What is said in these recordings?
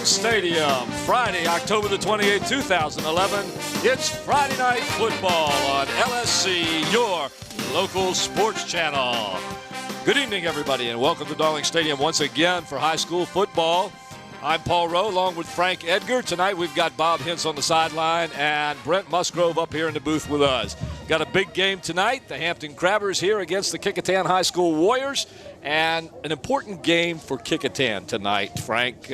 Dowling Stadium, Friday, October the 28th, 2011. It's Friday Night Football on LSC, your local sports channel. Good evening, everybody, and welcome to Dowling Stadium once again for high school football. I'm Paul Rowe, along with Frank Edgar. Tonight we've got Bob Hintz on the sideline and Brent Musgrove up here in the booth with us. Got a big game tonight. The Hampton Crabbers here against the Kecoughtan High School Warriors. And an important game for Kecoughtan tonight, Frank.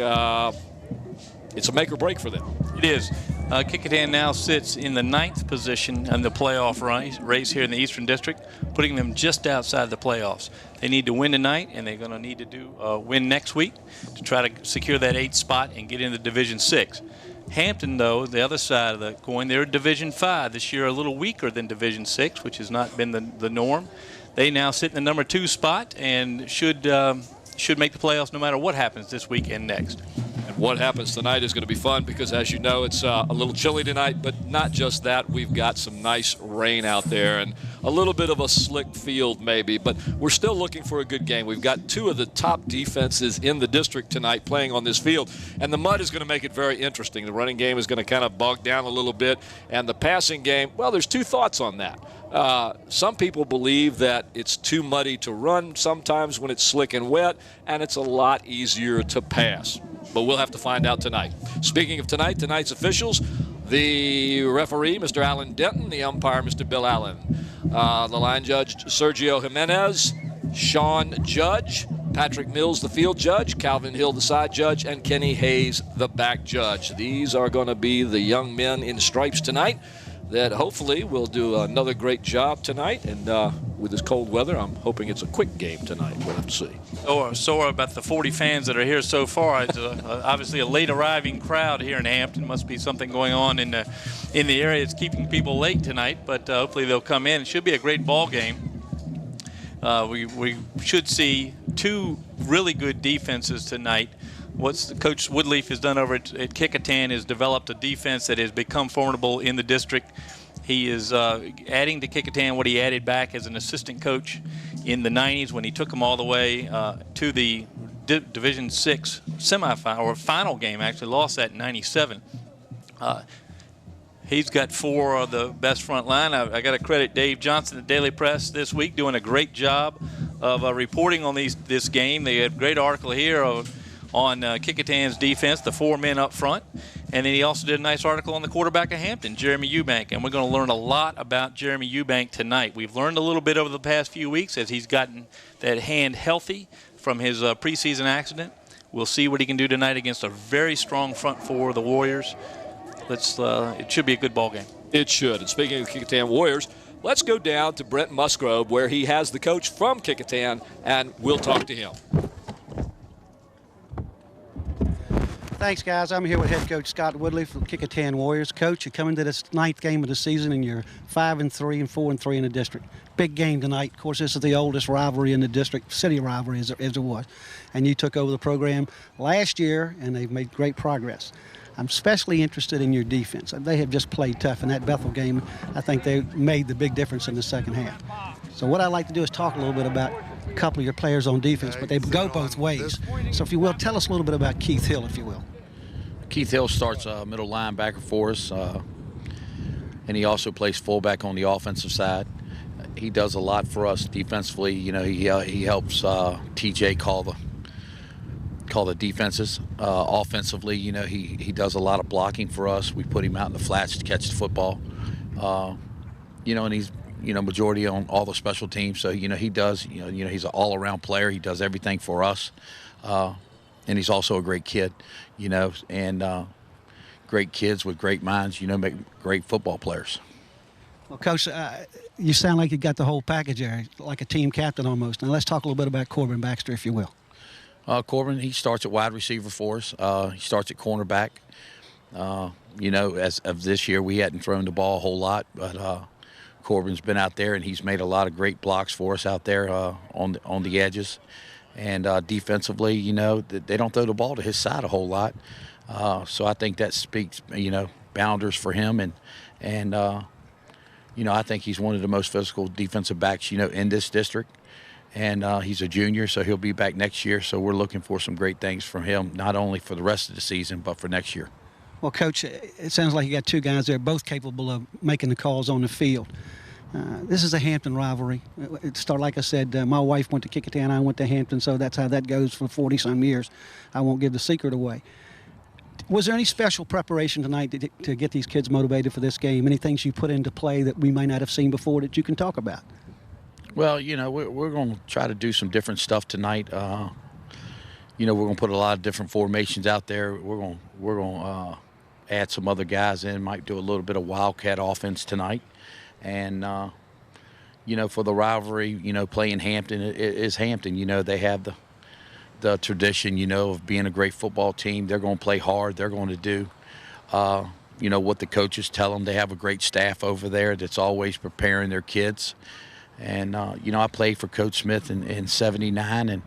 It's a make or break for them. It is. Kecoughtan now sits in the 9th position in the playoff race here in the Eastern District, putting them just outside the playoffs. They need to win tonight, and they're going to need to win next week to try to secure that 8th spot and get into Division 6. Hampton, though, the other side of the coin, they're Division 5 this year, a little weaker than Division 6, which has not been the norm. They now sit in the number 2 spot and should make the playoffs no matter what happens this week and next. And what happens tonight is going to be fun because, as you know, it's a little chilly tonight, but not just that. We've got some nice rain out there and a little bit of a slick field maybe, but we're still looking for a good game. We've got 2 of the top defenses in the district tonight playing on this field, and the mud is going to make it very interesting. The running game is going to kind of bog down a little bit, and the passing game, well, there's 2 thoughts on that. Some people believe that it's too muddy to run sometimes when it's slick and wet, and it's a lot easier to pass. But we'll have to find out tonight. Speaking of tonight, tonight's officials, the referee, Mr. Alan Denton, the umpire, Mr. Bill Allen, the line judge, Sergio Jimenez, Sean Judge, Patrick Mills, the field judge, Calvin Hill, the side judge, and Kenny Hayes, the back judge. These are going to be the young men in stripes tonight that hopefully will do another great job tonight. And with this cold weather, I'm hoping it's a quick game tonight. We'll have to see. So about the 40 fans that are here so far. It's obviously a late arriving crowd here in Hampton. Must be something going on in the area that's keeping people late tonight, but hopefully they'll come in. It should be a great ball game. We should see 2 really good defenses tonight. What Coach Woodleaf has done over at Kecoughtan is developed a defense that has become formidable in the district. He is adding to Kecoughtan what he added back as an assistant coach in the 90s when he took them all the way to the Division 6 semifinal, or final game, actually lost that in 97. He's got 4 of the best front line. I got to credit Dave Johnson at Daily Press this week doing a great job of reporting on this game. They had a great article here on Kecoughtan's defense, the 4 men up front. And then he also did a nice article on the quarterback of Hampton, Jeremy Eubank. And we're going to learn a lot about Jeremy Eubank tonight. We've learned a little bit over the past few weeks as he's gotten that hand healthy from his preseason accident. We'll see what he can do tonight against a very strong front 4 of the Warriors. It should be a good ball game. It should. And speaking of Kecoughtan Warriors, let's go down to Brent Musgrove, where he has the coach from Kecoughtan, and we'll talk to him. Thanks, guys. I'm here with head coach Scott Woodley from Kecoughtan Warriors. Coach, you come into this 9th game of the season, and you're 5-3 and 4-3 in the district. Big game tonight. Of course, this is the oldest rivalry in the district, city rivalry as it was. And you took over the program last year, and they've made great progress. I'm especially interested in your defense. They have just played tough in that Bethel game. I think they made the big difference in the second half. So what I'd like to do is talk a little bit about a couple of your players on defense, but they go both ways. So if you will, tell us a little bit about Keith Hill, if you will. Keith Hill starts middle linebacker for us, and he also plays fullback on the offensive side. He does a lot for us defensively. You know, he helps TJ call the defenses. Offensively, you know, he does a lot of blocking for us. We put him out in the flats to catch the football. You know, and he's majority on all the special teams. So he does. He's an all-around player. He does everything for us. And he's also a great kid, and great kids with great minds, make great football players. Well, Coach, you sound like you got the whole package there, like a team captain almost. Now let's talk a little bit about Corbin Baxter, if you will. Corbin, he starts at wide receiver for us. He starts at cornerback. As of this year, we hadn't thrown the ball a whole lot, but Corbin's been out there, and he's made a lot of great blocks for us out there on the edges. And defensively, they don't throw the ball to his side a whole lot. So I think that speaks, bounders for him. And I think he's one of the most physical defensive backs, in this district. and he's a junior, so he'll be back next year. So we're looking for some great things from him, not only for the rest of the season, but for next year. Well, Coach, it sounds like you got two guys there, both capable of making the calls on the field. This is a Hampton rivalry. It started, like I said, my wife went to Kecoughtan, I went to Hampton, so that's how that goes for 40-some years. I won't give the secret away. Was there any special preparation tonight to get these kids motivated for this game? Any things you put into play that we might not have seen before that you can talk about? Well, we're going to try to do some different stuff tonight. We're going to put a lot of different formations out there. We're going to add some other guys in. Might do a little bit of wildcat offense tonight. And for the rivalry, playing Hampton is Hampton. They have the tradition, of being a great football team. They're going to play hard. They're going to do, what the coaches tell them. They have a great staff over there that's always preparing their kids. And, I played for Coach Smith in '79,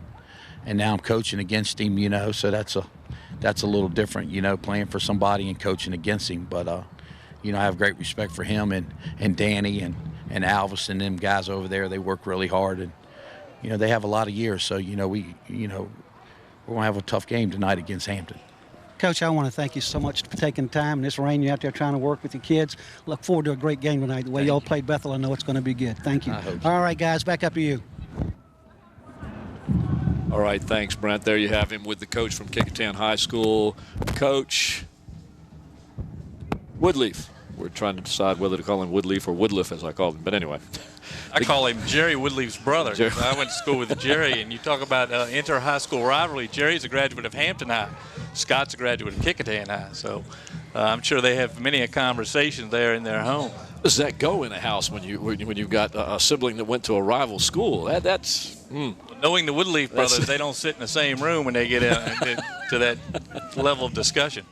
and now I'm coaching against him, so that's a little different, playing for somebody and coaching against him. But, I have great respect for him and Danny and Alvis and them guys over there. They work really hard, and, they have a lot of years. So, we're going to have a tough game tonight against Hampton. Coach, I want to thank you so much for taking time in this rain. You're out there trying to work with your kids. Look forward to a great game tonight. The way y'all played Bethel, I know it's going to be good. Thank you. I hope so. All right, guys, back up to you. All right, thanks, Brent. There you have him with the coach from Kecoughtan High School, Coach Woodleaf. We're trying to decide whether to call him Woodleaf or Woodliff, as I call him. But anyway. I call him Jerry Woodleaf's brother. Jerry. I went to school with Jerry, and you talk about inter-high school rivalry. Jerry's a graduate of Hampton High. Scott's a graduate of Kecoughtan High. So I'm sure they have many a conversation there in their home. How does that go in a house when you've got a sibling that went to a rival school? That's Knowing the Woodleaf brothers, they don't sit in the same room when they get to that level of discussion.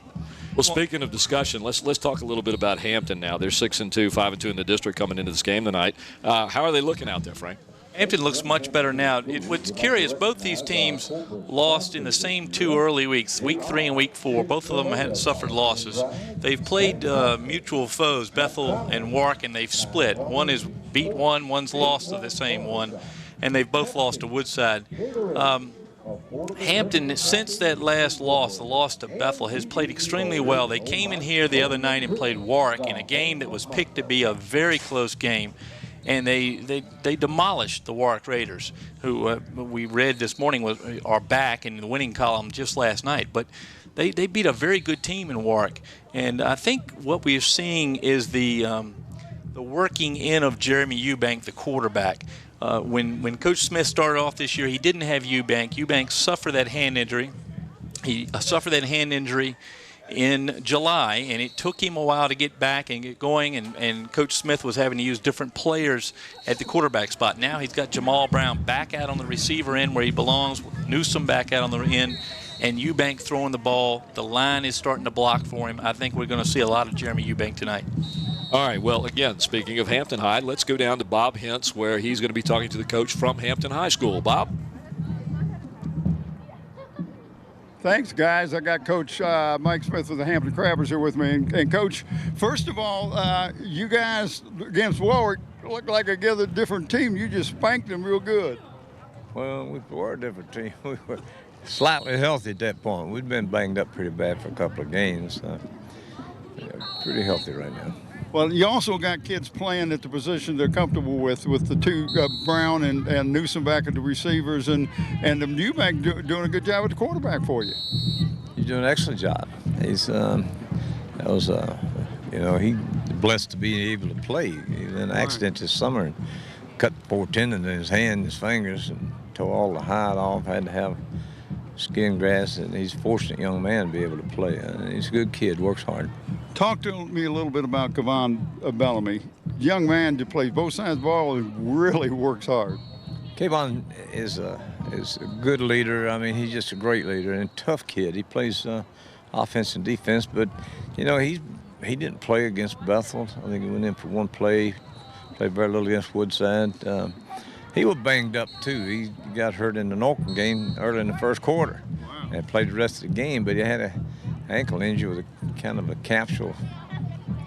Well, speaking of discussion, let's talk a little bit about Hampton now. They're 6-2, 5-2 in the district coming into this game tonight. How are they looking out there, Frank? Hampton looks much better now. What's curious, both these teams lost in the same 2 early weeks, week 3 and week 4. Both of them had suffered losses. They've played mutual foes, Bethel and Warwick, and they've split. One is beat one, one's lost to the same one, and they've both lost to Woodside. Hampton, since that last loss, the loss to Bethel, has played extremely well. They came in here the other night and played Warwick in a game that was picked to be a very close game, and they demolished the Warwick Raiders, who we read this morning are back in the winning column just last night. But they beat a very good team in Warwick, and I think what we are seeing is the working in of Jeremy Eubank, the quarterback. When Coach Smith started off this year, he didn't have Eubank. Eubank suffered that hand injury. He suffered that hand injury in July, and it took him a while to get back and get going, and Coach Smith was having to use different players at the quarterback spot. Now he's got Jamal Brown back out on the receiver end where he belongs, Newsom back out on the end, and Eubank throwing the ball. The line is starting to block for him. I think we're going to see a lot of Jeremy Eubank tonight. All right, well, again, speaking of Hampton High, let's go down to Bob Hintz, where he's going to be talking to the coach from Hampton High School. Bob? Thanks, guys. I got Coach Mike Smith of the Hampton Crabbers here with me. And Coach, first of all, you guys against Warwick look like a different team. You just spanked them real good. Well, we were a different team. We were slightly healthy at that point. We'd been banged up pretty bad for a couple of games. Pretty healthy right now. Well, you also got kids playing at the position they're comfortable with the two, Brown and Newsom back at the receivers, and the Eubank doing a good job at the quarterback for you. He's doing an excellent job. He's he blessed to be able to play. He had an accident this summer and cut 4 tendons in his hand, his fingers, and tore all the hide off. Had to have skin grafts, and he's a fortunate young man to be able to play. He's a good kid, works hard. Talk to me a little bit about Kecoughtan Bellamy. Young man that plays both sides of the ball and really works hard. Kecoughtan is a good leader. I mean, he's just a great leader and a tough kid. He plays offense and defense, but, he didn't play against Bethel. I think he went in for one play, played very little against Woodside. He was banged up, too. He got hurt in the Norton game early in the first quarter. Wow. And played the rest of the game, but he had an ankle injury with a kind of a capsule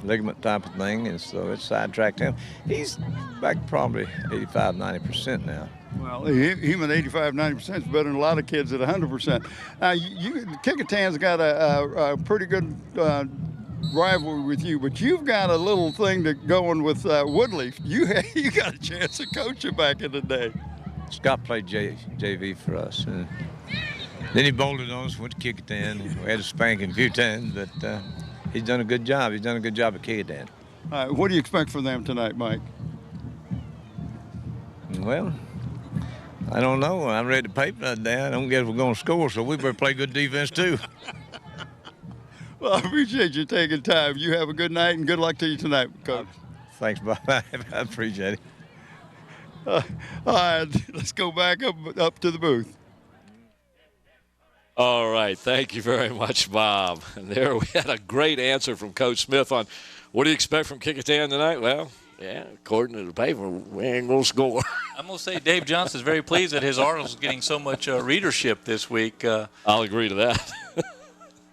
ligament type of thing, and so it sidetracked him. He's back probably 85-90% now. Well, him at 85-90% is better than a lot of kids at 100%. Kecoughtan's got a pretty good rivalry with you, but you've got a little thing going with Woodley. You got a chance to coach him back in the day. Scott played JV for us, and then he bolted on us, went to Kecoughtan. We had to spank him a few times, but he's done a good job. He's done a good job at Kecoughtan. What do you expect from them tonight, Mike? Well, I don't know. I read the paper that day. I don't guess we're going to score, so we better play good defense too. Well, I appreciate you taking time. You have a good night, and good luck to you tonight, Coach. Thanks, Bob. I appreciate it. All right, let's go back up to the booth. All right, thank you very much, Bob. And there we had a great answer from Coach Smith on what do you expect from Kecoughtan tonight? Well, yeah, according to the paper, we ain't going to score. I'm going to say Dave Johnson is very pleased that his article is getting so much readership this week. I'll agree to that.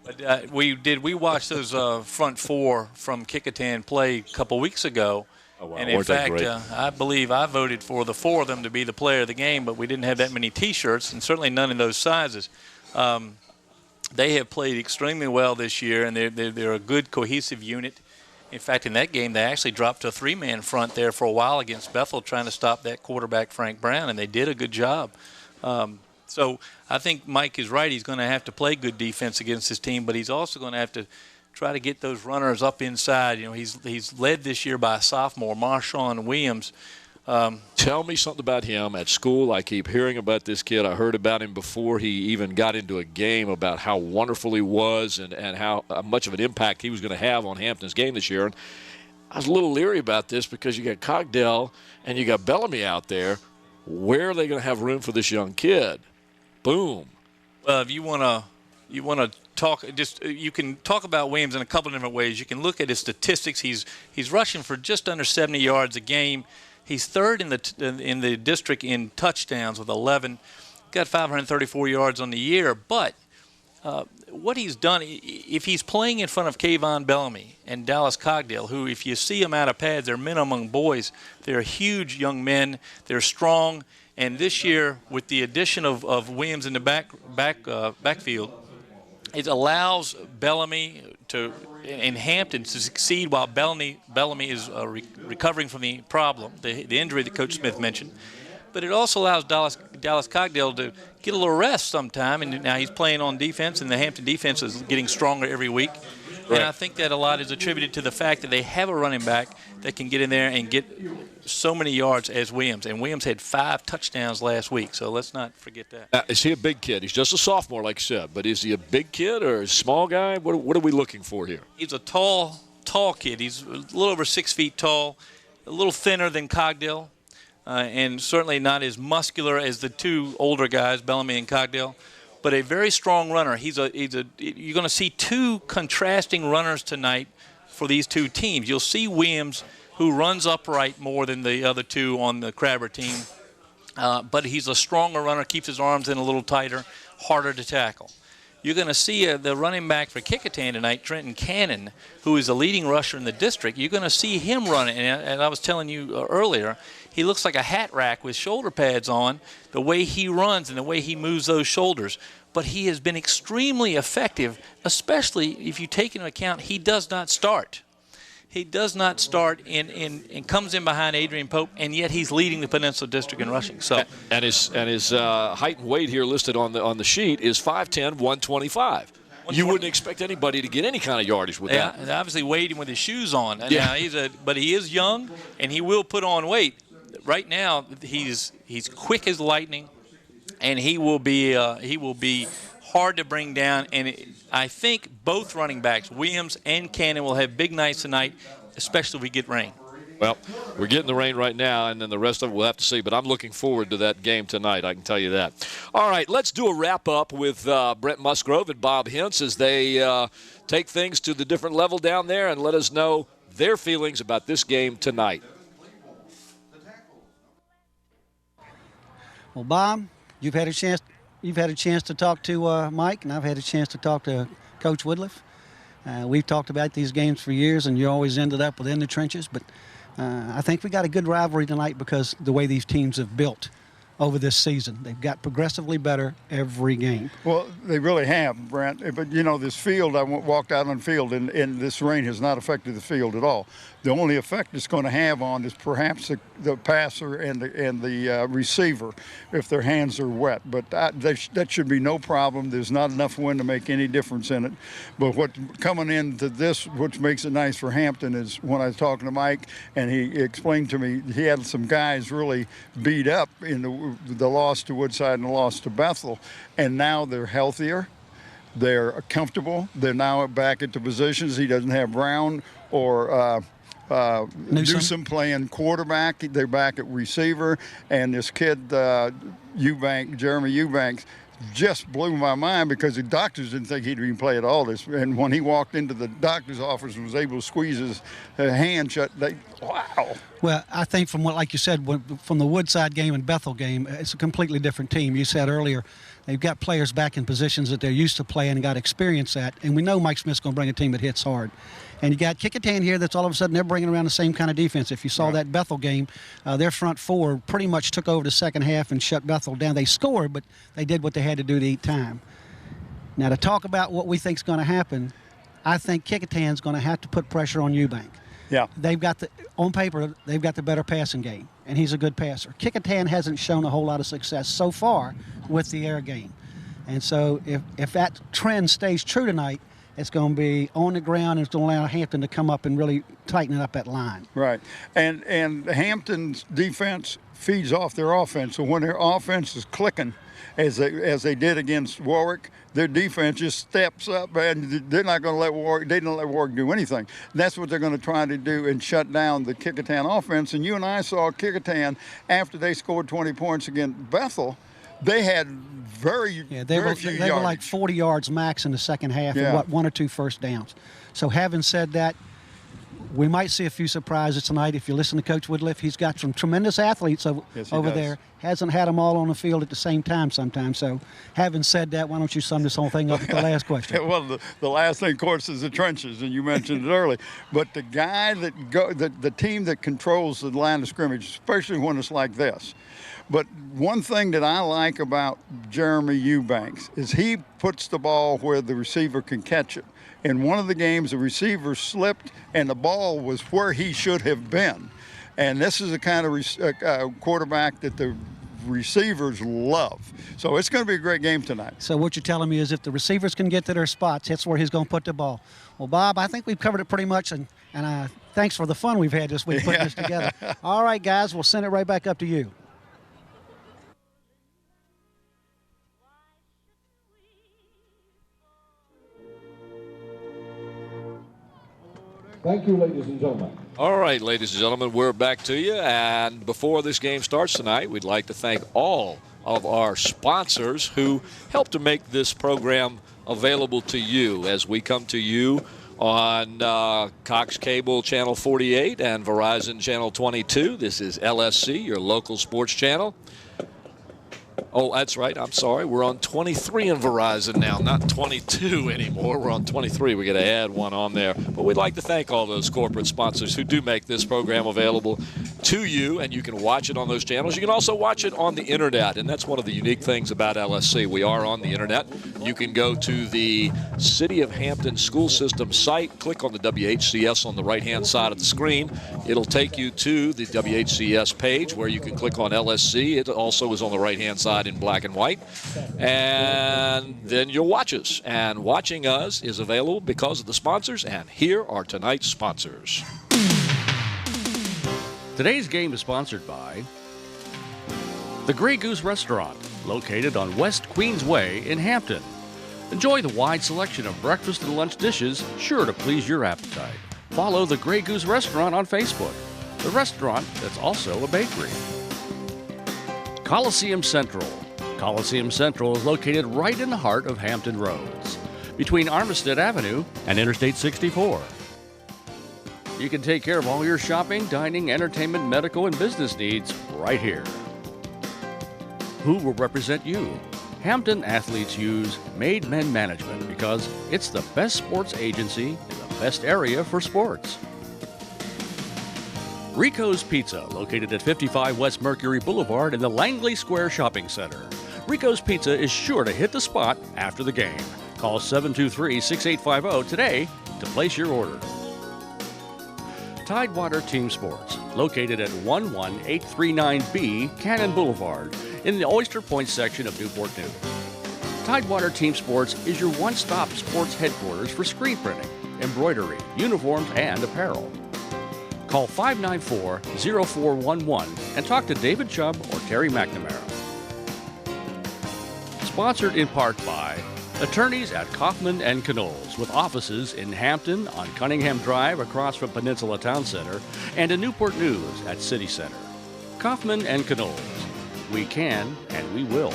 But we watched those front four from Kecoughtan play a couple weeks ago. Oh, wow. And in fact, I believe I voted for the four of them to be the player of the game, but we didn't have that many T-shirts, and certainly none in those sizes. They have played extremely well this year, and they're a good cohesive unit. In fact, in that game, they actually dropped to a three-man front there for a while against Bethel, trying to stop that quarterback, Frank Brown, and they did a good job. So I think Mike is right. He's going to have to play good defense against his team, but he's also going to have to try to get those runners up inside. You know, he's led this year by a sophomore, Marshawn Williams. Tell me something about him at school. I keep hearing about this kid. I heard about him before he even got into a game, about how wonderful he was and how much of an impact he was going to have on Hampton's game this year. And I was a little leery about this because you got Cogdell and you got Bellamy out there. Where are they going to have room for this young kid? Boom. Well, if you want to talk, you can talk about Williams in a couple of different ways. You can look at his statistics. He's rushing for just under 70 yards a game. He's third in the district in touchdowns with 11. Got 534 yards on the year. But what he's done, if he's playing in front of Kayvon Bellamy and Dallas Cogdell, who, if you see them out of pads, they're men among boys. They're huge young men. They're strong. And this year, with the addition of Williams in the backfield, it allows Bellamy in Hampton to succeed while Bellamy is recovering from the problem, the injury that Coach Smith mentioned. But it also allows Dallas Cogdell to get a little rest sometime, and now he's playing on defense, and the Hampton defense is getting stronger every week. Right. And I think that a lot is attributed to the fact that they have a running back that can get in there and get so many yards as Williams. And Williams had 5 touchdowns last week, so let's not forget that. Is he a big kid? He's just a sophomore, like you said, but is he a big kid or a small guy? What are we looking for here? He's a tall kid. He's a little over 6 feet tall, a little thinner than Cogdell, and certainly not as muscular as the two older guys, Bellamy and Cogdell, but a very strong runner. You're going to see two contrasting runners tonight for these two teams. You'll see Williams, who runs upright more than the other two on the Crabber team, but he's a stronger runner, keeps his arms in a little tighter, harder to tackle. You're going to see the running back for Kecoughtan tonight, Trenton Cannon, who is the leading rusher in the district. You're going to see him running, and I was telling you earlier, he looks like a hat rack with shoulder pads on, the way he runs and the way he moves those shoulders. But he has been extremely effective, especially if you take into account he does not start. He does not start and comes in behind Adrian Pope, and yet he's leading the Peninsula District in rushing. So, and his height and weight here listed on the sheet is 5'10", 125. You wouldn't expect anybody to get any kind of yardage with that. And obviously weighed him with his shoes on. And yeah. Now but he is young, and he will put on weight. Right now, he's quick as lightning, and he will be hard to bring down. And I think both running backs, Williams and Cannon, will have big nights tonight, especially if we get rain. Well, we're getting the rain right now, and then the rest of it we'll have to see. But I'm looking forward to that game tonight, I can tell you that. All right, let's do a wrap-up with Brent Musgrove and Bob Hintz as they take things to the different level down there and let us know their feelings about this game tonight. Well, Bob, you've had a chance to talk to Mike, and I've had a chance to talk to Coach Woodliff. We've talked about these games for years, and you always ended up within the trenches. But I think we got a good rivalry tonight because the way these teams have built over this season. They've got progressively better every game. Well, they really have, Brent. But, this field, I walked out on the field, and this rain has not affected the field at all. The only effect it's going to have on is perhaps the passer and the receiver if their hands are wet. But that should be no problem. There's not enough wind to make any difference in it. But what coming into this, which makes it nice for Hampton, is when I was talking to Mike, and he explained to me he had some guys really beat up in the loss to Woodside and the loss to Bethel, and now they're healthier. They're comfortable. They're now back at the positions. He doesn't have Brown or Newsom playing quarterback. They're back at receiver. And this kid, Jeremy Eubanks, just blew my mind because the doctors didn't think he'd even play at all. And when he walked into the doctor's office and was able to squeeze his hand shut, wow. Well, I think from what, like you said, from the Woodside game and Bethel game, it's a completely different team. You said earlier, they've got players back in positions that they're used to playing and got experience at. And we know Mike Smith's going to bring a team that hits hard. And you got Kecoughtan here that's all of a sudden they're bringing around the same kind of defense. If you saw that Bethel game, their front four pretty much took over the second half and shut Bethel down. They scored, but they did what they had to do to eat time. Now, to talk about what we think is going to happen, I think Kecoughtan's going to have to put pressure on Eubank. Yeah. They've got on paper, they've got the better passing game, and he's a good passer. Kecoughtan hasn't shown a whole lot of success so far with the air game. And so if that trend stays true tonight, it's going to be on the ground, and it's going to allow Hampton to come up and really tighten up that line. Right. And Hampton's defense feeds off their offense. So when their offense is clicking, as they did against Warwick, their defense just steps up, and they're not going to let Warwick. They don't let Warwick do anything. And that's what they're going to try to do and shut down the Kecoughtan offense. And you and I saw Kecoughtan after they scored 20 points against Bethel. They had very few they were like 40 yards max in the second half and one or two first downs. So having said that, we might see a few surprises tonight. If you listen to Coach Woodliff, he's got some tremendous athletes over there. Hasn't had them all on the field at the same time sometimes. So having said that, why don't you sum this whole thing up with the last question? Well, the last thing, of course, is the trenches, and you mentioned it early. But the guy the team that controls the line of scrimmage, especially when it's like this. But one thing that I like about Jeremy Eubanks is he puts the ball where the receiver can catch it. In one of the games, the receiver slipped, and the ball was where he should have been. And this is the kind of quarterback that the receivers love. So it's going to be a great game tonight. So what you're telling me is if the receivers can get to their spots, that's where he's going to put the ball. Well, Bob, I think we've covered it pretty much, and thanks for the fun we've had this week putting this together. All right, guys, we'll send it right back up to you. Thank you, ladies and gentlemen. All right, ladies and gentlemen, we're back to you. And before this game starts tonight, we'd like to thank all of our sponsors who help to make this program available to you as we come to you on Cox Cable Channel 48 and Verizon Channel 22. This is LSC, your local sports channel. Oh, that's right. I'm sorry. We're on 23 in Verizon now, not 22 anymore. We're on 23. We got to add one on there. But we'd like to thank all those corporate sponsors who do make this program available to you, and you can watch it on those channels. You can also watch it on the internet, and that's one of the unique things about LSC. We are on the internet. You can go to the City of Hampton School System site, click on the WHCS on the right-hand side of the screen. It'll take you to the WHCS page where you can click on LSC. It also is on the right-hand side in black and white, and then you'll watch us. And watching us is available because of the sponsors, and here are tonight's sponsors. Today's game is sponsored by the Grey Goose Restaurant, located on West Queens Way in Hampton. Enjoy the wide selection of breakfast and lunch dishes, sure to please your appetite. Follow the Grey Goose Restaurant on Facebook, the restaurant that's also a bakery. Coliseum Central. Coliseum Central is located right in the heart of Hampton Roads, between Armistead Avenue and Interstate 64. You can take care of all your shopping, dining, entertainment, medical, and business needs right here. Who will represent you? Hampton athletes use Made Men Management because it's the best sports agency in the best area for sports. Rico's Pizza, located at 55 West Mercury Boulevard in the Langley Square Shopping Center. Rico's Pizza is sure to hit the spot after the game. Call 723-6850 today to place your order. Tidewater Team Sports, located at 11839B Cannon Boulevard in the Oyster Point section of Newport News. Tidewater Team Sports is your one-stop sports headquarters for screen printing, embroidery, uniforms, and apparel. Call 594-0411 and talk to David Chubb or Terry McNamara. Sponsored in part by attorneys at Kaufman & Knowles, with offices in Hampton on Cunningham Drive across from Peninsula Town Center and in Newport News at City Center. Kaufman & Knowles. We can and we will.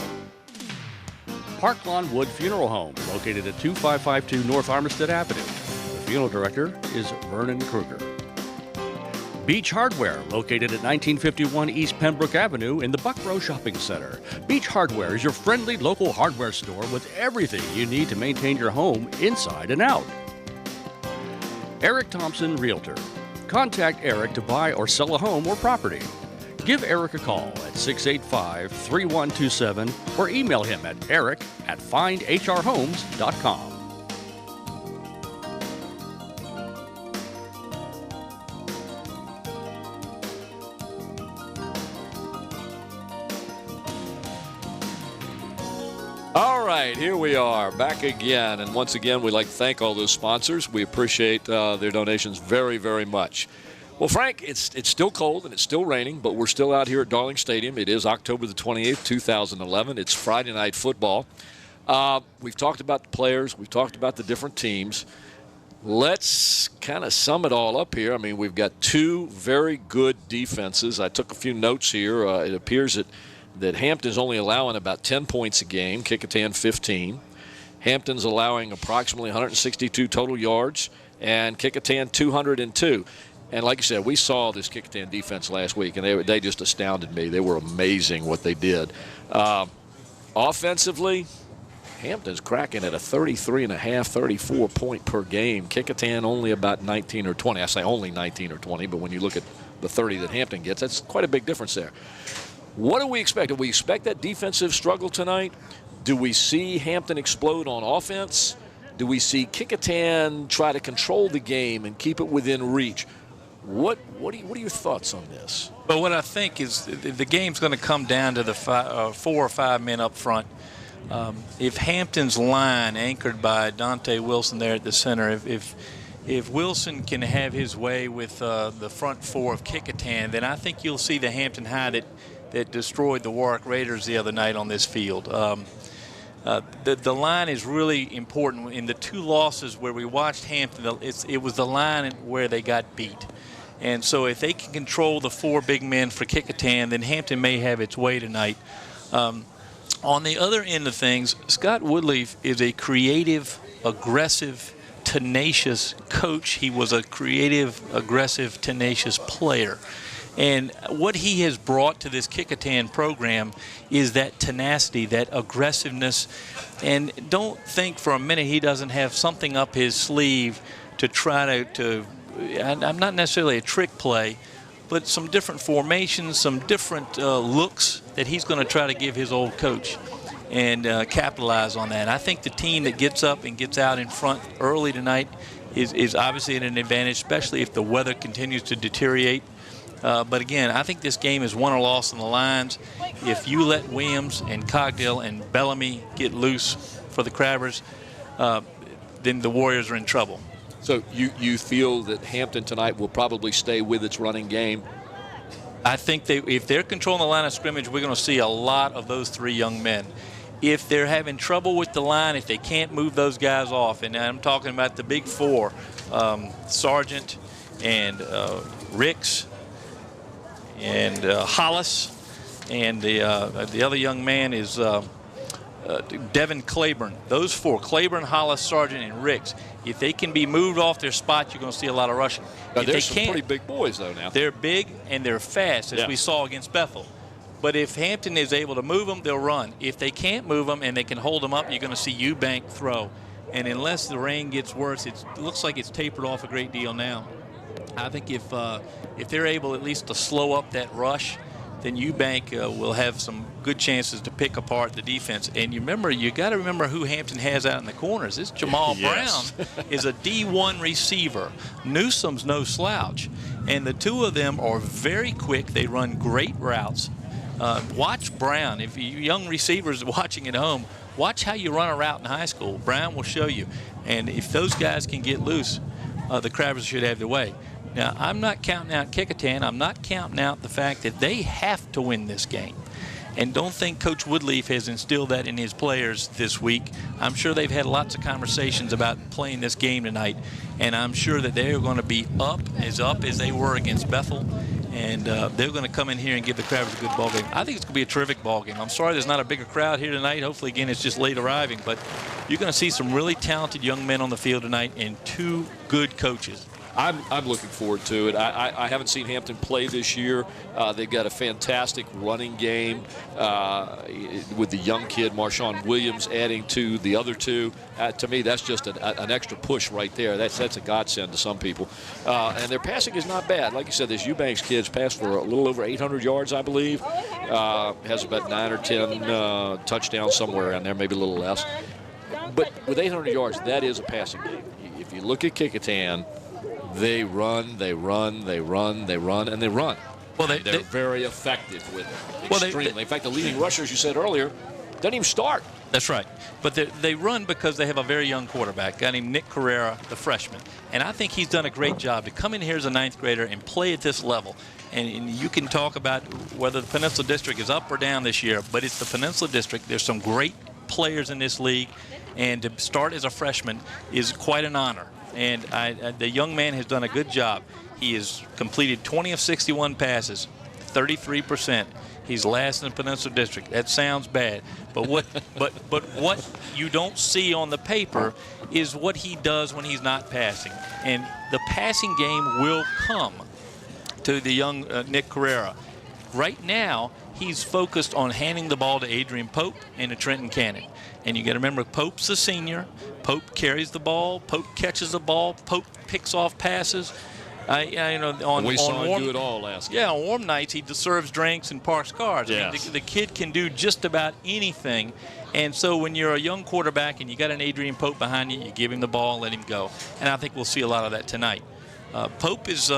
Park Lawn Wood Funeral Home, located at 2552 North Armistead Avenue. The funeral director is Vernon Kruger. Beach Hardware, located at 1951 East Pembroke Avenue in the Buckrow Shopping Center. Beach Hardware is your friendly local hardware store with everything you need to maintain your home inside and out. Eric Thompson Realtor. Contact Eric to buy or sell a home or property. Give Eric a call at 685-3127 or email him at eric@findhrhomes.com. All right, here we are back again. And once again, we'd like to thank all those sponsors. We appreciate their donations very, very much. Well, Frank, it's still cold and it's still raining, but we're still out here at Darling Stadium. It is October the 28th, 2011. It's Friday night football. We've talked about the players. We've talked about the different teams. Let's kind of sum it all up here. I mean, we've got two very good defenses. I took a few notes here. It appears that Hampton's only allowing about 10 points a game, Kecoughtan 15. Hampton's allowing approximately 162 total yards, and Kecoughtan 202. And like you said, we saw this Kecoughtan defense last week, and they just astounded me. They were amazing what they did. Offensively, Hampton's cracking at a 33.5, 34 point per game. Kecoughtan only about 19 or 20. I say only 19 or 20, but when you look at the 30 that Hampton gets, that's quite a big difference there. What do we expect? Do we expect that defensive struggle tonight? Do we see Hampton explode on offense? Do we see Kecoughtan try to control the game and keep it within reach? What are your thoughts on this? Well, what I think is the game's going to come down to the 4 or 5 men up front. If Hampton's line, anchored by Dante Wilson there at the center, if Wilson can have his way with the front four of Kecoughtan, then I think you'll see the Hampton High that destroyed the Warwick Raiders the other night on this field. The line is really important. In the two losses where we watched Hampton, it was the line where they got beat. And so if they can control the 4 big men for Kecoughtan, then Hampton may have its way tonight. On the other end of things, Scott Woodleaf is a creative, aggressive, tenacious coach. He was a creative, aggressive, tenacious player. And what he has brought to this Kecoughtan program is that tenacity, that aggressiveness. And don't think for a minute he doesn't have something up his sleeve to try to I'm not necessarily a trick play, but some different formations, some different looks that he's going to try to give his old coach and capitalize on that. I think the team that gets up and gets out in front early tonight is obviously at an advantage, especially if the weather continues to deteriorate. But again, I think this game is won or lost on the lines. If you let Williams and Cogdill and Bellamy get loose for the Crabbers, then the Warriors are in trouble. So you feel that Hampton tonight will probably stay with its running game? I think if they're controlling the line of scrimmage, we're going to see a lot of those 3 young men. If they're having trouble with the line, if they can't move those guys off, and I'm talking about the big 4, Sargent and Ricks and Hollis, and the other young man is Devin Claiborne. Those 4, Claiborne, Hollis, Sargent, and Ricks, if they can be moved off their spot, you're going to see a lot of rushing. Now, there's some pretty big boys, though, now. They're big and they're fast, as we saw against Bethel. But if Hampton is able to move them, they'll run. If they can't move them and they can hold them up, you're going to see Eubank throw. And unless the rain gets worse, it looks like it's tapered off a great deal now. I think if they're able at least to slow up that rush, then Eubank will have some good chances to pick apart the defense. And you got to remember who Hampton has out in the corners. This Jamal Yes. Brown is a D1 receiver. Newsom's no slouch. And the two of them are very quick. They run great routes. Watch Brown. If you young receivers watching at home, watch how you run a route in high school. Brown will show you. And if those guys can get loose, the Crabbers should have their way. Now, I'm not counting out Kecoughtan. I'm not counting out the fact that they have to win this game. And don't think Coach Woodleaf has instilled that in his players this week. I'm sure they've had lots of conversations about playing this game tonight. And I'm sure that they're going to be up as they were against Bethel. And they're going to come in here and give the Crabbers a good ball game. I think it's going to be a terrific ball game. I'm sorry there's not a bigger crowd here tonight. Hopefully, again, it's just late arriving. But you're going to see some really talented young men on the field tonight and two good coaches. I'm looking forward to it. I haven't seen Hampton play this year. They've got a fantastic running game with the young kid, Marshawn Williams, adding to the other two. To me, that's just an extra push right there. That's a godsend to some people. And their passing is not bad. Like you said, this Eubanks kid's passed for a little over 800 yards, I believe. Has about 9 or 10 touchdowns somewhere around there, maybe a little less. But with 800 yards, that is a passing game. If you look at Kecoughtan, they run, and they run. Well, they're very effective with it. Extremely. In fact, the leading rusher, as you said earlier, doesn't even start. That's right. But they run because they have a very young quarterback, a guy named Nick Carrera, the freshman. And I think he's done a great job to come in here as a 9th grader and play at this level. And you can talk about whether the Peninsula District is up or down this year, but it's the Peninsula District. There's some great players in this league, and to start as a freshman is quite an honor. And the young man has done a good job. He has completed 20 of 61 passes, 33%. He's last in the Peninsula District. That sounds bad, but what you don't see on the paper is what he does when he's not passing. And the passing game will come to the young Nick Carrera. Right now, he's focused on handing the ball to Adrian Pope and to Trenton Cannon. And you got to remember, Pope's a senior. Pope carries the ball. Pope catches the ball. Pope picks off passes. We saw him do it all last game. Yeah, on warm nights, he serves drinks and parks cars. Yes. I mean, the kid can do just about anything. And so when you're a young quarterback and you got an Adrian Pope behind you, you give him the ball and let him go. And I think we'll see a lot of that tonight. Pope is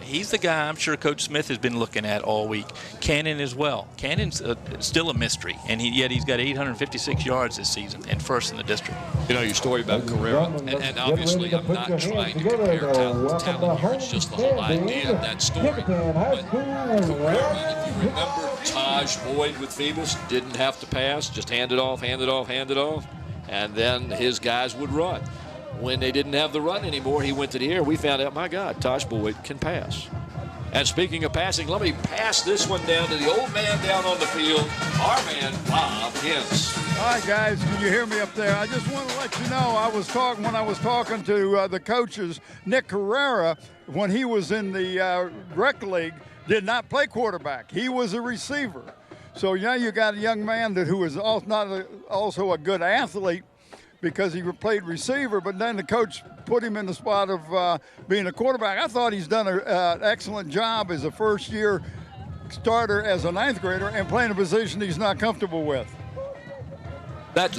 he's the guy I'm sure Coach Smith has been looking at all week. Cannon as well. Cannon's still a mystery, and yet he's got 856 yards this season and first in the district. You know, your story about Carrera, and obviously I'm not trying to compare talent to talent here. It's just the whole idea of that story. But Carrera, if you remember, Taj Boyd with Phoebus didn't have to pass, just hand it off, and then his guys would run. When they didn't have the run anymore, he went to the air. We found out, my God, Taj Boyd can pass. And speaking of passing, let me pass this one down to the old man down on the field, our man, Bob Hintz. All right, guys, can you hear me up there? I just want to let you know, when I was talking to the coaches, Nick Carrera, when he was in the rec league, did not play quarterback. He was a receiver. So now you got a young man who is also a good athlete, because he played receiver, but then the coach put him in the spot of being a quarterback. I thought he's done an excellent job as a first-year starter as a 9th grader and playing a position he's not comfortable with. That's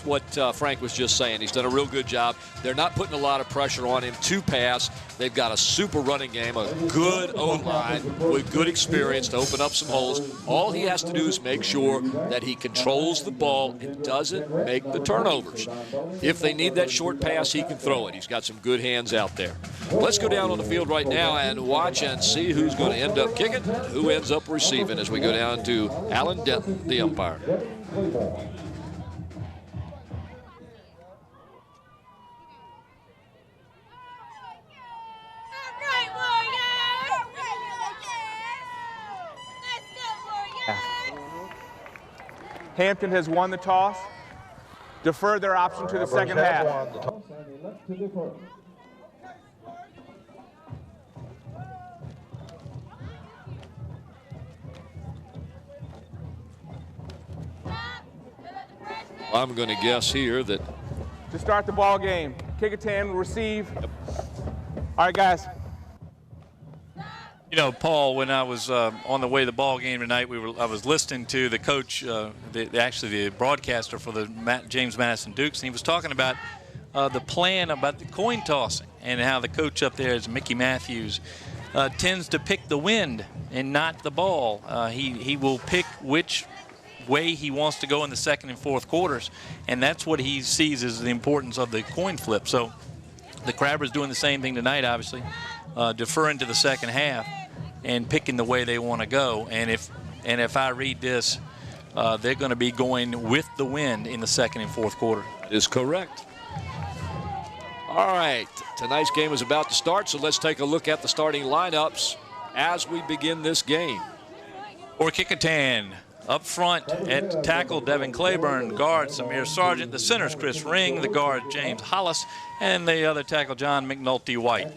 what Frank was just saying. He's done a real good job. They're not putting a lot of pressure on him to pass. They've got a super running game, a good O-line with good experience to open up some holes. All he has to do is make sure that he controls the ball and doesn't make the turnovers. If they need that short pass, he can throw it. He's got some good hands out there. Let's go down on the field right now and watch and see who's going to end up kicking and who ends up receiving as we go down to Alan Denton, the umpire. Hampton has won the toss. Defer their option to the second half. I'm going to guess here that To start the ball game, Kecoughtan will receive. All right, guys. You know, Paul, when I was on the way to the ball game tonight, I was listening to the coach, actually the broadcaster for the James Madison Dukes, and he was talking about the plan about the coin tossing and how the coach up there is Mickey Matthews tends to pick the wind and not the ball. He will pick which way he wants to go in the second and fourth quarters, and that's what he sees as the importance of the coin flip. So the Crabbers doing the same thing tonight, obviously, deferring to the second half and picking the way they want to go. And if I read this, they're going to be going with the wind in the second and fourth quarter. that is correct. All right, tonight's game is about to start, so let's take a look at the starting lineups as we begin this game. For Kecoughtan, up front at tackle, Devin Claiborne. Guard, Samir Sargent. The centers, Chris Ring. The guard, James Hollis. And the other tackle, John McNulty White.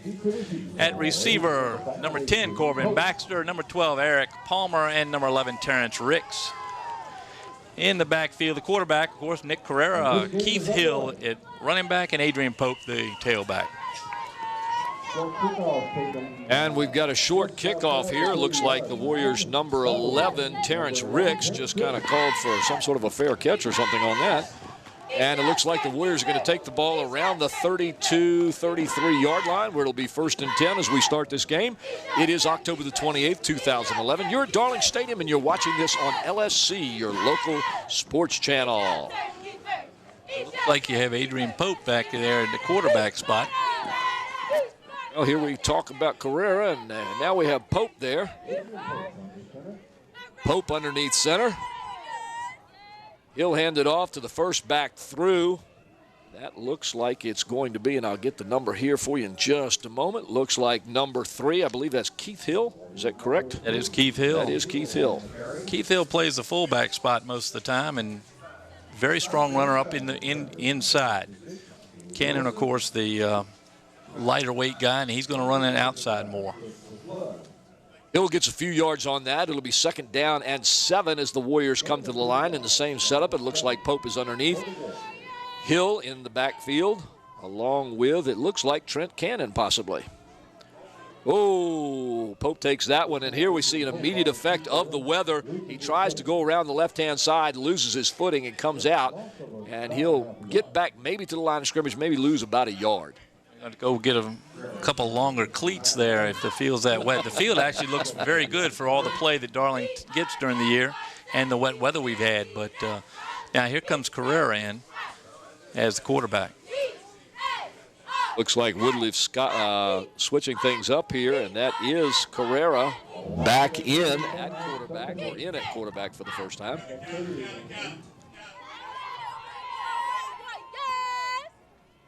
At receiver, number 10, Corbin Baxter. Number 12, Eric Palmer. And number 11, Terrence Ricks. In the backfield, the quarterback, of course, Nick Carrera. Keith Hill at running back. And Adrian Pope, the tailback. And we've got a short kickoff here. Looks like the Warriors' number 11, Terrence Ricks, just kind of called for some sort of a fair catch or something on that. And it looks like the Warriors are going to take the ball around the 32, 33-yard line, where it'll be 1st and 10 as we start this game. It is October the 28th, 2011. You're at Darling Stadium, and you're watching this on LSC, your local sports channel. Looks like you have Adrian Pope back there at the quarterback spot. Well, here we talk about Carrera, and now we have Pope there. Pope underneath center. He'll hand it off to the first back through. That looks like it's going to be, and I'll get the number here for you in just a moment. Looks like number 3. I believe that's Keith Hill. Is that correct? That is Keith Hill. That is Keith Hill. Keith Hill plays the fullback spot most of the time, and very strong runner up in the inside. Cannon, of course, the lighter weight guy, and he's going to run it outside more. Hill gets a few yards on that. It'll be 2nd down and 7 as the Warriors come to the line in the same setup. It looks like Pope is underneath. Hill in the backfield, along with, it looks like Trent Cannon possibly. Oh, Pope takes that one, and here we see an immediate effect of the weather. He tries to go around the left-hand side, loses his footing, and comes out, and he'll get back maybe to the line of scrimmage, maybe lose about a yard. Go get a couple longer cleats there if the field's that wet. The field actually looks very good for all the play that Darling gets during the year and the wet weather we've had. But now here comes Carrera in as the quarterback. Looks like Woodley's switching things up here, and that is Carrera back in at quarterback, or in at quarterback for the first time.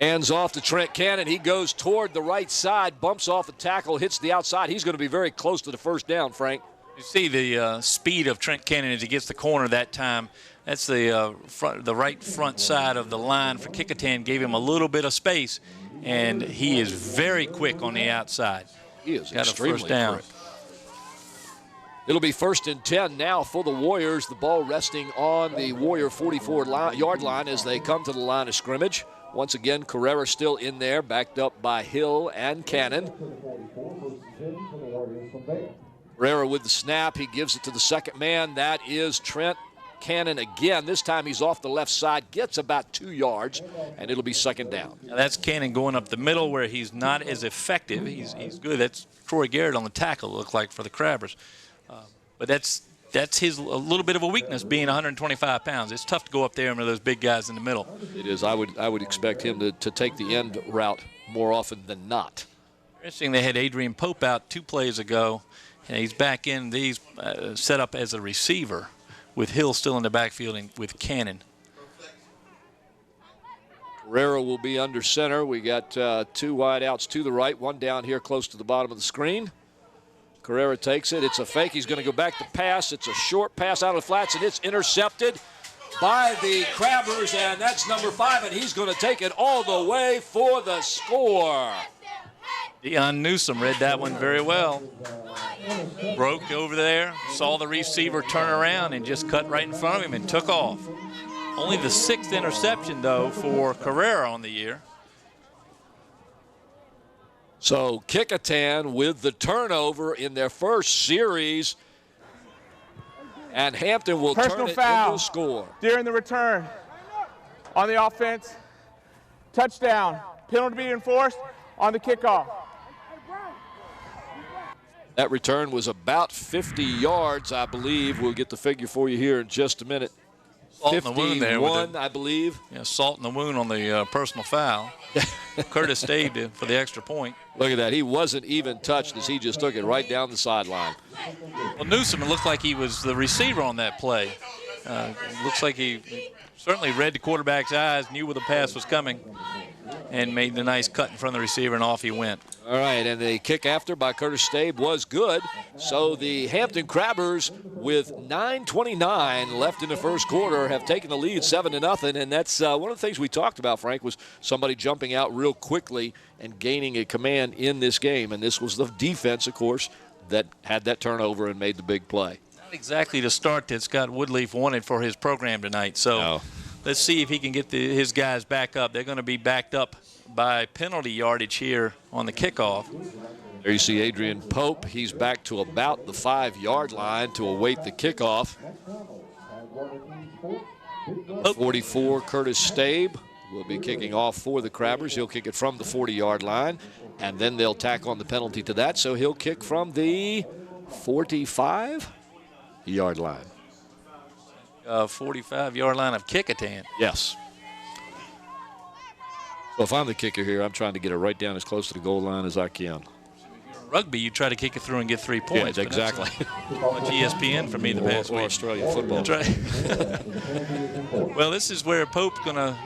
Hands off to Trent Cannon. He goes toward the right side, bumps off the tackle, hits the outside. He's going to be very close to the first down, Frank. You see the speed of Trent Cannon as he gets the corner that time. That's the right front side of the line for Kecoughtan. Gave him a little bit of space, and he is very quick on the outside. He is got extremely a first down. quick. It'll be 1st and 10 now for the Warriors. The ball resting on the Warrior 44-yard line as they come to the line of scrimmage. Once again, Carrera still in there, backed up by Hill and Cannon. Carrera with the snap. He gives it to the second man. That is Trent Cannon again. This time he's off the left side, gets about 2 yards, and it'll be 2nd down. Now that's Cannon going up the middle where he's not as effective. He's good. That's Troy Garrett on the tackle, it looked like, for the Crabbers. But that's his a little bit of a weakness, being 125 pounds. It's tough to go up there and with those big guys in the middle. It is. I would expect him to take the end route more often than not. Interesting, they had Adrian Pope out 2 plays ago, and he's back in these set up as a receiver with Hill still in the backfield and with Cannon. Carrera will be under center. We got 2 wide outs to the right, 1 down here close to the bottom of the screen. Carrera takes it. It's a fake. He's going to go back to pass. It's a short pass out of the flats, and it's intercepted by the Crabbers, and that's number 5, and he's going to take it all the way for the score. Deion Newsom read that one very well. Broke over there, saw the receiver turn around, and just cut right in front of him and took off. Only the 6th interception, though, for Carrera on the year. So Kecoughtan with the turnover in their first series. And Hampton will Personal turn it foul into a score. during the return on the offense. Touchdown. Penalty being enforced on the kickoff. That return was about 50 yards, I believe. We'll get the figure for you here in just a minute. Salt in the wound there. 51, I believe. Yeah, salt in the wound on the personal foul. Curtis staved it for the extra point. Look at that. He wasn't even touched as he just took it right down the sideline. Well, Newsom, it looked like he was the receiver on that play. Looks like he certainly read the quarterback's eyes, knew where the pass was coming, and made the nice cut in front of the receiver, and off he went. All right, and the kick after by Curtis Stabe was good. So the Hampton Crabbers, with 9:29 left in the first quarter, have taken the lead 7-0. And that's one of the things we talked about, Frank, was somebody jumping out real quickly and gaining a command in this game. And this was the defense, of course, that had that turnover and made the big play. Not exactly the start that Scott Woodleaf wanted for his program tonight. So let's see if he can get his guys back up. They're going to be backed up by penalty yardage here on the kickoff. There you see Adrian Pope. He's back to about the 5-yard line to await the kickoff. 44, Curtis Stabe will be kicking off for the Crabbers. He'll kick it from the 40-yard line, and then they'll tack on the penalty to that. So he'll kick from the 45-yard line. 45-yard line of Kecoughtan. Yes. So if I'm the kicker here, I'm trying to get it right down as close to the goal line as I can. Rugby, you try to kick it through and get 3 points. Yeah, exactly. Much ESPN for me the past week. Or Australian football. That's right. Well, this is where Pope's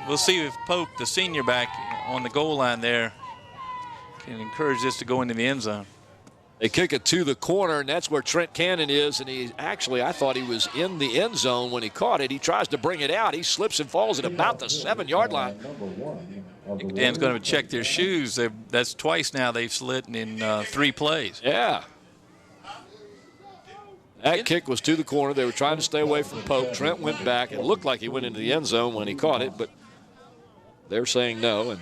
we'll see if Pope, the senior back on the goal line there, can encourage this to go into the end zone. They kick it to the corner, and that's where Trent Cannon is. And he actually, I thought he was in the end zone when he caught it. He tries to bring it out. He slips and falls at about the 7-yard line. Dan's going to check their shoes. That's twice now they've slid in 3 plays. Yeah. That kick was to the corner. They were trying to stay away from Pope. Trent went back. It looked like he went into the end zone when he caught it, but they're saying no. And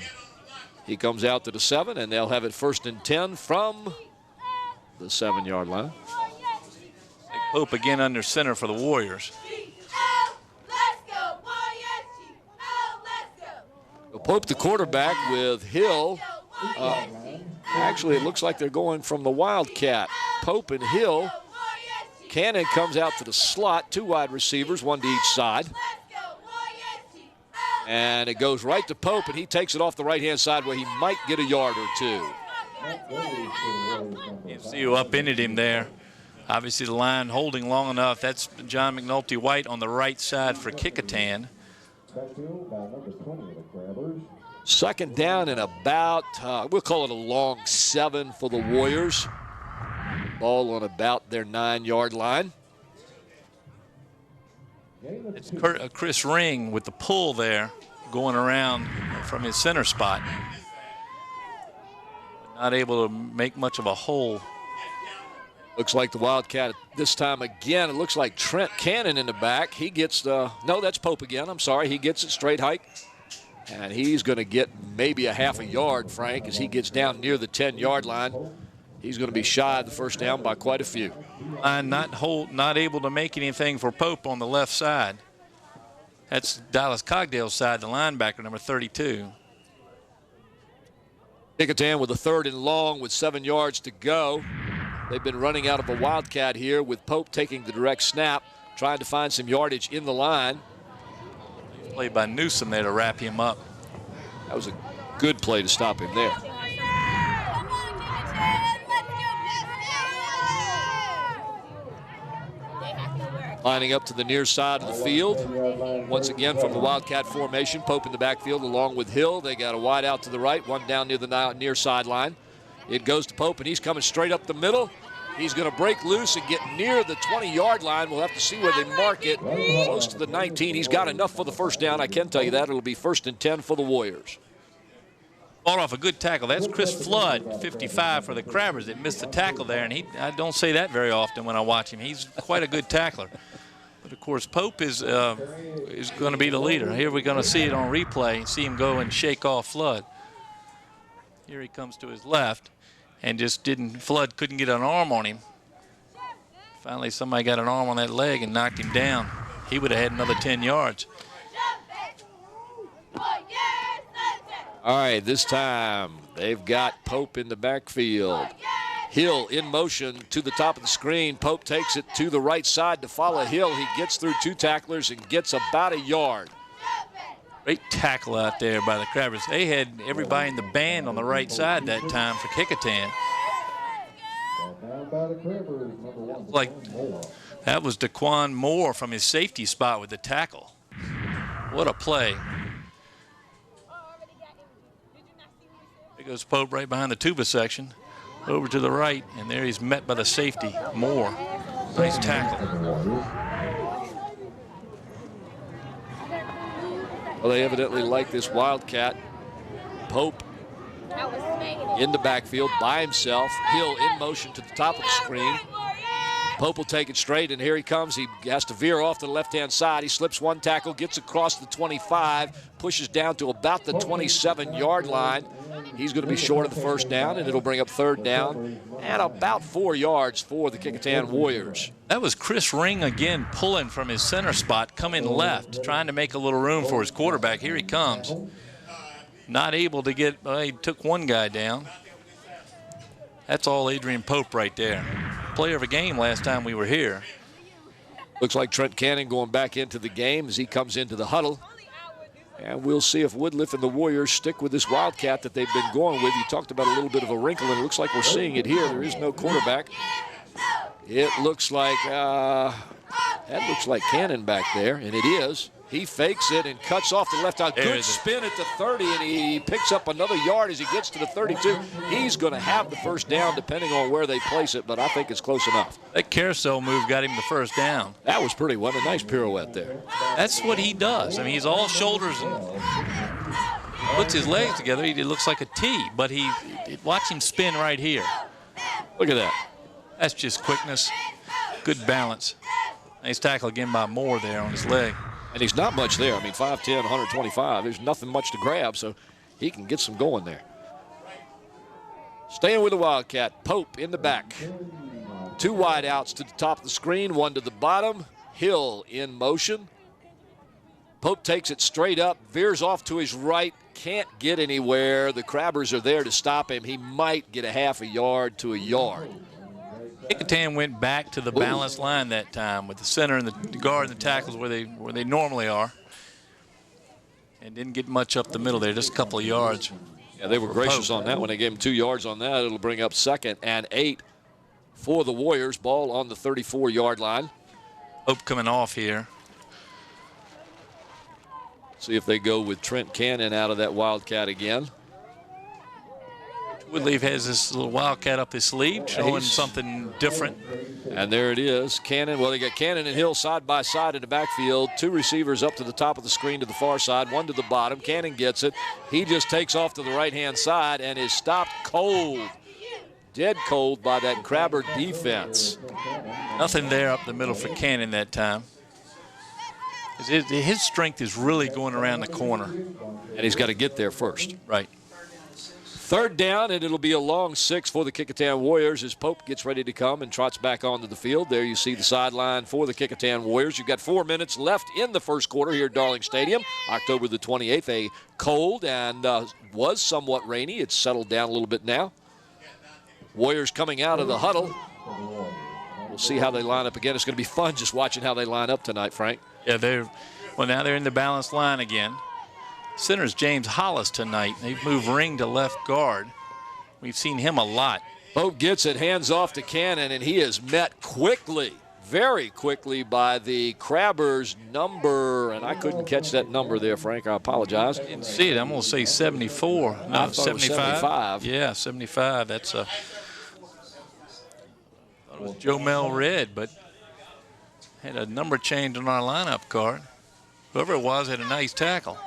he comes out to the 7, and they'll have it 1st and 10 from the 7-yard line. Pope again under center for the Warriors. Pope the quarterback with Hill. Actually, it looks like they're going from the Wildcat. Pope and Hill. Cannon comes out to the slot, 2 wide receivers, 1 to each side. And it goes right to Pope, and he takes it off the right-hand side where he might get a yard or 2. You see who upended him there. Obviously the line holding long enough. That's John McNulty White on the right side for Kecoughtan. 2nd down and about, we'll call it a long 7 for the Warriors. Ball on about their 9-yard line. It's Chris Ring with the pull there going around from his center spot. Not able to make much of a hole. Looks like the Wildcat this time again. It looks like Trent Cannon in the back. He gets the, no, that's Pope again. I'm sorry. He gets it straight hike. And he's going to get maybe a half a yard, Frank, as he gets down near the 10-yard line. He's going to be shy of the 1st down by quite a few. Not able to make anything for Pope on the left side. That's Dallas Cogdale's side, the linebacker, number 32. Kecoughtan with a 3rd and long with 7 yards to go. They've been running out of a Wildcat here with Pope taking the direct snap, trying to find some yardage in the line. Played by Newsom there to wrap him up. That was a good play to stop him there. Lining up to the near side of the field. Once again from the Wildcat formation, Pope in the backfield along with Hill. They got a wide out to the right, one down near the near sideline. It goes to Pope, and he's coming straight up the middle. He's going to break loose and get near the 20-yard line. We'll have to see where they mark it. Close to the 19. He's got enough for the 1st down. I can tell you that. It'll be 1st and 10 for the Warriors. Fought off a good tackle. That's Chris Flood, 55 for the Crabbers, that missed the tackle there. And I don't say that very often when I watch him. He's quite a good tackler. But of course, Pope is going to be the leader. Here we're going to see it on replay, see him go and shake off Flood. Here he comes to his left, and just Flood couldn't get an arm on him. Finally, somebody got an arm on that leg and knocked him down. He would have had another 10 yards. All right, this time they've got Pope in the backfield. Hill in motion to the top of the screen. Pope takes it to the right side to follow Hill. He gets through 2 tacklers and gets about a yard. Great tackle out there by the Crabbers. They had everybody in the band on the right side that time for Kecoughtan. Like that was Daquan Moore from his safety spot with the tackle. What a play. There goes Pope right behind the tuba section. Over to the right, and there he's met by the safety, Moore. Nice tackle. Well, they evidently like this Wildcat. Pope in the backfield by himself. Hill in motion to the top of the screen. Pope will take it straight, and here he comes. He has to veer off to the left-hand side. He slips 1 tackle, gets across the 25, pushes down to about the 27-yard line. He's going to be short of the first down, and it'll bring up 3rd down and about 4 yards for the Kecoughtan Warriors. That was Chris Ring again pulling from his center spot, coming left, trying to make a little room for his quarterback. Here he comes. Not able to get, he took 1 guy down. That's all Adrian Pope right there. Player of a game last time we were here. Looks like Trent Cannon going back into the game as he comes into the huddle. And we'll see if Woodliff and the Warriors stick with this Wildcat that they've been going with. You talked about a little bit of a wrinkle, and it looks like we're seeing it here. There is no quarterback. It looks like, that looks like Cannon back there, and it is. He fakes it and cuts off the left out. Good spin at the 30, and he picks up another yard as he gets to the 32. He's going to have the first down depending on where they place it, but I think it's close enough. That carousel move got him the first down. That was pretty, what a nice pirouette there. That's what he does. I mean, he's all shoulders and puts his legs together. He looks like a T, but watch him spin right here. Look at that. That's just quickness, good balance. Nice tackle again by Moore there on his leg. And he's not much there. I mean, 5'10", 125. There's nothing much to grab, so he can get some going there. Staying with the Wildcat, Pope in the back. 2 wide outs to the top of the screen, 1 to the bottom. Hill in motion. Pope takes it straight up, veers off to his right, can't get anywhere. The Crabbers are there to stop him. He might get a half a yard to a yard. Kecoughtan went back to the balanced line that time with the center and the guard and the tackles where they normally are, and didn't get much up the middle there, just a couple of yards. Yeah, they were gracious on that one. They gave him 2 yards on that. It'll bring up 2nd and 8 for the Warriors. Ball on the 34-yard line. Pope coming off here. See if they go with Trent Cannon out of that Wildcat again. Woodleaf has this little Wildcat up his sleeve, showing something different. And there it is. Cannon, well, they got Cannon and Hill side by side in the backfield. 2 receivers up to the top of the screen to the far side, 1 to the bottom. Cannon gets it. He just takes off to the right-hand side and is stopped cold. Dead cold by that Crabber defense. Nothing there up the middle for Cannon that time. His strength is really going around the corner. And he's got to get there first. Right. 3rd down, and it'll be a long 6 for the Kecoughtan Warriors as Pope gets ready to come and trots back onto the field. There you see the sideline for the Kecoughtan Warriors. You've got 4 minutes left in the first quarter here at Darling Stadium. October the 28th, a cold and was somewhat rainy. It's settled down a little bit now. Warriors coming out of the huddle. We'll see how they line up again. It's going to be fun just watching how they line up tonight, Frank. Yeah, now they're in the balanced line again. Center's James Hollis tonight. They've moved Ring to left guard. We've seen him a lot. Pope gets it, hands off to Cannon, and he is met quickly, very quickly by the Crabbers number, and I couldn't catch that number there, Frank. I apologize. Didn't see it. I'm going to say 74. No, 75. Yeah, 75. That's a. Thought it was Joe Mel Red, but had a number change on our lineup card. Whoever it was had a nice tackle.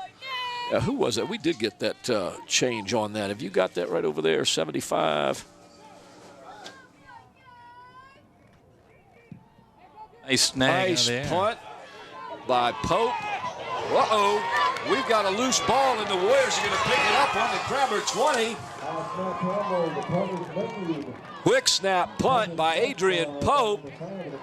Who was it? We did get that change on that. Have you got that right over there? 75. Nice snag. Nice punt. by Pope. Uh-oh, we've got a loose ball, and the Warriors are going to pick it up on the Crabber 20. Quick snap punt by Adrian Pope.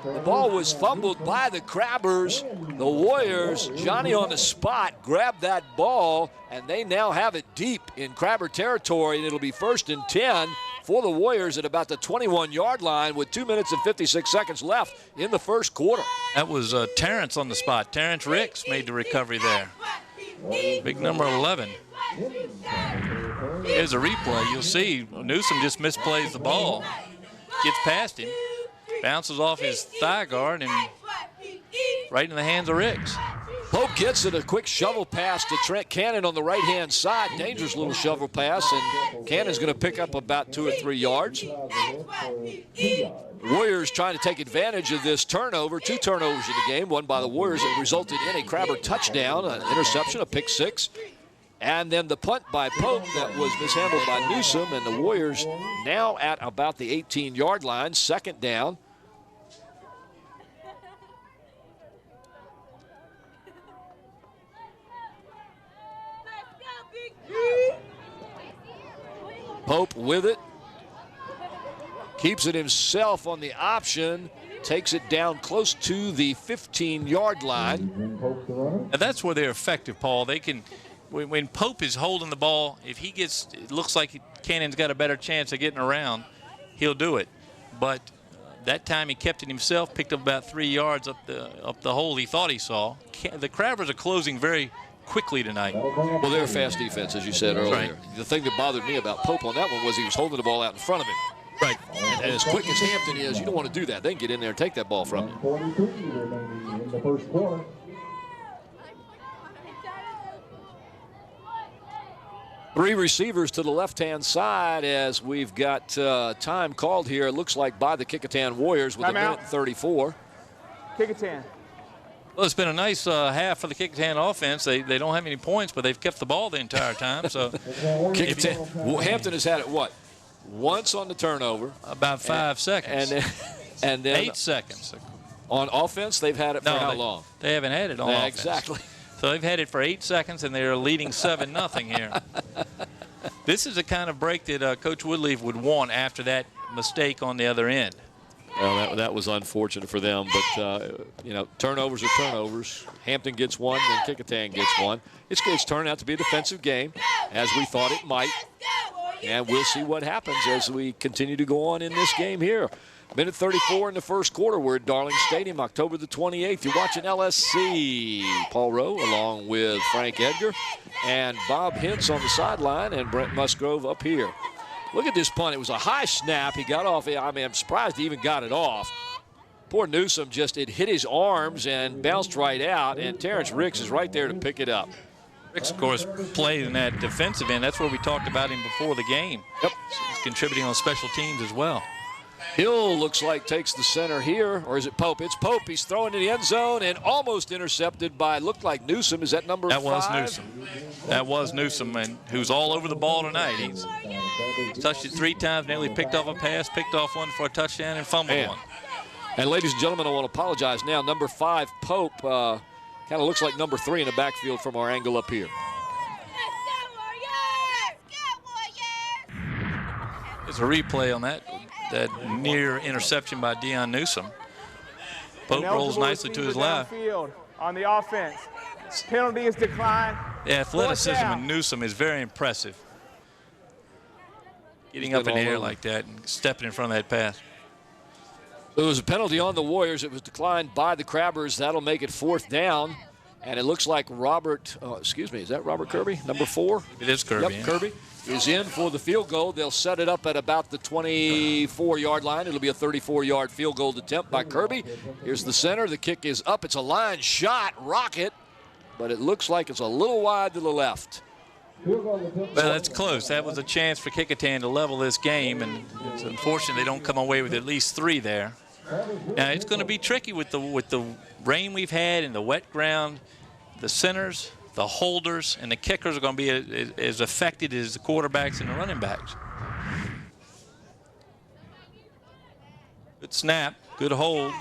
The ball was fumbled by the Crabbers. The Warriors, Johnny on the spot, grabbed that ball, and they now have it deep in Crabber territory, and it'll be 1st and 10 for the Warriors at about the 21-yard line with 2 minutes and 56 seconds left in the first quarter. That was Terrence on the spot. Terrence Ricks made the recovery there. Big number 11. Here's a replay. You'll see Newsom just misplays the ball. Gets past him. Bounces off his thigh guard and right in the hands of Ricks. Pope gets it, a quick shovel pass to Trent Cannon on the right-hand side. Dangerous little shovel pass, and Cannon's going to pick up about 2 or 3 yards. Warriors trying to take advantage of this turnover. 2 turnovers in the game, one by the Warriors that resulted in a Crabber touchdown, an interception, a pick 6. And then the punt by Pope that was mishandled by Newsom, and the Warriors now at about the 18-yard line, 2nd down. Pope with it. Keeps it himself on the option. Takes it down close to the 15-yard line. And that's where they're effective, Paul. They can, when Pope is holding the ball, if he gets, it looks like Cannon's got a better chance of getting around, he'll do it. But that time he kept it himself, picked up about 3 yards up the hole he thought he saw. The Crabbers are closing very quickly tonight. Well, they're a fast defense, as you said earlier. Right. The thing that bothered me about Pope on that one was he was holding the ball out in front of him. Right. And as quick as Hampton is, you don't want to do that. They can get in there and take that ball from you. 42 remaining in the first quarter. Three receivers to the left-hand side as we've got time called here. It looks like by the Kecoughtan Warriors with a minute 34. Kecoughtan. Well, it's been a nice half for the Kecoughtan offense. They don't have any points, but they've kept the ball the entire time. So Hampton has had it, what, once on the turnover? About 5 seconds. And then 8 seconds. On offense, they've had it for how long? They haven't had it on offense. Exactly. So they've had it for 8 seconds, and they're leading 7-0 here. This is the kind of break that Coach Woodleaf would want after that mistake on the other end. Well, that was unfortunate for them, but, you know, turnovers are turnovers. Hampton gets one, then Kecoughtan gets one. It's turned out to be a defensive game, as we thought it might, and we'll see what happens as we continue to go on in this game here. Minute 34 in the first quarter. We're at Darling Stadium, October the 28th. You're watching LSC. Paul Rowe along with Frank Edgar and Bob Hintz on the sideline and Brent Musgrove up here. Look at this punt. It was a high snap. He got off. I mean, I'm surprised he even got it off. Poor Newsom it hit his arms and bounced right out, and Terrence Ricks is right there to pick it up. Ricks, of course, played in that defensive end. That's where we talked about him before the game. Yep. He's contributing on special teams as well. Hill looks like takes the center here, or is it Pope? It's Pope. He's throwing to the end zone and almost intercepted by, looked like Newsom. Is that number 5? That was Newsom. That was Newsom, and who's all over the ball tonight. He's touched it 3 times, nearly picked off a pass, picked off one for a touchdown, and fumbled one. And ladies and gentlemen, I want to apologize now. Number 5, Pope, kind of looks like number 3 in the backfield from our angle up here. There's a replay on that near interception by Deion Newsom. Pope rolls nicely to his left. On the offense. Penalty is declined. The athleticism of Newsom is very impressive. Getting up in the air like that and stepping in front of that pass. There was a penalty on the Warriors. It was declined by the Crabbers. That'll make it 4th down. And it looks like is that Robert Kirby, number 4? It is Kirby. Yep, yeah. Kirby is in for the field goal. They'll set it up at about the 24-yard line. It'll be a 34-yard field goal attempt by Kirby. Here's the center. The kick is up. It's a line shot, rocket, but it looks like it's a little wide to the left. Well, that's close. That was a chance for Kecoughtan to level this game, and it's unfortunate they don't come away with at least 3 there. Now, it's going to be tricky with the rain we've had and the wet ground. The centers, the holders, and the kickers are going to be as affected as the quarterbacks and the running backs. Good snap, good hold.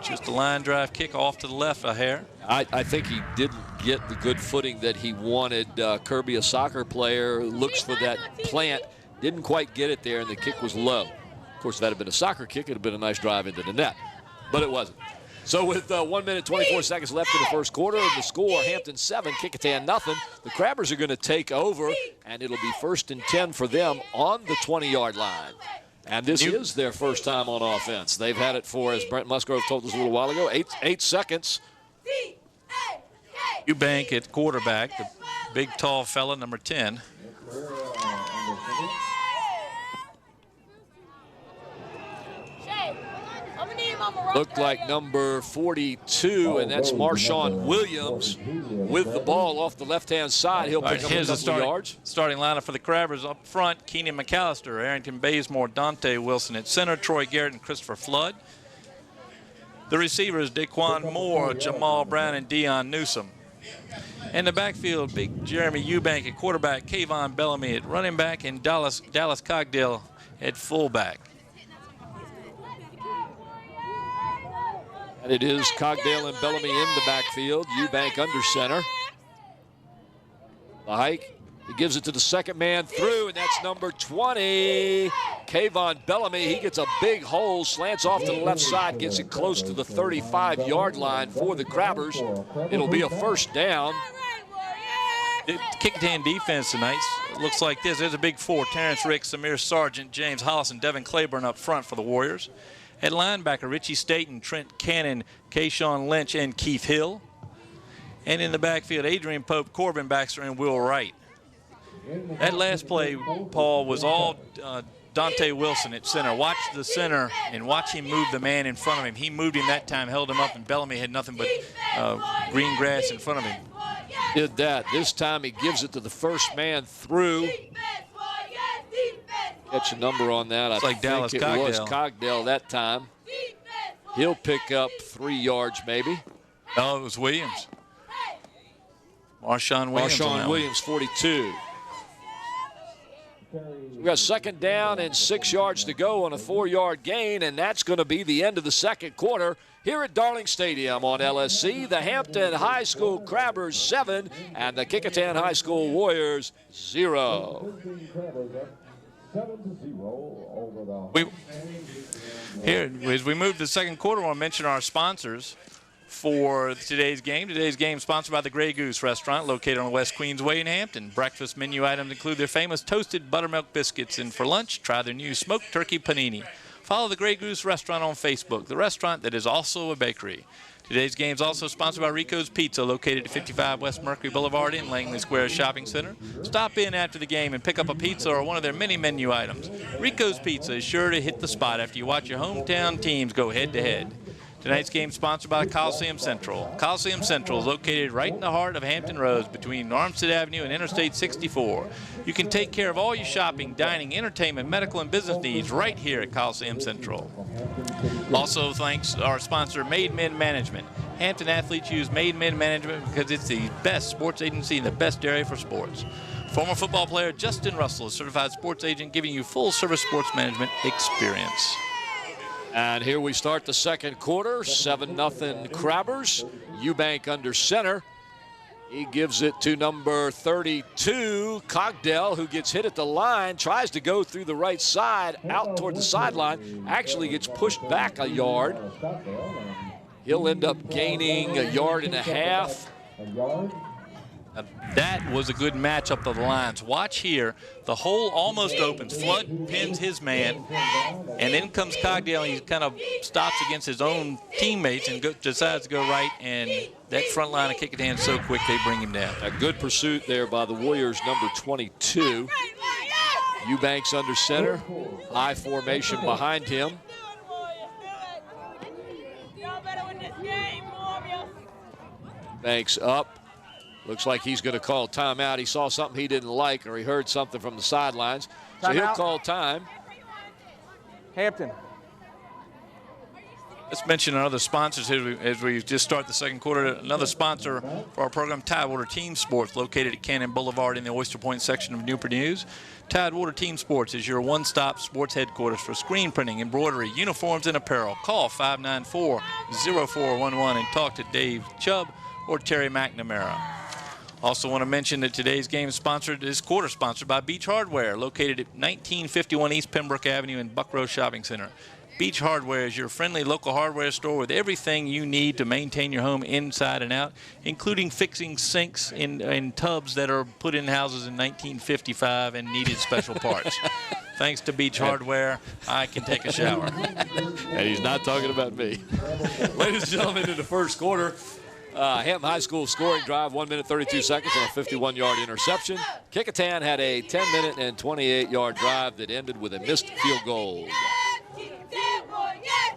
Just a line drive kick off to the left a hair. I think he didn't get the good footing that he wanted. Kirby, a soccer player, looks for that plant. Didn't quite get it there, and the kick was low. Of course, if that had been a soccer kick, it would have been a nice drive into the net. But it wasn't. So with 1 minute, 24 seconds left in the first quarter, the score, Hampton 7, Kecoughtan nothing. The Crabbers are going to take over, and it'll be 1st and 10 for them on the 20-yard line. And this is their first time on offense. They've had it for, as Brent Musgrove told us a little while ago, 8 seconds. Eubank at quarterback, the big, tall fella, number 10. Looked like number 42, and that's Marshawn Williams with the ball off the left-hand side. He'll pick up a couple of yards. Starting lineup for the Crabbers up front: Keenan McAllister, Arrington Bazemore, Dante Wilson at center, Troy Garrett and Christopher Flood. The receivers: Daquan Moore, Jamal Brown, and Dion Newsom. In the backfield, big Jeremy Eubank at quarterback, Kayvon Bellamy at running back, and Dallas Cogdell at fullback. And it is Cogdale and Bellamy in the backfield. Eubank under center. The hike. He gives it to the second man through, and that's number 20, Kayvon Bellamy. He gets a big hole, slants off to the left side, gets it close to the 35-yard line for the Crabbers. It'll be a first down. The Kecoughtan defense tonight looks like this. There's a big four: Terrence Ricks, Samir Sargent, James Hollis, and Devin Claiborne up front for the Warriors. At linebacker, Richie Staten, Trent Cannon, Kayshawn Lynch, and Keith Hill. And in the backfield, Adrian Pope, Corbin Baxter, and Will Wright. That last play, Paul, was all Dante Wilson at center. Watch the center and watch him move the man in front of him. He moved him that time, held him up, and Bellamy had nothing but green grass in front of him. Did that. This time he gives it to the first man through. Catch a number on that. It's like Dallas think it was Cogdell that time. He'll pick up 3 yards maybe. No, it was Williams. Marshawn Williams, 42. We've got 2nd down and 6 yards to go on a 4-yard gain, and that's going to be the end of the second quarter here at Darling Stadium on LSC. The Hampton High School Crabbers 7 and the Kecoughtan High School Warriors 0. Here, as we move to the second quarter, I want to mention our sponsors for today's game. Today's game sponsored by the Grey Goose Restaurant, located on West Queensway in Hampton. Breakfast menu items include their famous toasted buttermilk biscuits, and for lunch, try their new smoked turkey panini. Follow the Grey Goose Restaurant on Facebook, the restaurant that is also a bakery. Today's game is also sponsored by Rico's Pizza, located at 55 West Mercury Boulevard in Langley Square Shopping Center. Stop in after the game and pick up a pizza or one of their many menu items. Rico's Pizza is sure to hit the spot after you watch your hometown teams go head-to-head. Tonight's game is sponsored by Coliseum Central. Coliseum Central is located right in the heart of Hampton Roads between Armstead Avenue and Interstate 64. You can take care of all your shopping, dining, entertainment, medical, and business needs right here at Coliseum Central. Also, thanks to our sponsor, Made Men Management. Hampton athletes use Made Men Management because it's the best sports agency in the best area for sports. Former football player Justin Russell, a certified sports agent, giving you full-service sports management experience. And here we start the second quarter, 7-0 Crabbers. Eubank under center. He gives it to number 32, Cogdell, who gets hit at the line, tries to go through the right side, out toward the sideline, actually gets pushed back a yard. He'll end up gaining 1.5 yards. That was a good matchup of the lines. Watch here. The hole almost opens. Flood pins his man, and then comes Cogdale, and he kind of stops against his own teammates and decides to go right, and that front line of Kecoughtan is so quick they bring him down. A good pursuit there by the Warriors, number 22. Eubanks under center. High formation behind him. Eubanks up. Looks like he's going to call timeout. He saw something he didn't like, or he heard something from the sidelines. So he'll call time. Hampton. Let's mention our other sponsors as we just start the second quarter. Another sponsor for our program, Tidewater Team Sports, located at Cannon Boulevard in the Oyster Point section of Newport News. Tidewater Team Sports is your one-stop sports headquarters for screen printing, embroidery, uniforms, and apparel. Call 594-0411 and talk to Dave Chubb or Terry McNamara. Also want to mention that today's game is quarter sponsored by Beach Hardware, located at 1951 East Pembroke Avenue in Buckrow Shopping Center. Beach Hardware is your friendly local hardware store with everything you need to maintain your home inside and out, including fixing sinks in tubs that are put in houses in 1955 and needed special parts. Thanks to Beach Hardware, I can take a shower. And he's not talking about me. Ladies and gentlemen, in the first quarter, Hampton High School scoring drive, 1 minute 32 seconds on a 51-yard interception. Kecoughtan had a 10-minute and 28-yard drive that ended with a missed field goal.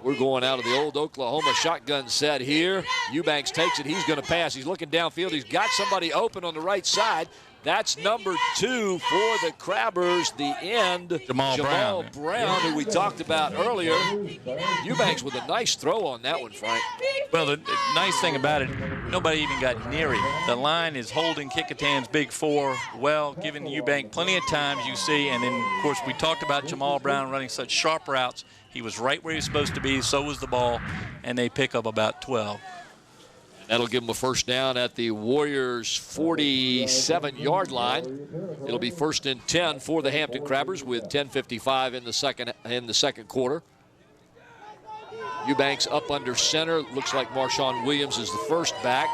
We're going out of the old Oklahoma shotgun set here. Eubanks takes it. He's going to pass. He's looking downfield. He's got somebody open on the right side. That's number 2 for the Crabbers, the end, Jamal Brown, who we talked about earlier. Eubanks with a nice throw on that one, Frank. Well, the nice thing about it, nobody even got near him. The line is holding Kecoughtan's big 4 well, giving Eubank plenty of times, you see. And then, of course, we talked about Jamal Brown running such sharp routes. He was right where he was supposed to be, so was the ball, and they pick up about 12. That'll give them a first down at the Warriors' 47-yard line. It'll be 1st and 10 for the Hampton Crabbers with 10:55 in the second quarter. Eubanks up under center. Looks like Marshawn Williams is the first back.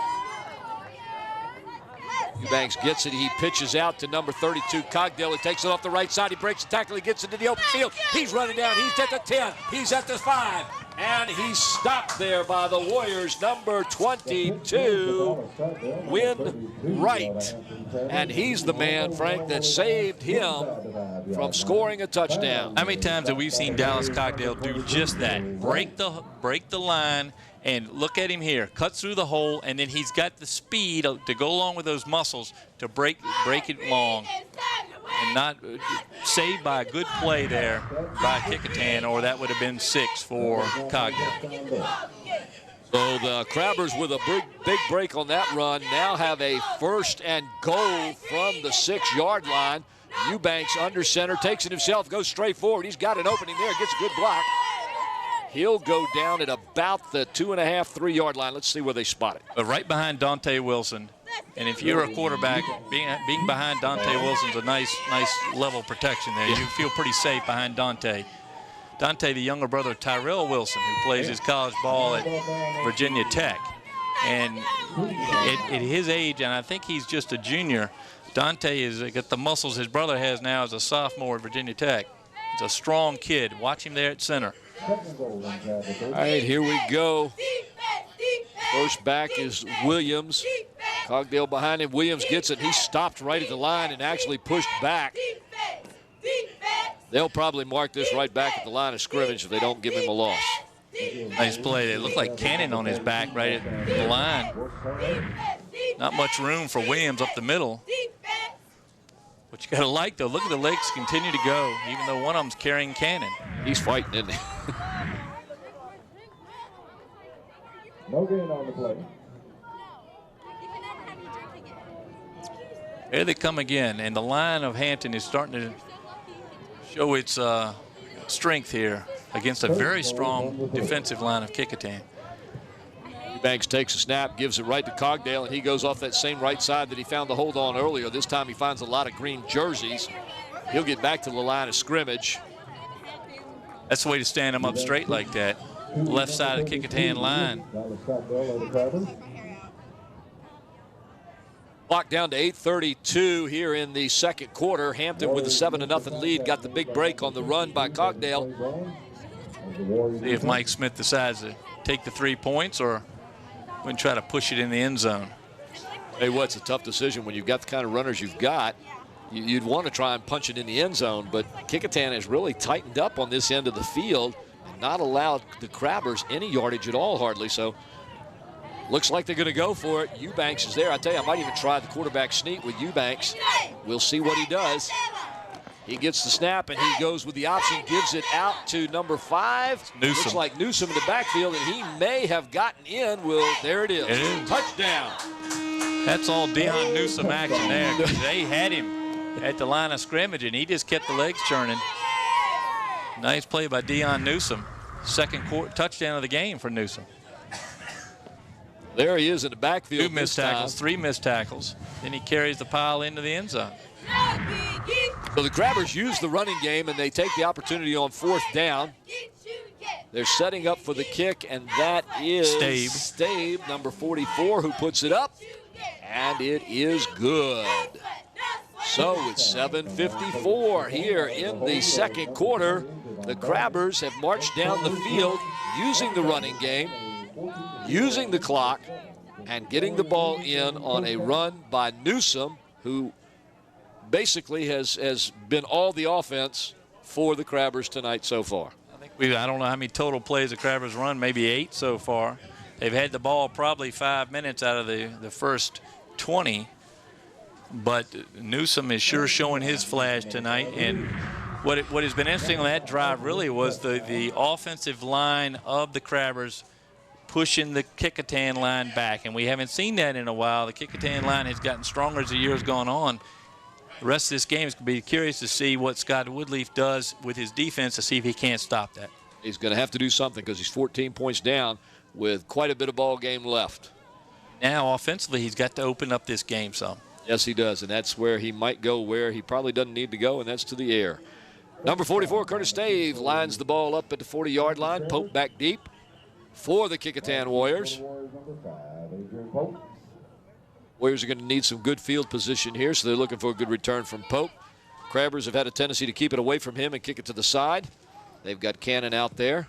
Eubanks gets it. He pitches out to number 32, Cogdale. He takes it off the right side. He breaks the tackle. He gets into the open field. He's running down. He's at the 10. He's at the 5. And he's stopped there by the Warriors, number 22, Win Wright. And he's the man, Frank, that saved him from scoring a touchdown. How many times have we seen Dallas Cogdale do just that? Break the line, and look at him here. Cuts through the hole, and then he's got the speed to go along with those muscles to break it long. And not saved by a good play there by Kecoughtan, or that would have been 6 for Cogdale. So the Crabbers, with a big break on that run, now have a 1st and goal from the 6-yard line. Eubanks under center, takes it himself, goes straight forward. He's got an opening there, gets a good block. He'll go down at about the 2.5, 3-yard line. Let's see where they spot it. But right behind Dante Wilson. And if you're a quarterback, being behind Dante Wilson's a nice level of protection there. You feel pretty safe behind Dante. Dante, the younger brother of Tyrell Wilson, who plays his college ball at Virginia Tech. And at his age, and I think he's just a junior, Dante has got the muscles his brother has now as a sophomore at Virginia Tech. He's a strong kid. Watch him there at center. All right, here we go. First back is Williams. Cogdale behind him. Williams gets it. He stopped right at the line and actually pushed back. They'll probably mark this right back at the line of scrimmage if they don't give him a loss. Nice play. It looked like cannon on his back right at the line. Not much room for Williams up the middle. What you got to like, though, look at the legs continue to go, even though one of them's carrying cannon. He's fighting, isn't he? No gain on the play. There they come again, and the line of Hampton is starting to show its strength here against a very strong defensive line of Kecoughtan. Eubanks takes a snap, gives it right to Cogdale, and he goes off that same right side that he found the hold on earlier. This time he finds a lot of green jerseys. He'll get back to the line of scrimmage. That's the way to stand them up straight like that. Left side of the Kecoughtan line. Clock down to 8:32 here in the second quarter. Hampton with a 7-0 lead. Got the big break on the run by Cogdale. See if Mike Smith decides to take the 3 points or when try to push it in the end zone. Hey, it's a tough decision when you've got the kind of runners you've got. You'd want to try and punch it in the end zone, but Kecoughtan has really tightened up on this end of the field and not allowed the Crabbers any yardage at all, hardly. So looks like they're going to go for it. Eubanks is there. I tell you, I might even try the quarterback sneak with Eubanks. We'll see what he does. He gets the snap, and he goes with the option, gives it out to number 5. Newsom. Looks like Newsom in the backfield, and he may have gotten in. Well, there it is. It is. Touchdown. That's all Deion Newsom action there, because they had him at the line of scrimmage, and he just kept the legs churning. Nice play by Deion Newsom. Second touchdown of the game for Newsom. There he is in the backfield. 2 missed tackles, 3 missed tackles. Then he carries the pile into the end zone. So the Crabbers use the running game, and they take the opportunity on 4th down. They're setting up for the kick, and that is Stabe, number 44, who puts it up, and it is good. So it's 7:54 here in the second quarter. The Crabbers have marched down the field using the running game, using the clock, and getting the ball in on a run by Newsom, who basically has been all the offense for the Crabbers tonight so far. I don't know how many total plays the Crabbers run, maybe 8 so far. They've had the ball probably 5 minutes out of the first 20. But Newsom is sure showing his flash tonight. And what has been interesting on that drive really was the offensive line of the Crabbers pushing the Kecoughtan line back. And we haven't seen that in a while. The Kecoughtan line has gotten stronger as the year has gone on. The rest of this game is going to be curious to see what Scott Woodleaf does with his defense to see if he can't stop that. He's going to have to do something because he's 14 points down with quite a bit of ball game left. Now, offensively, he's got to open up this game some. Yes, he does, and that's where he might go where he probably doesn't need to go, and that's to the air. Number 44, Curtis Stave, lines the ball up at the 40-yard line. Pope back deep for the Kecoughtan Warriors. Warriors are going to need some good field position here, so they're looking for a good return from Pope. Crabbers have had a tendency to keep it away from him and kick it to the side. They've got Cannon out there.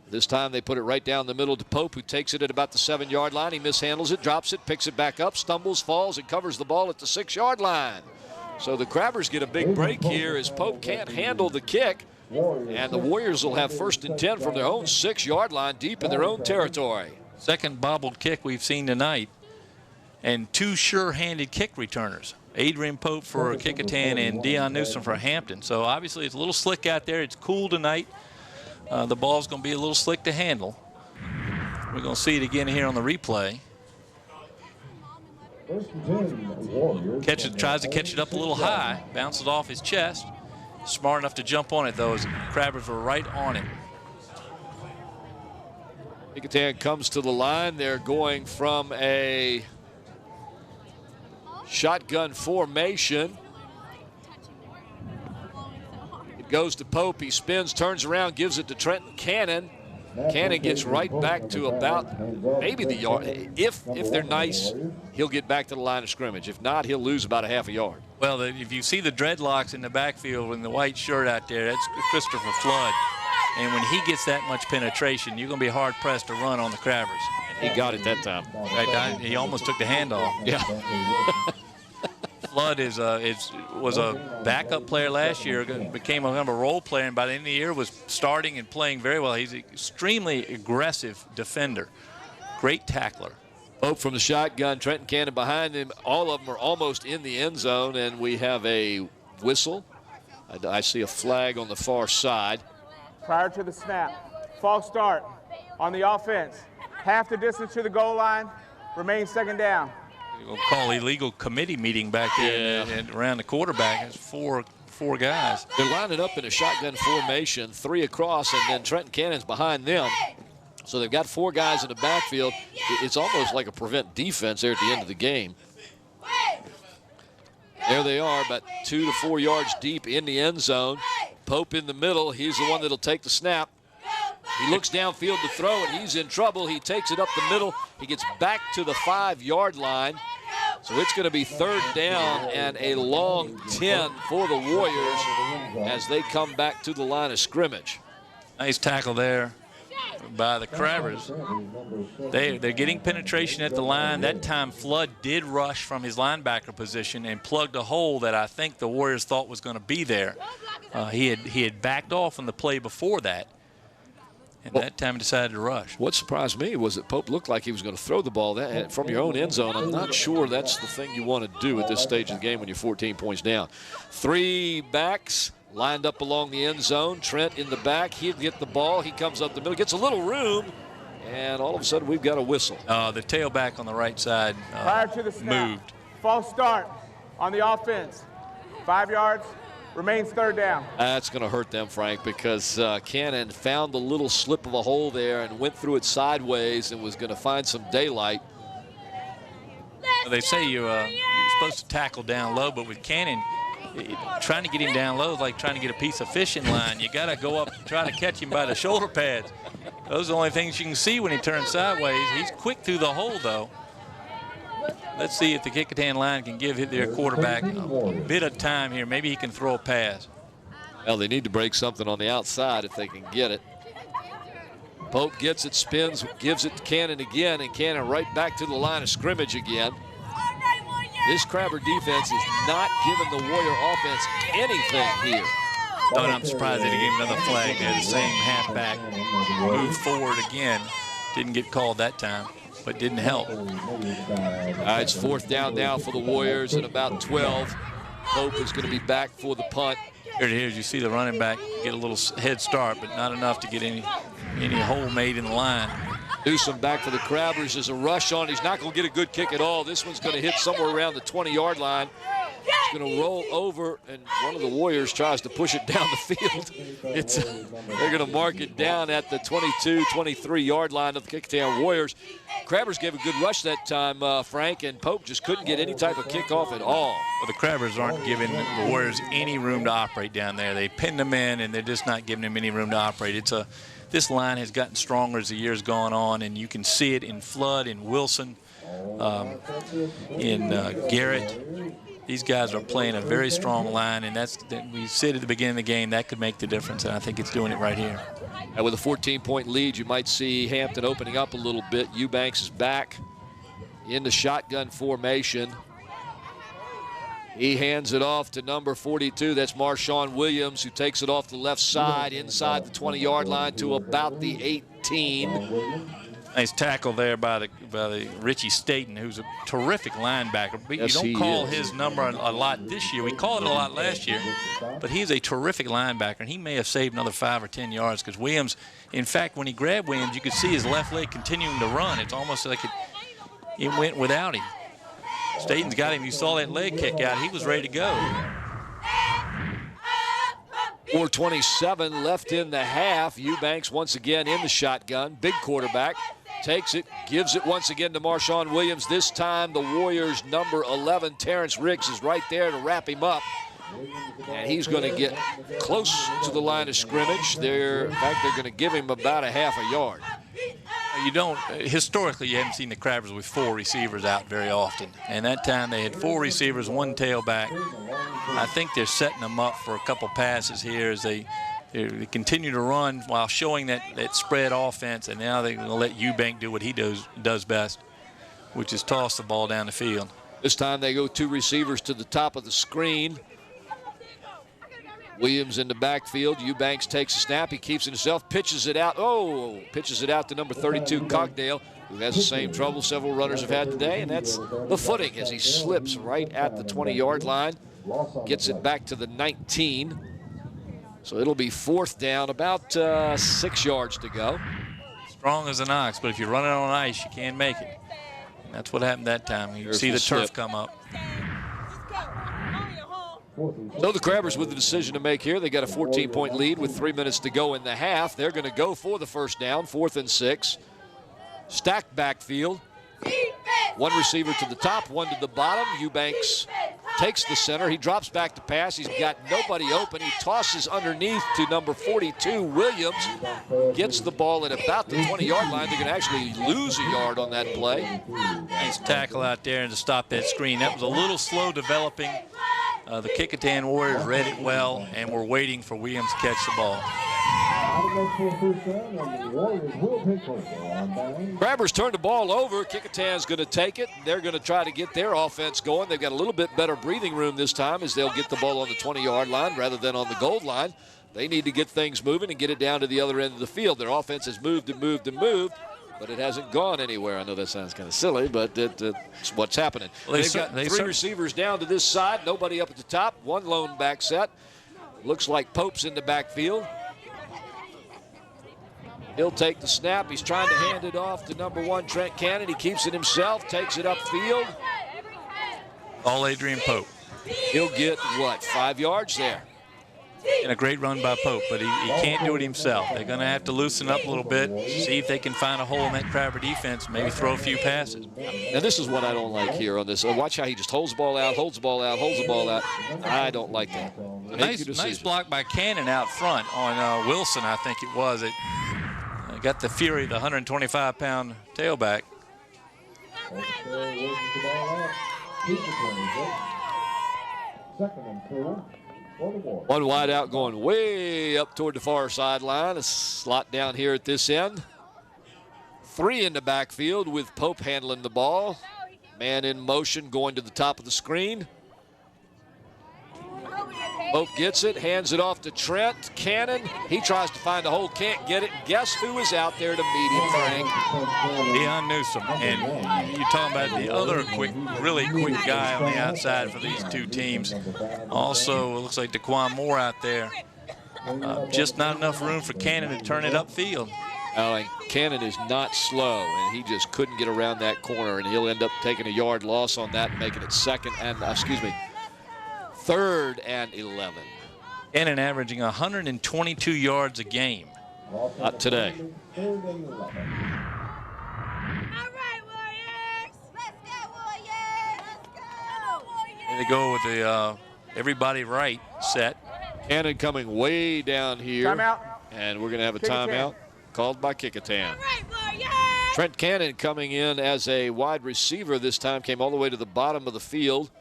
This time they put it right down the middle to Pope, who takes it at about the 7-yard line. He mishandles it, drops it, picks it back up, stumbles, falls, and covers the ball at the 6-yard line. So the Crabbers get a big break here as Pope can't handle the kick, and the Warriors will have 1st and 10 from their own 6-yard line deep in their own territory. Second bobbled kick we've seen tonight, and 2 sure-handed kick returners. Adrian Pope for Kecoughtan and Deion Newsom for Hampton. So obviously it's a little slick out there. It's cool tonight. The ball's going to be a little slick to handle. We're going to see it again here on the replay. Tries to catch it up a little high, bounces off his chest. Smart enough to jump on it, though, as Crabbers were right on it. Kecoughtan comes to the line. They're going from a shotgun formation. It goes to Pope. He spins, turns around, gives it to Trenton Cannon. Cannon gets right back to about maybe the yard. If they're nice, he'll get back to the line of scrimmage. If not, he'll lose about a half a yard. Well, if you see the dreadlocks in the backfield and the white shirt out there, that's Christopher Flood. And when he gets that much penetration, you're going to be hard-pressed to run on the Crabbers. He got it that time. Right, he almost took the handoff. Yeah. Flood was a backup player last year, became a kind of a role player, and by the end of the year was starting and playing very well. He's an extremely aggressive defender, great tackler. Pope from the shotgun, Trenton Cannon behind him. All of them are almost in the end zone, and we have a whistle. I see a flag on the far side. Prior to the snap, false start on the offense. Half the distance to the goal line, remain 2nd down. We'll call illegal committee meeting back there and around the quarterback. It's four guys. They're lining up in a shotgun formation, 3 across, and then Trenton Cannon's behind them. So they've got 4 guys in the backfield. It's almost like a prevent defense there at the end of the game. There they are, about 2 to 4 yards deep in the end zone. Pope in the middle. He's the one that'll take the snap. He looks downfield to throw, and he's in trouble. He takes it up the middle. He gets back to the 5-yard line. So it's going to be 3rd down and a long 10 for the Warriors as they come back to the line of scrimmage. Nice tackle there by the Crabbers. They're getting penetration at the line. That time Flood did rush from his linebacker position and plugged a hole that I think the Warriors thought was going to be there. He had backed off on the play before that. And that time decided to rush. What surprised me was that Pope looked like he was going to throw the ball from your own end zone. I'm not sure that's the thing you want to do at this stage of the game when you're 14 points down. 3 backs lined up along the end zone. Trent in the back. He'll get the ball. He comes up the middle, gets a little room, and all of a sudden we've got a whistle. The tailback on the right side Prior to the snap, moved. false start on the offense. 5 yards, Remains third down. That's going to hurt them, Frank, because Cannon found the little slip of a hole there and went through it sideways and was going to find some daylight. They say you're supposed to tackle down low, but with Cannon, trying to get him down low is like trying to get a piece of fishing line. You got to go up and try to catch him by the shoulder pads. Those are the only things you can see when he turns sideways. He's quick through the hole, though. Let's see if the Kecoughtan line can give their quarterback a bit of time here. Maybe he can throw a pass. Well, they need to break something on the outside if they can get it. Pope gets it, spins, gives it to Cannon again, and Cannon right back to the line of scrimmage again. This Crabber defense is not giving the Warrior offense anything here. Oh, and I'm surprised they didn't give him another flag there. The same halfback moved forward again. Didn't get called that time, but didn't help. All right, it's fourth down now for the Warriors at about 12. Pope is going to be back for the punt. Here it is. You see the running back get a little head start, but not enough to get any hole made in the line. Newsom back for the Crabbers. There's a rush on. He's not going to get a good kick at all. This one's going to hit somewhere around the 20-yard line. It's going to roll over, and one of the Warriors tries to push it down the field. They're going to mark it down at the 22, 23-yard line of the Kecoughtan Warriors. Crabbers gave a good rush that time, Frank, and Pope just couldn't get any type of kickoff at all. Well, the Crabbers aren't giving the Warriors any room to operate down there. They pinned them in, and they're just not giving them any room to operate. This line has gotten stronger as the years gone on, and you can see it in Flood, in Wilson, in Garrett. These guys are playing a very strong line, and we said at the beginning of the game that could make the difference, and I think it's doing it right here. And with a 14-point lead, you might see Hampton opening up a little bit. Eubanks is back in the shotgun formation. He hands it off to number 42. That's Marshawn Williams, who takes it off the left side inside the 20-yard line to about the 18. Nice tackle there by the Richie Staten, who's a terrific linebacker. Yes, you don't call his number a lot this year. We called it a lot last year, but he's a terrific linebacker, and he may have saved another 5 or 10 yards because Williams, in fact, when he grabbed Williams, you could see his left leg continuing to run. It's almost like it went without him. Staten's got him. You saw that leg kick out. He was ready to go. 4:27 left in the half. Eubanks once again in the shotgun. Big quarterback. Takes it, gives it once again to Marshawn Williams. This time the Warriors' number 11, Terrence Ricks, is right there to wrap him up. And he's going to get close to the line of scrimmage. In fact, they're going to give him about a half a yard. Historically, you haven't seen the Crabbers with 4 receivers out very often. And that time they had 4 receivers, 1 tailback. I think they're setting them up for a couple passes here as they continue to run while showing that spread offense. And now they're going to let Eubank do what he does best, which is toss the ball down the field. This time they go 2 receivers to the top of the screen. Williams in the backfield. Eubanks takes a snap. He keeps it himself, pitches it out. Oh, pitches it out to number 32, Cockdale, who has the same trouble several runners have had today, and that's the footing as he slips right at the 20-yard line. Gets it back to the 19. So it'll be 4th down, about 6 yards to go. Strong as an ox, but if you're running on ice, you can't make it. And that's what happened that time. You see the turf come up. So the Crabbers with the decision to make here. They got a 14-point lead with 3 minutes to go in the half. They're going to go for the first down, 4th and 6. Stacked backfield. 1 receiver to the top, 1 to the bottom. Eubanks takes the center. He drops back to pass. He's got nobody open. He tosses underneath to number 42, Williams. Gets the ball at about the 20-yard line. They're going to actually lose a yard on that play. Nice tackle out there to stop that screen. That was a little slow developing. The Kecoughtan Warriors read it well, and we're waiting for Williams to catch the ball. Crabbers turn the ball over. Kecoughtan's going to take it. They're going to try to get their offense going. They've got a little bit better breathing room this time as they'll get the ball on the 20-yard line rather than on the goal line. They need to get things moving and get it down to the other end of the field. Their offense has moved and moved and moved, but it hasn't gone anywhere. I know that sounds kind of silly, but it's what's happening. Well, they've got 3 receivers down to this side, nobody up at the top, 1 lone back set. Looks like Pope's in the backfield. He'll take the snap. He's trying to hand it off to number 1, Trent Cannon. He keeps it himself, takes it upfield. All Adrian Pope. He'll get, 5 yards there? And a great run by Pope, but he can't do it himself. They're going to have to loosen up a little bit, see if they can find a hole in that Crabber defense, maybe throw a few passes. And this is what I don't like here on this. Watch how he just holds the ball out, holds the ball out, holds the ball out. I don't like that. Nice block by Cannon out front on Wilson, I think it was. It got the fury, the 125-pound tailback. Second and 2. One wide out going way up toward the far sideline. A slot down here at this end. 3 in the backfield with Pope handling the ball. Man in motion going to the top of the screen. Pope gets it, hands it off to Trent. Cannon, he tries to find a hole, can't get it. Guess who is out there to meet him, Frank? Deion Newsome. And you're talking about the other really quick guy on the outside for these two teams. Also, it looks like Daquan Moore out there. Just not enough room for Cannon to turn it upfield. Cannon is not slow, and he just couldn't get around that corner, and he'll end up taking a yard loss on that and making it third and 11. Cannon averaging 122 yards a game. Not today. All right, Warriors. Let's go, Warriors. Let's go, Warriors. Here they go with the everybody right set. Cannon coming way down here. Timeout. And we're going to have a timeout called by Kecoughtan. All right, Warriors. Trent Cannon coming in as a wide receiver this time, came all the way to the bottom of the field.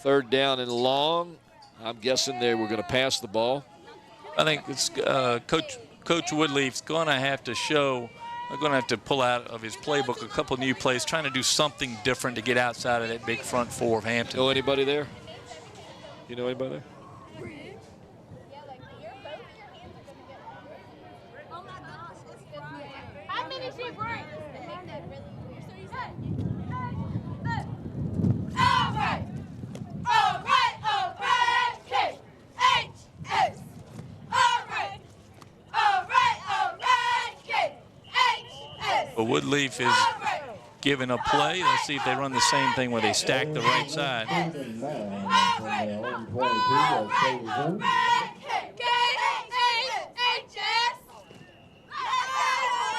Third down and long. I'm guessing they were going to pass the ball. I think it's Coach Woodleaf's going to have to show, they're going to have to pull out of his playbook a couple new plays, trying to do something different to get outside of that big front four of Hampton. Know anybody there? You know anybody there? How many should bring? All right. All right, all right, K-H-S. All right, K-H-S. But Woodleaf is giving a play. Let's see if they run the same thing where they stack the right side.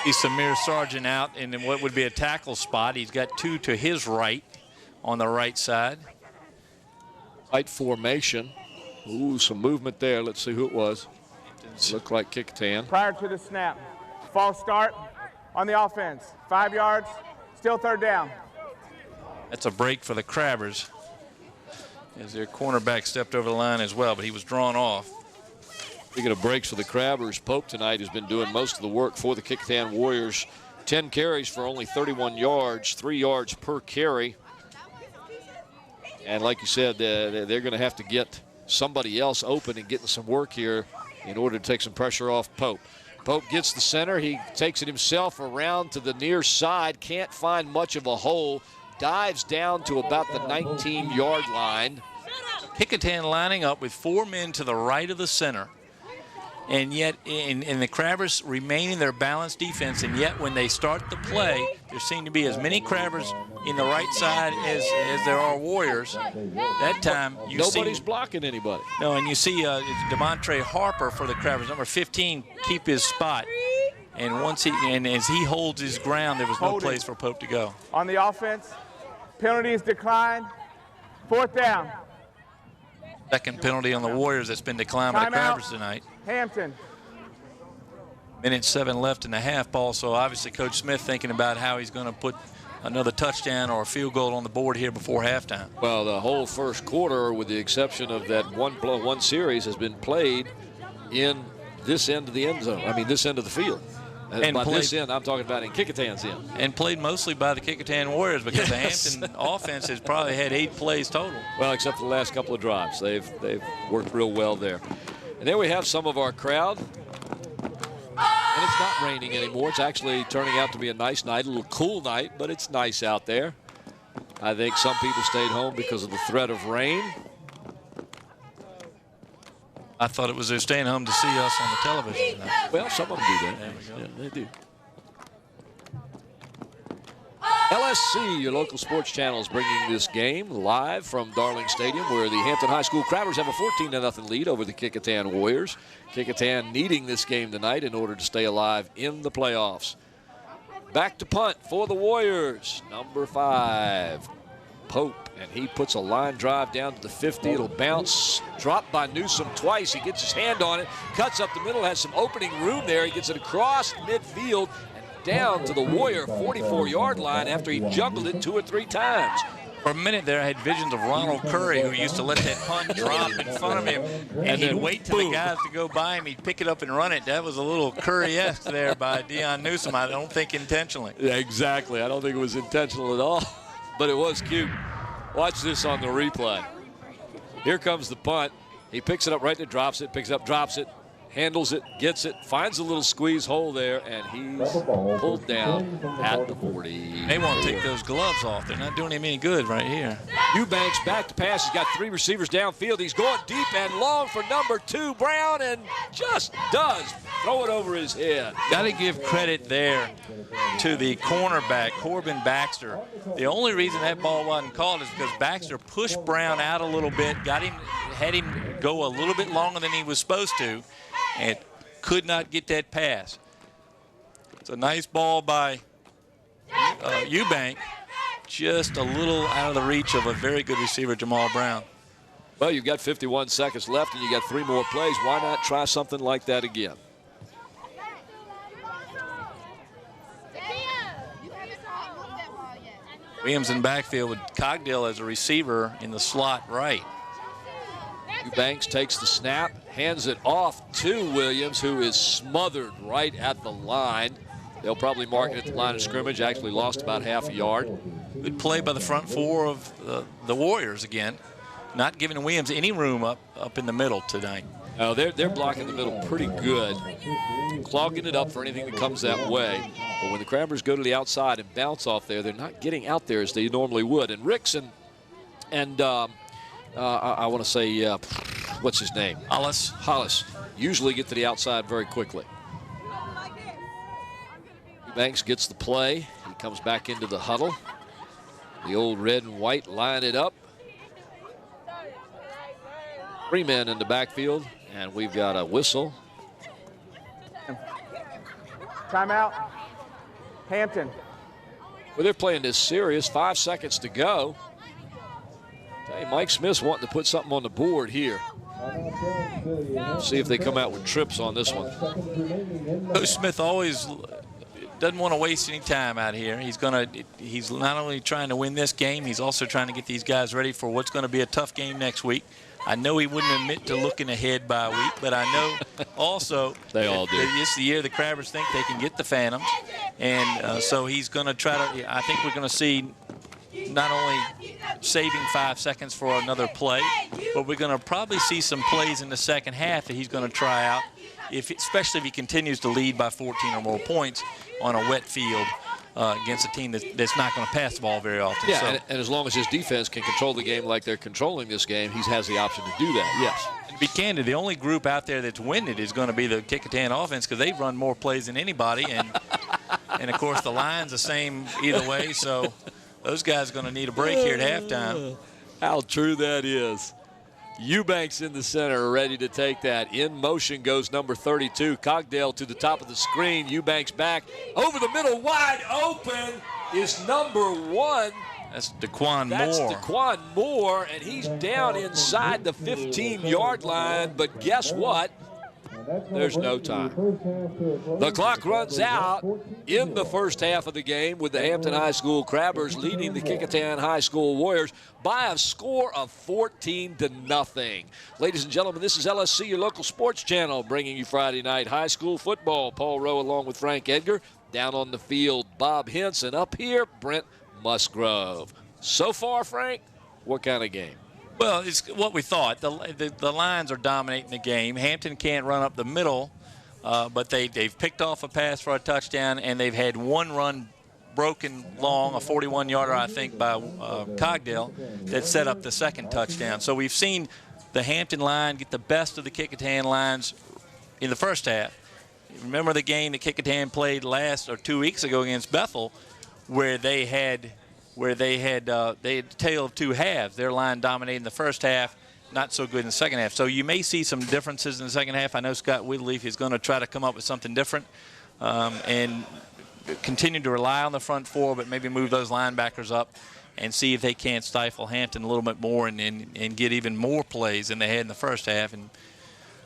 He's Samir Sargent out in what would be a tackle spot. He's got 2 to his right on the right side. Tight formation. Ooh, some movement there. Let's see who it was. Looked like Kecoughtan. Prior to the snap, false start on the offense. 5 yards, still third down. That's a break for the Crabbers, as their cornerback stepped over the line as well, but he was drawn off. Speaking of breaks for the Crabbers, Pope tonight has been doing most of the work for the Kecoughtan Warriors. 10 carries for only 31 yards, 3 yards per carry. And like you said, they're going to have to get somebody else open and getting some work here in order to take some pressure off Pope. Pope gets the center. He takes it himself around to the near side. Can't find much of a hole. Dives down to about the 19-yard line. Kecoughtan lining up with 4 men to the right of the center. And yet, in the Crabbers remaining their balanced defense, and yet when they start the play, there seem to be as many Crabbers in the right side as there are Warriors. That time, you see nobody's blocking anybody. No, and you see Demontre Harper for the Crabbers, number 15, keep his spot. And as he holds his ground, there was no place for Pope to go. On the offense, penalties declined. Fourth down. Second penalty on the Warriors that's been declined by the Crabbers tonight. Hampton. Minute 7 left in the half ball, so obviously Coach Smith thinking about how he's going to put another touchdown or a field goal on the board here before halftime. Well, the whole first quarter, with the exception of that one series, has been played in this end of the end zone. I mean, this end of the field. And by this end, I'm talking about in Kecoughtan's end. And played mostly by the Kecoughtan Warriors, because the Hampton offense has probably had 8 plays total. Well, except for the last couple of drives. They've worked real well there. And there we have some of our crowd. And it's not raining anymore. It's actually turning out to be a nice night, a little cool night, but it's nice out there. I think some people stayed home because of the threat of rain. I thought it was they're staying home to see us on the television tonight. Well, some of them do that. Yeah, they do. LSC, your local sports channel, is bringing this game live from Darling Stadium, where the Hampton High School Crabbers have a 14-0 lead over the Kecoughtan Warriors. Kecoughtan needing this game tonight in order to stay alive in the playoffs. Back to punt for the Warriors, number 5, Pope, and he puts a line drive down to the 50. It'll bounce, dropped by Newsom twice. He gets his hand on it, cuts up the middle, has some opening room there. He gets it across midfield and down to the Warrior 44-yard line after he juggled it 2 or 3 times. For a minute there, I had visions of Ronald Curry, who used to let that punt drop in front of him, and he'd wait till the guys to go by him. He'd pick it up and run it. That was a little Curry-esque there by Deion Newsom. I don't think intentionally. Yeah, exactly. I don't think it was intentional at all, but it was cute. Watch this on the replay. Here comes the punt. He picks it up right there, drops it, picks it up, drops it, handles it, gets it, finds a little squeeze hole there, and he's pulled down at the 40. They won't take those gloves off. They're not doing him any good right here. Eubanks back to pass. He's got 3 receivers downfield. He's going deep and long for number 2, Brown, and just does throw it over his head. Got to give credit there to the cornerback, Corbin Baxter. The only reason that ball wasn't called is because Baxter pushed Brown out a little bit, had him go a little bit longer than he was supposed to, and could not get that pass. It's a nice ball by Eubank, just a little out of the reach of a very good receiver, Jamal Brown. Well, you've got 51 seconds left, and you got 3 more plays. Why not try something like that again? Williams in backfield with Cogdell as a receiver in the slot right. Eubanks takes the snap, hands it off to Williams, who is smothered right at the line. They'll probably mark it at the line of scrimmage. Actually lost about half a yard. Good play by the front 4 of the Warriors again. Not giving Williams any room up in the middle tonight. No, they're blocking the middle pretty good, clogging it up for anything that comes that way. But when the Crabbers go to the outside and bounce off there, they're not getting out there as they normally would. And Rickson and I want to say, what's his name? Hollis usually get to the outside very quickly. Banks gets the play. He comes back into the huddle. The old red and white line it up. 3 men in the backfield, and we've got a whistle. Timeout. Hampton. Well, they're playing this serious. 5 seconds to go. Hey, Mike Smith's wanting to put something on the board here. See if they come out with trips on this one. Coach Smith always doesn't want to waste any time out here. He's not only trying to win this game, he's also trying to get these guys ready for what's going to be a tough game next week. I know he wouldn't admit to looking ahead by a week, but I know also they all do. It's the year the Crabbers think they can get the Phantoms, and so he's going to try to. I think we're going to see not only saving 5 seconds for another play, but we're going to probably see some plays in the second half that he's going to try out, especially if he continues to lead by 14 or more points on a wet field against a team that's not going to pass the ball very often. Yeah, so, and as long as his defense can control the game like they're controlling this game, he has the option to do that, yes. To be candid, the only group out there that's winning it is going to be the Kecoughtan offense because they've run more plays than anybody, and of course the line's the same either way, so those guys are going to need a break here at halftime. How true that is. Eubanks in the center, ready to take that. In motion goes number 32, Cogdell to the top of the screen. Eubanks back over the middle, wide open is number 1. That's Daquan Moore. That's Daquan Moore, and he's down inside the 15-yard line. But guess what? There's no time. The clock runs out in the first half of the game with the Hampton High School Crabbers leading the Kecoughtan High School Warriors by a score of 14-0. Ladies and gentlemen, this is LSC, your local sports channel, bringing you Friday night high school football. Paul Rowe along with Frank Edgar. Down on the field, Bob Henson. Up here, Brent Musgrove. So far, Frank, what kind of game? Well, it's what we thought. The Lions are dominating the game. Hampton can't run up the middle, but they've picked off a pass for a touchdown, and they've had one run broken long, a 41-yarder, I think, by Cogdell that set up the second touchdown. So we've seen the Hampton line get the best of the Kecoughtan lines in the first half. Remember the game that Kecoughtan played 2 weeks ago against Bethel, where they had a tale of two halves. Their line dominating the first half, not so good in the second half. So you may see some differences in the second half. I know Scott Woodleaf is going to try to come up with something different and continue to rely on the front four, but maybe move those linebackers up and see if they can't stifle Hampton a little bit more and get even more plays than they had in the first half. And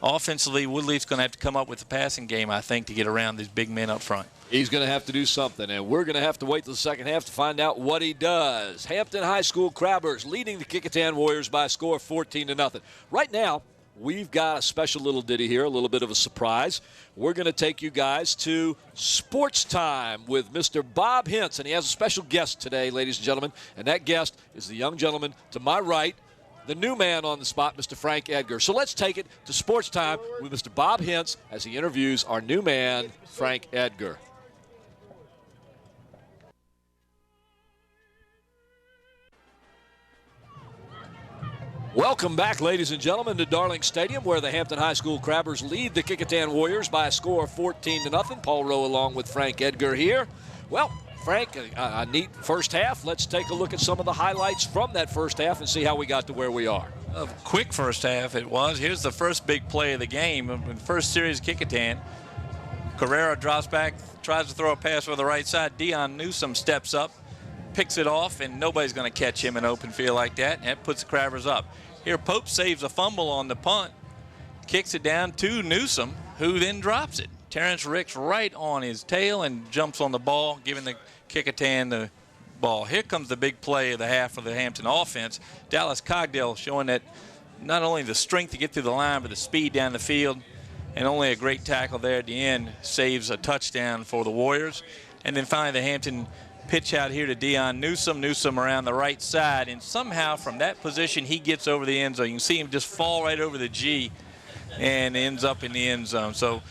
offensively, Woodleaf's going to have to come up with the passing game, I think, to get around these big men up front. He's going to have to do something, and we're going to have to wait till the second half to find out what he does. Hampton High School Crabbers leading the Kecoughtan Warriors by a score of 14-0. Right now, we've got a special little ditty here, a little bit of a surprise. We're going to take you guys to Sports Time with Mr. Bob Hintz, and he has a special guest today, ladies and gentlemen, and that guest is the young gentleman to my right, the new man on the spot, Mr. Frank Edgar. So let's take it to Sports Time with Mr. Bob Hintz as he interviews our new man, Frank Edgar. Welcome back, ladies and gentlemen, to Darling Stadium, where the Hampton High School Crabbers lead the Kecoughtan Warriors by a score of 14-0. Paul Rowe along with Frank Edgar here. Well, Frank, a neat first half. Let's take a look at some of the highlights from that first half and see how we got to where we are. A quick first half it was. Here's the first big play of the game. In the first series of Kecoughtan, Carrera drops back, tries to throw a pass over the right side. Dion Newsom steps up, picks it off, and nobody's going to catch him in open field like that, and it puts the Crabbers up. Here, Pope saves a fumble on the punt, kicks it down to Newsom, who then drops it. Terrence Ricks right on his tail and jumps on the ball, giving the Kecoughtan the ball. Here comes the big play of the half for the Hampton offense. Dallas Cogdell showing that not only the strength to get through the line, but the speed down the field, and only a great tackle there at the end saves a touchdown for the Warriors. And then finally the Hampton pitch out here to Dion Newsom. Newsom around the right side, and somehow from that position he gets over the end zone. You can see him just fall right over the G and ends up in the end zone. So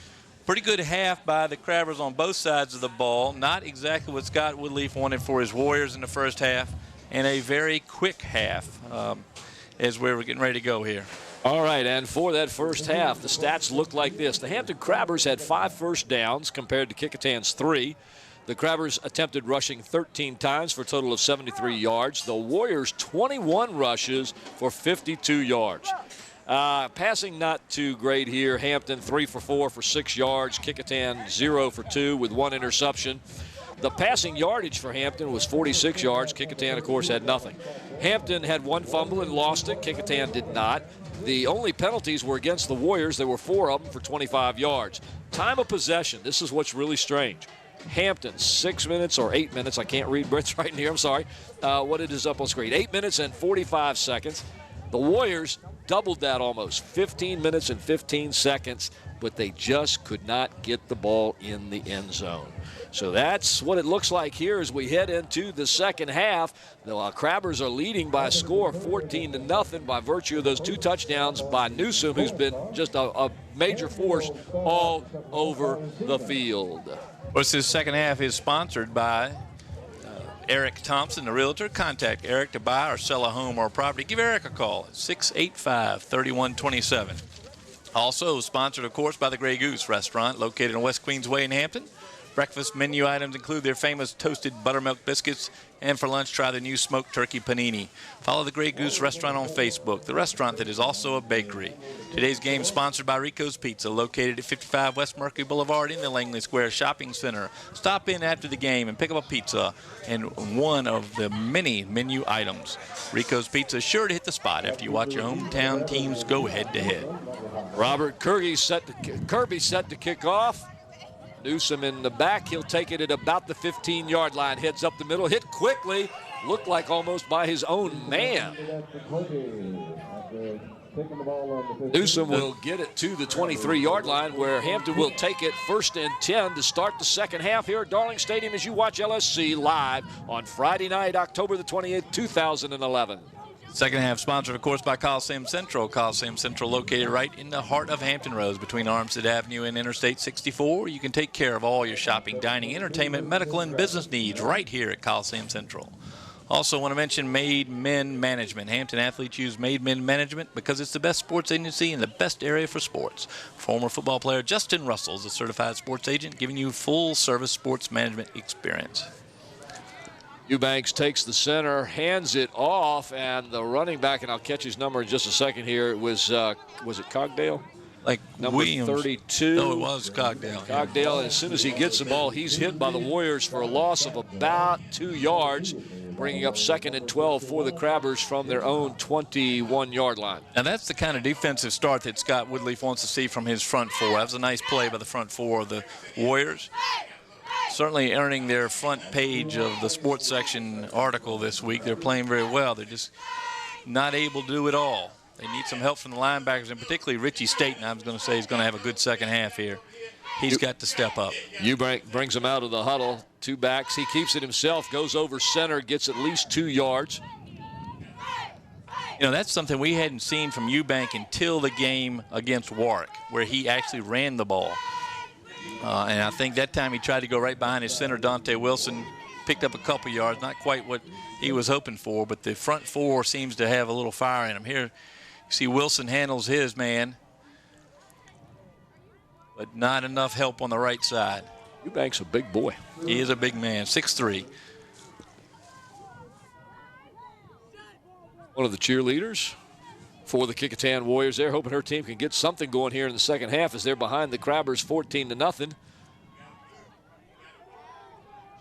pretty good half by the Crabbers on both sides of the ball. Not exactly what Scott Woodleaf wanted for his Warriors in the first half, and a very quick half as we're getting ready to go here. All right, and for that first half, the stats look like this. The Hampton Crabbers had 5 first downs compared to Kecoughtan's 3. The Crabbers attempted rushing 13 times for a total of 73 yards. The Warriors 21 rushes for 52 yards. Passing not too great here. Hampton 3 for 4 for 6 yards. Kecoughtan 0 for 2 with 1 interception. The passing yardage for Hampton was 46 yards. Kecoughtan, of course, had nothing. Hampton had 1 fumble and lost it. Kecoughtan did not. The only penalties were against the Warriors. There were 4 of them for 25 yards. Time of possession. This is what's really strange. Hampton, 6 minutes or 8 minutes. I can't read Brett's writing here. I'm sorry. What it is up on screen. 8 minutes and 45 seconds. The Warriors doubled that almost. 15 minutes and 15 seconds, but they just could not get the ball in the end zone. So that's what it looks like here as we head into the second half. The Crabbers are leading by a score of 14-0 by virtue of those 2 touchdowns by Newsom, who's been just a major force all over the field. Well, this second half is sponsored by Eric Thompson, the realtor. Contact Eric to buy or sell a home or property. Give Eric a call at 685-3127. Also sponsored, of course, by the Grey Goose Restaurant located on West Queensway in Hampton. Breakfast menu items include their famous toasted buttermilk biscuits, and for lunch, try the new smoked turkey panini. Follow the Grey Goose Restaurant on Facebook, the restaurant that is also a bakery. Today's game sponsored by Rico's Pizza, located at 55 West Mercury Boulevard in the Langley Square Shopping Center. Stop in after the game and pick up a pizza and one of the many menu items. Rico's Pizza is sure to hit the spot after you watch your hometown teams go head-to-head. Robert Kirby set to kick off. Newsom in the back. He'll take it at about the 15-yard line. Heads up the middle. Hit quickly. Looked like almost by his own man. Newsom will get it to the 23-yard line, where Hampton will take it 1st and 10 to start the second half here at Darling Stadium as you watch LSC live on Friday night, October the 28th, 2011. Second half sponsored, of course, by Coliseum Central. Coliseum Central located right in the heart of Hampton Roads between Armstead Avenue and Interstate 64. You can take care of all your shopping, dining, entertainment, medical, and business needs right here at Coliseum Central. Also want to mention Made Men Management. Hampton athletes use Made Men Management because it's the best sports agency in the best area for sports. Former football player Justin Russell is a certified sports agent giving you full-service sports management experience. Eubanks takes the center, hands it off, and the running back, and I'll catch his number in just a second here, it was it Cogdale? Like Number Williams. 32. No, it was Cogdale. Cogdale, and as soon as he gets the ball, he's hit by the Warriors for a loss of about 2 yards, bringing up 2nd and 12 for the Crabbers from their own 21-yard line. And that's the kind of defensive start that Scott Woodleaf wants to see from his front four. That was a nice play by the front four of the Warriors. Certainly earning their front page of the sports section article this week. They're playing very well. They're just not able to do it all. They need some help from the linebackers, and particularly Richie Staten, I was going to say, is going to have a good second half here. He's got to step up. Eubank brings him out of the huddle. 2 backs. He keeps it himself, goes over center, gets at least 2 yards. You know, that's something we hadn't seen from Eubank until the game against Warwick, where he actually ran the ball. And I think that time he tried to go right behind his center, Dante Wilson, picked up a couple yards, not quite what he was hoping for, but the front four seems to have a little fire in him. Here, you see Wilson handles his man, but not enough help on the right side. Eubank's a big boy. He is a big man, 6'3". One of the cheerleaders for the Kecoughtan Warriors. They're hoping her team can get something going here in the second half as they're behind the Crabbers 14-0.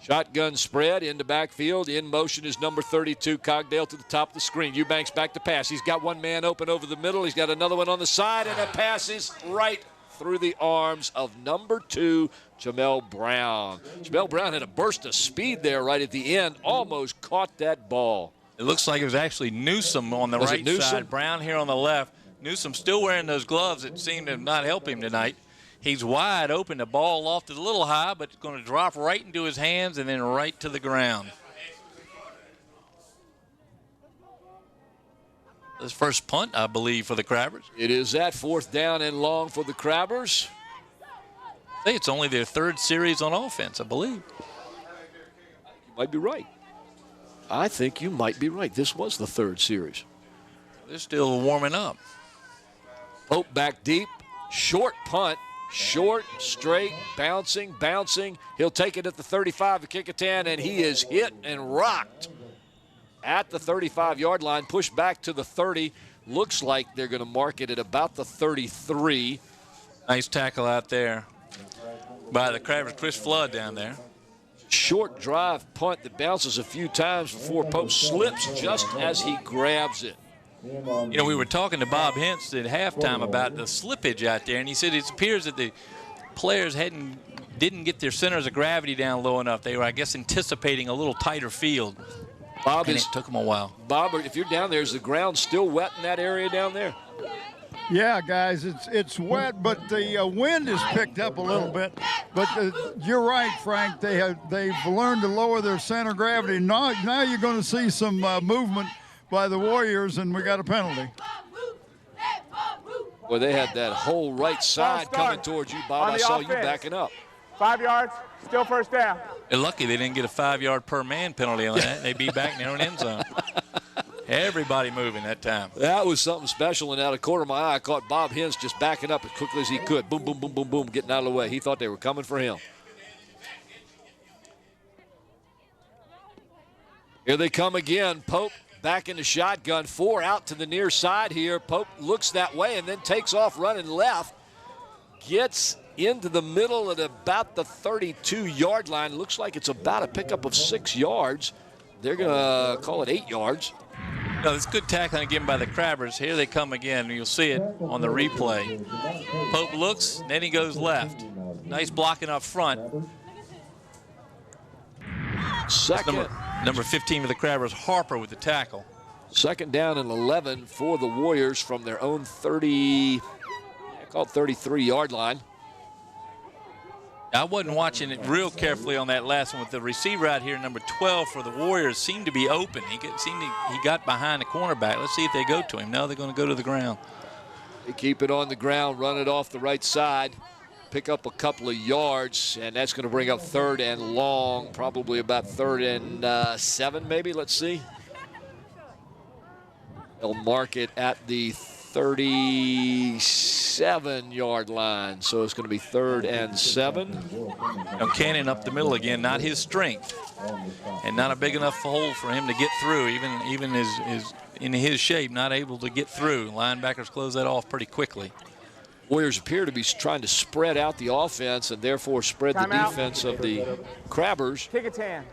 Shotgun spread into backfield. In motion is number 32, Cogdale, to the top of the screen. Eubanks back to pass. He's got one man open over the middle. He's got another one on the side, and it passes right through the arms of number 2, Jamel Brown. Jamel Brown had a burst of speed there right at the end, almost caught that ball. It looks like it was actually Newsom on the right side, Brown here on the left. Newsom still wearing those gloves that seem to not help him tonight. He's wide open. The ball lofted a little high, but it's going to drop right into his hands and then right to the ground. This first punt, I believe, for the Crabbers. It is that 4th down and long for the Crabbers. I think it's only their 3rd series on offense, I believe. You might be right. I think you might be right. This was the 3rd series. They're still warming up. Pope back deep. Short punt. Short, straight, bouncing. He'll take it at the 35 of Kecoughtan, and he is hit and rocked at the 35-yard line. Pushed back to the 30. Looks like they're going to mark it at about the 33. Nice tackle out there by the Crabbers. Chris Flood down there. Short drive punt that bounces a few times before Pope slips just as he grabs it. You know, we were talking to Bob Hintz at halftime about the slippage out there, and he said it appears that the players didn't get their centers of gravity down low enough. They were, I guess, anticipating a little tighter field. It took them a while. Bob, if you're down there, is the ground still wet in that area down there? Yeah, guys, it's wet, but the wind has picked up a little bit. But you're right, Frank. They've learned to lower their center of gravity. Now you're going to see some movement by the Warriors, and we got a penalty. Well, they had that whole right side coming towards you, Bob. I saw you backing up. 5 yards, still 1st down. They're lucky they didn't get a 5-yard per man penalty on that. They'd be back in their own end zone. Everybody moving that time. That was something special, and out of the corner of my eye, I caught Bob Hintz just backing up as quickly as he could. Boom, boom, boom, boom, boom, getting out of the way. He thought they were coming for him. Here they come again. Pope back in the shotgun. 4 out to the near side here. Pope looks that way and then takes off running left. Gets into the middle at about the 32-yard line. Looks like it's about a pickup of 6 yards. They're going to call it 8 yards. No, it's good tackling again by the Crabbers. Here they come again. You'll see it on the replay. Pope looks, then he goes left. Nice blocking up front. Second. Number 15 for the Crabbers, Harper with the tackle. 2nd down and 11 for the Warriors from their own 33-yard line. I wasn't watching it real carefully on that last one with the receiver out here, number 12 for the Warriors, seemed to be open. He got behind the cornerback. Let's see if they go to him. No, they're going to go to the ground. They keep it on the ground, run it off the right side, pick up a couple of yards, and that's going to bring up 3rd and long, probably about 3rd and 7 maybe. Let's see. They'll mark it at the 37-yard line. So it's going to be 3rd and 7. Now Cannon up the middle again, not his strength, and not a big enough hole for him to get through. Even is in his shape, not able to get through. Linebackers close that off pretty quickly. Warriors appear to be trying to spread out the offense and therefore spread the defense of the Crabbers. Kecoughtan.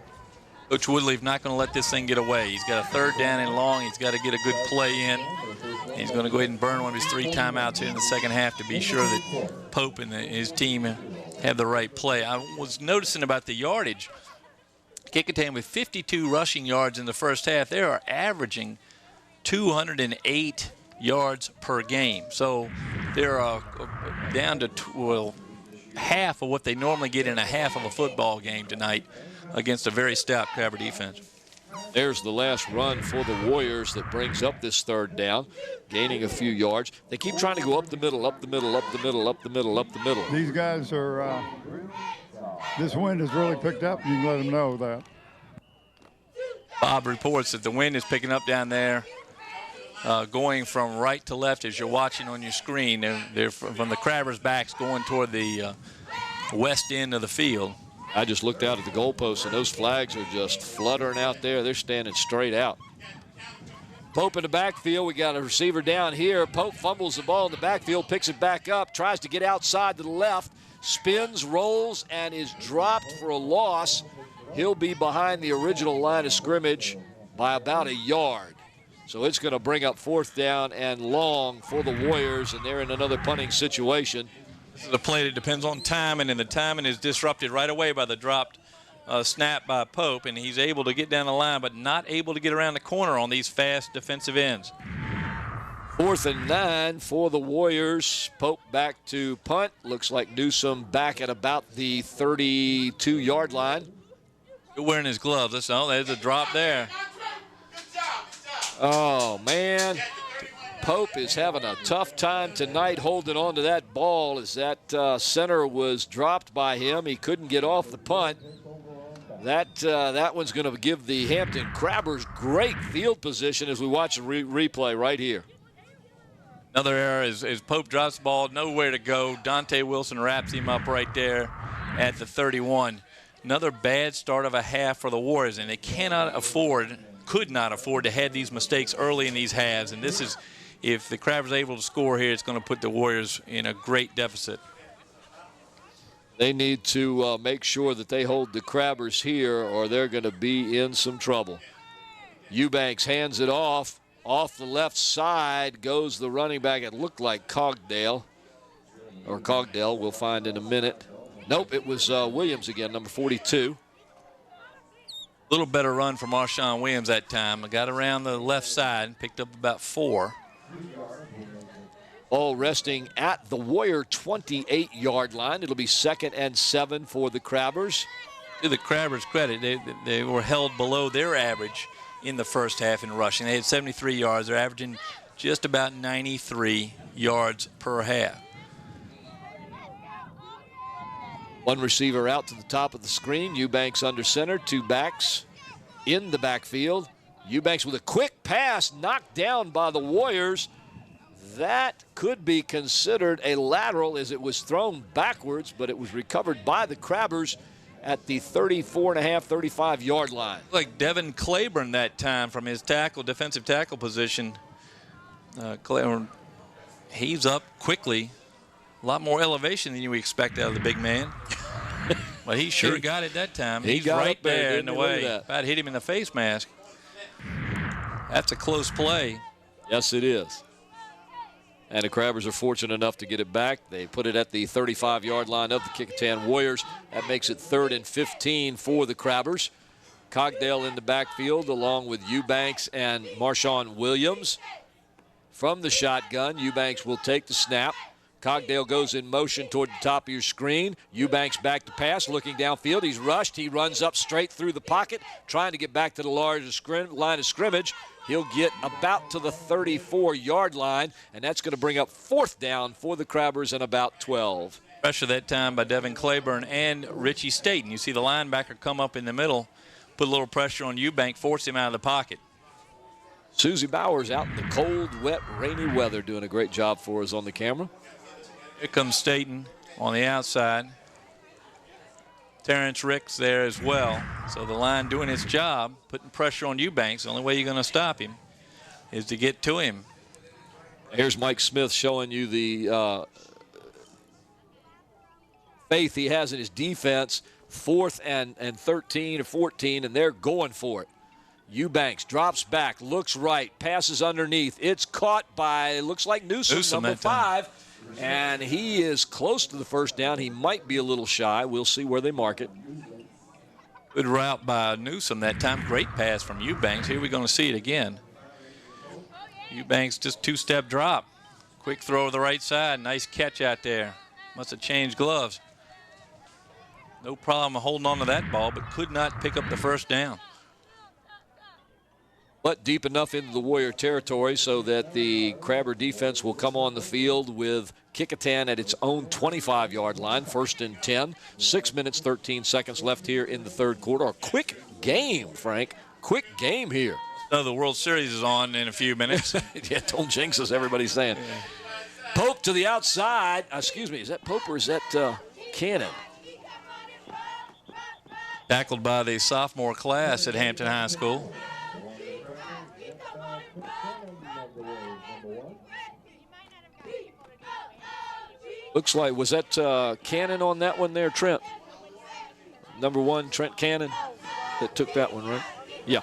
Coach Woodley's not going to let this thing get away. He's got a 3rd down and long. He's got to get a good play in. He's going to go ahead and burn one of his 3 timeouts here in the second half to be sure that Pope and his team have the right play. I was noticing about the yardage. Kecoughtan with 52 rushing yards in the first half. They are averaging 208 yards per game. So they're down to half of what they normally get in a half of a football game tonight against a very stout Crabber defense. There's the last run for the Warriors that brings up this 3rd down, gaining a few yards. They keep trying to go up the middle, up the middle, up the middle, up the middle, up the middle. These guys are, this wind has really picked up. You can let them know that. Bob reports that the wind is picking up down there, going from right to left as you're watching on your screen. They're from the Crabbers' backs going toward the west end of the field. I just looked out at the goalposts, and those flags are just fluttering out there. They're standing straight out. Pope in the backfield. We got a receiver down here. Pope fumbles the ball in the backfield, picks it back up, tries to get outside to the left, spins, rolls, and is dropped for a loss. He'll be behind the original line of scrimmage by about a yard. So it's going to bring up 4th down and long for the Warriors, and they're in another punting situation. This is a play that depends on timing, and the timing is disrupted right away by the dropped snap by Pope, and he's able to get down the line but not able to get around the corner on these fast defensive ends. 4th and 9 for the Warriors. Pope back to punt. Looks like Newsome back at about the 32-yard line. He's wearing his gloves. There's a drop there. Oh, man. Pope is having a tough time tonight holding on to that ball as that center was dropped by him. He couldn't get off the punt. That one's going to give the Hampton Crabbers great field position as we watch the replay right here. Another error is Pope drops the ball, nowhere to go. Dante Wilson wraps him up right there at the 31. Another bad start of a half for the Warriors, and they could not afford to have these mistakes early in these halves. And this is, if the Crabbers are able to score here, it's going to put the Warriors in a great deficit. They need to make sure that they hold the Crabbers here, or they're going to be in some trouble. Eubanks hands it off. Off the left side goes the running back. It looked like Cogdale, we'll find in a minute. Nope, it was Williams again, number 42. A little better run from Marshawn Williams that time. I got around the left side and picked up about 4. All resting at the Warrior 28-yard line. It'll be 2nd and 7 for the Crabbers. To the Crabbers' credit, they were held below their average in the first half in rushing. They had 73 yards. They're averaging just about 93 yards per half. One receiver out to the top of the screen. Eubanks under center. 2 backs in the backfield. Eubanks with a quick pass knocked down by the Warriors. That could be considered a lateral as it was thrown backwards, but it was recovered by the Crabbers at the 34.5, 35-yard line. Like Devin Claiborne that time from his defensive tackle position. Claiborne, he's up quickly. A lot more elevation than you would expect out of the big man. But he sure got it that time. He's got right up there in the way. About hit him in the face mask. That's a close play. Yes, it is. And the Crabbers are fortunate enough to get it back. They put it at the 35-yard line of the Kecoughtan Warriors. That makes it 3rd and 15 for the Crabbers. Cogdale in the backfield along with Eubanks and Marshawn Williams. From the shotgun, Eubanks will take the snap. Cogdale goes in motion toward the top of your screen. Eubanks back to pass, looking downfield. He's rushed. He runs up straight through the pocket, trying to get back to the line of scrimmage. He'll get about to the 34-yard line, and that's going to bring up 4th down for the Crabbers and about 12. Pressure that time by Devin Claiborne and Richie Staten. You see the linebacker come up in the middle, put a little pressure on Eubank, force him out of the pocket. Susie Bowers out in the cold, wet, rainy weather doing a great job for us on the camera. Here comes Staten on the outside. Terrence Ricks there as well. So the line doing its job, putting pressure on Eubanks. The only way you're going to stop him is to get to him. Here's Mike Smith showing you the faith he has in his defense. 4th and 13 or 14, and they're going for it. Eubanks drops back, looks right, passes underneath. It's caught by, looks like Newsom number 5. And he is close to the first down. He might be a little shy. We'll see where they mark it. Good route by Newsom that time. Great pass from Eubanks. Here we're going to see it again. Eubanks just 2-step drop. Quick throw to the right side. Nice catch out there. Must have changed gloves. No problem holding on to that ball, but could not pick up the first down. But deep enough into the Warrior territory so that the Crabber defense will come on the field with Kecoughtan at its own 25-yard line, 1st and 10. 6 minutes, 13 seconds left here in the third quarter. A quick game, Frank. Quick game here. No, the World Series is on in a few minutes. Yeah, don't jinx us, everybody's saying. Yeah. Pope to the outside. Excuse me, is that Pope or is that Cannon? Tackled by the sophomore class at Hampton High School. Looks like, was that Cannon on that one there, Trent? Number 1, Trent Cannon, that took that one, right? Yeah.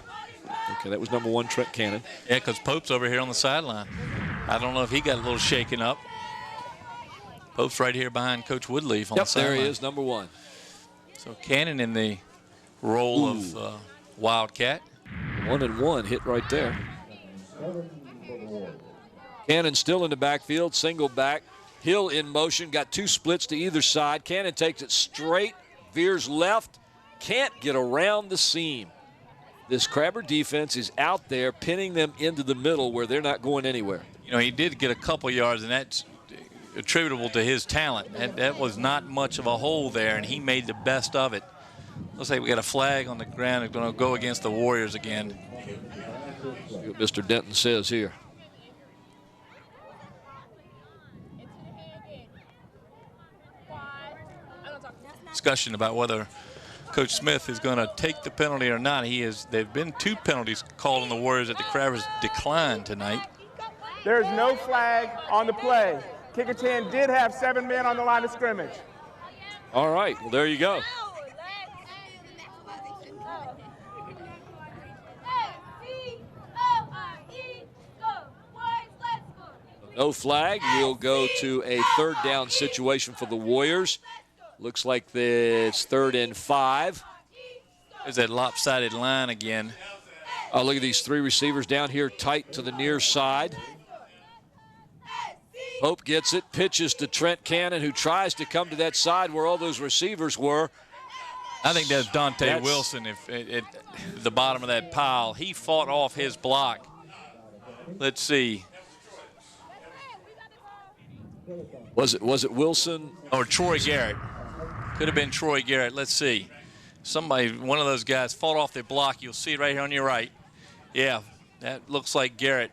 Okay, that was number 1, Trent Cannon. Yeah, because Pope's over here on the sideline. I don't know if he got a little shaken up. Pope's right here behind Coach Woodleaf on the sideline. There he is, number 1. So Cannon in the role of Wildcat. 1-and-1 hit right there. Cannon still in the backfield, single back. Hill in motion, got 2 splits to either side. Cannon takes it straight, veers left, can't get around the seam. This Crabber defense is out there pinning them into the middle where they're not going anywhere. You know, he did get a couple yards, and that's attributable to his talent. That was not much of a hole there, and he made the best of it. Looks like we got a flag on the ground. It's going to go against the Warriors again. See what Mr. Denton says here. Discussion about whether Coach Smith is going to take the penalty or not. There've been 2 penalties called on the Warriors that the Crabbers declined tonight. There's no flag on the play. Kecoughtan did have 7 men on the line of scrimmage. All right, well, there you go. No flag. We'll go to a 3rd down situation for the Warriors. Looks like it's 3rd and 5. There's that lopsided line again. Look at these 3 receivers down here tight to the near side. Pope gets it, pitches to Trent Cannon, who tries to come to that side where all those receivers were. I think that's Dante Wilson at the bottom of that pile. He fought off his block. Let's see. Was it Wilson? Or Troy Garrett. Could have been Troy Garrett. Let's see. One of those guys fought off their block. You'll see it right here on your right. Yeah, that looks like Garrett.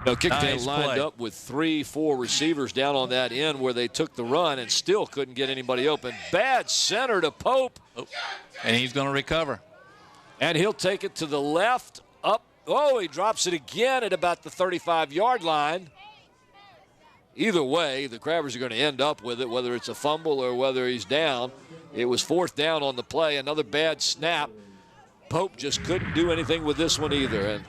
No, Kecoughtan lined up with 3-4 receivers down on that end where they took the run and still couldn't get anybody open. Bad center to Pope. Oh, and he's going to recover. And he'll take it to the left, up. Oh, he drops it again at about the 35-yard line. Either way, the Crabbers are going to end up with it, whether it's a fumble or whether he's down. It was 4th down on the play. Another bad snap. Pope just couldn't do anything with this one either. And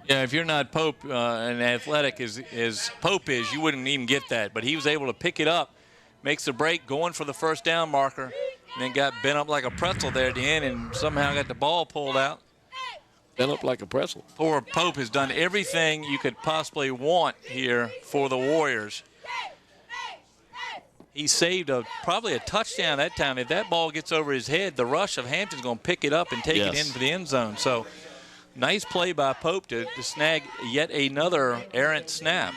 yeah, if you're not Pope and athletic as Pope is, you wouldn't even get that. But he was able to pick it up, makes the break, going for the 1st down marker, and then got bent up like a pretzel there at the end and somehow got the ball pulled out. Bent up like a pretzel. Poor Pope has done everything you could possibly want here for the Warriors. He saved probably a touchdown that time. If that ball gets over his head, the rush of Hampton's going to pick it up and take it into the end zone. So nice play by Pope to snag yet another errant snap.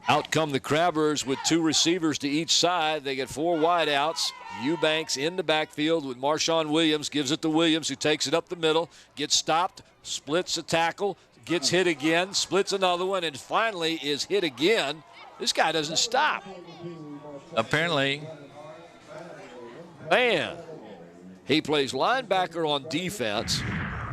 Out come the Crabbers with 2 receivers to each side. They get 4 wideouts. Eubanks in the backfield with Marshawn Williams. Gives it to Williams, who takes it up the middle. Gets stopped, splits a tackle, gets hit again, splits another one, and finally is hit again. This guy doesn't stop. Apparently. Man, he plays linebacker on defense,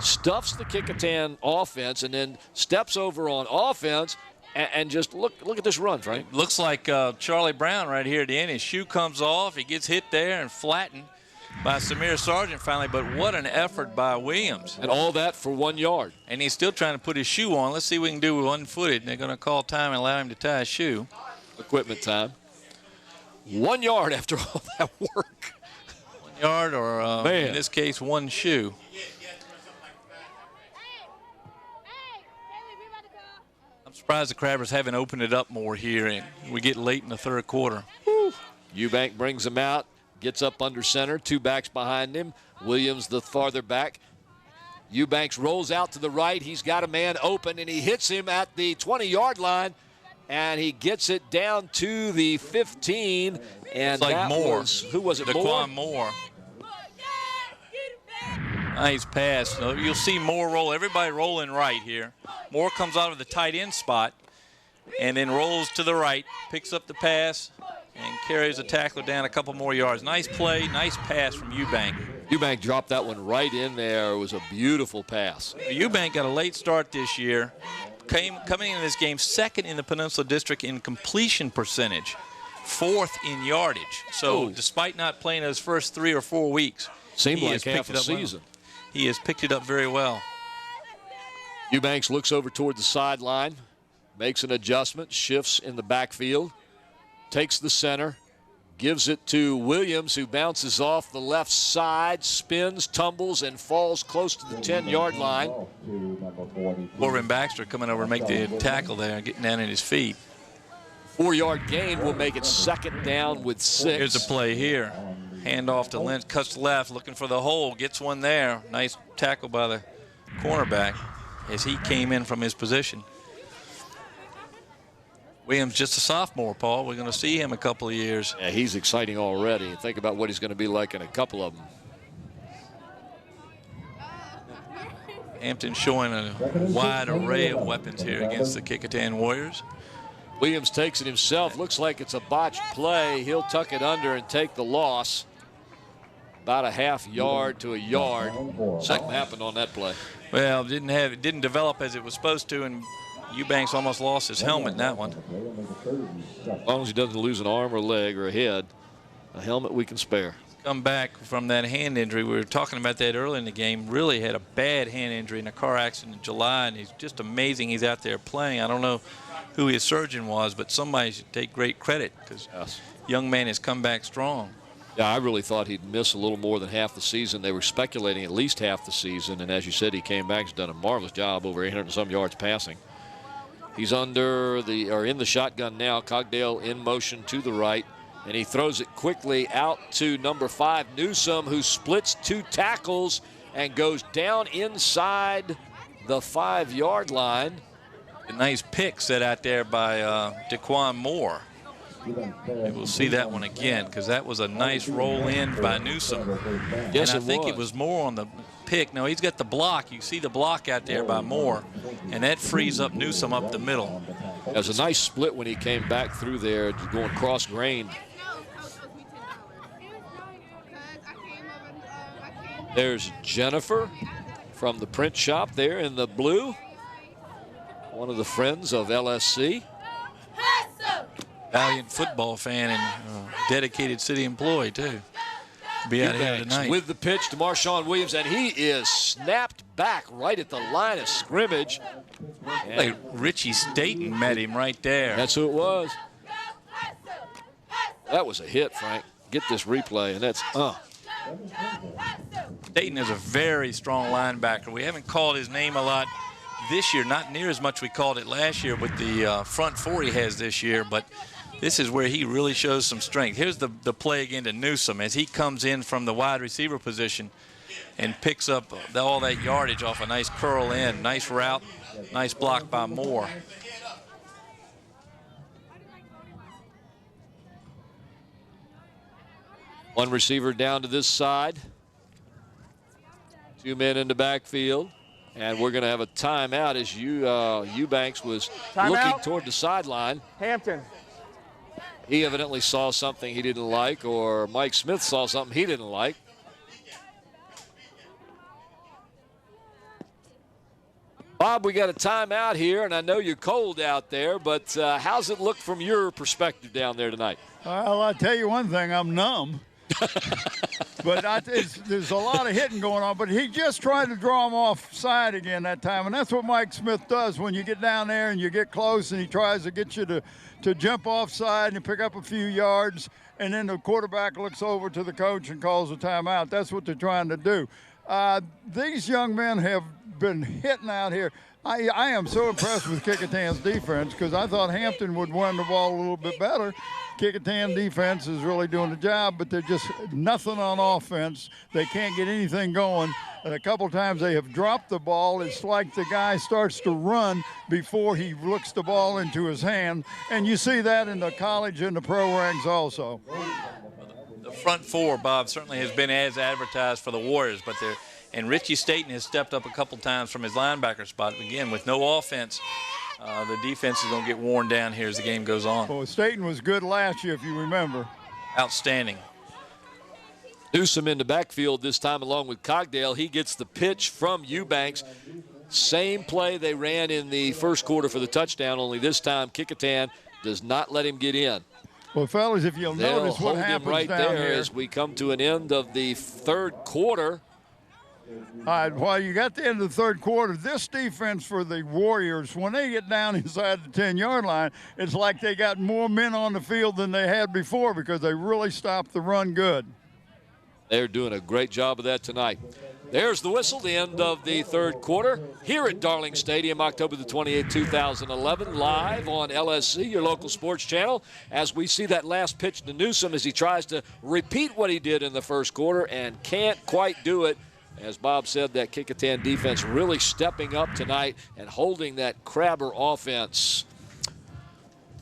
stuffs the Kecoughtan offense, and then steps over on offense. And just look at this run, Frank. Looks like Charlie Brown right here at the end. His shoe comes off. He gets hit there and flattened by Samir Sargent finally. But what an effort by Williams. And all that for 1 yard. And he's still trying to put his shoe on. Let's see what we can do with one-footed. And they're going to call time and allow him to tie his shoe. Equipment time. 1 yard after all that work. 1 yard or, in this case, 1 shoe. Surprised the Crabbers haven't opened it up more here, and we get late in the 3rd quarter. Eubank brings him out, gets up under center, 2 backs behind him. Williams the farther back. Eubanks rolls out to the right. He's got a man open, and he hits him at the 20-yard line, and he gets it down to the 15. And like that Moore. who was it? Daquan Moore. Nice pass. You'll see Moore roll. Everybody rolling right here. Moore comes out of the tight end spot and then rolls to the right, picks up the pass, and carries the tackler down a couple more yards. Nice play, nice pass from Eubank. Eubank dropped that one right in there. It was a beautiful pass. Eubank got a late start this year. Coming into this game 2nd in the Peninsula District in completion percentage, 4th in yardage. So despite not playing those first 3 or 4 weeks, seemed like half a season. Well. He has picked it up very well. Eubanks looks over toward the sideline, makes an adjustment, shifts in the backfield, takes the center, gives it to Williams, who bounces off the left side, spins, tumbles, and falls close to the 10-yard line. Corbin Baxter coming over to make the tackle there, getting down at his feet. 4-yard gain will make it 2nd down with 6. Here's a play here. Hand off to Lynch, cuts left, looking for the hole, gets one there. Nice tackle by the cornerback as he came in from his position. Williams just a sophomore, Paul. We're going to see him a couple of years. Yeah, he's exciting already. Think about what he's going to be like in a couple of them. Hampton showing a wide array of weapons here against the Kecoughtan Warriors. Williams takes it himself. Looks like it's a botched play. He'll tuck it under and take the loss. About a half yard to a yard. Something happened on that play. Well, it didn't develop as it was supposed to, and Eubanks almost lost his helmet in that one. As long as he doesn't lose an arm or leg or a head, a helmet we can spare. Come back from that hand injury. We were talking about that early in the game. Really had a bad hand injury in a car accident in July, and he's just amazing he's out there playing. I don't know who his surgeon was, but somebody should take great credit because young man has come back strong. Yeah, I really thought he'd miss a little more than half the season. They were speculating at least half the season, and as you said, he came back. He's done a marvelous job, over 800 and some yards passing. He's in the shotgun now. Cogdale in motion to the right, and he throws it quickly out to number 5, Newsome, who splits 2 tackles and goes down inside the 5-yard line. A nice pick set out there by Daquan Moore. We'll see that one again because that was a nice roll in by Newsome. Yes, and I think it was Moore on the pick. No, he's got the block. You see the block out there by Moore, and that frees up Newsome up the middle. It was a nice split when he came back through there, going cross-grained. There's Jennifer from the print shop there in the blue. One of the friends of LSC. Valiant football fan and dedicated city employee, too. Be out here tonight. With the pitch to Marshawn Williams, and he is snapped back right at the line of scrimmage. Like Richie Staten met him right there. That's who it was. That was a hit, Frank. Get this replay, and that's Staten is a very strong linebacker. We haven't called his name a lot this year, not near as much we called it last year with the front 4 he has this year, but this is where he really shows some strength. Here's the play again to Newsome as he comes in from the wide receiver position and picks up all that yardage off a nice curl in. Nice route, nice block by Moore. One receiver down to this side. 2 men in the backfield. And we're going to have a timeout as Eubanks was looking toward the sideline. Hampton. He evidently saw something he didn't like, or Mike Smith saw something he didn't like. Bob, we got a timeout here, and I know you're cold out there, but how's it look from your perspective down there tonight? Well, I'll tell you one thing, I'm numb. But there's a lot of hitting going on, but he just tried to draw him off side again that time, and that's what Mike Smith does when you get down there and you get close and he tries to get you to jump off side and pick up a few yards, and then the quarterback looks over to the coach and calls a timeout. That's what they're trying to do. These young men have been hitting out here. I am so impressed with Kecoughtan's defense because I thought Hampton would run the ball a little bit better. Kecoughtan defense is really doing the job, but they're just nothing on offense. They can't get anything going. And a couple times they have dropped the ball. It's like the guy starts to run before he looks the ball into his hand. And you see that in the college and the pro ranks also. The front four, Bob, certainly has been as advertised for the Warriors, but they're – and Richie Staten has stepped up a couple times from his linebacker spot. Again, with no offense, the defense is going to get worn down here as the game goes on. Well, Staten was good last year, if you remember. Outstanding. Newsom in the backfield this time along with Cogdale. He gets the pitch from Eubanks. Same play they ran in the first quarter for the touchdown, only this time Kecoughtan does not let him get in. Well, fellas, if you'll notice what happens right down there here as we come to an end of the third quarter. All right, while you got the end of the third quarter, this defense for the Warriors, when they get down inside the 10-yard line, it's like they got more men on the field than they had before because they really stopped the run good. They're doing a great job of that tonight. There's the whistle, the end of the third quarter here at Darling Stadium, October the 28th, 2011, live on LSC, your local sports channel, as we see that last pitch to Newsom as he tries to repeat what he did in the first quarter and can't quite do it. As Bob said, that Kecoughtan defense really stepping up tonight and holding that Crabber offense. I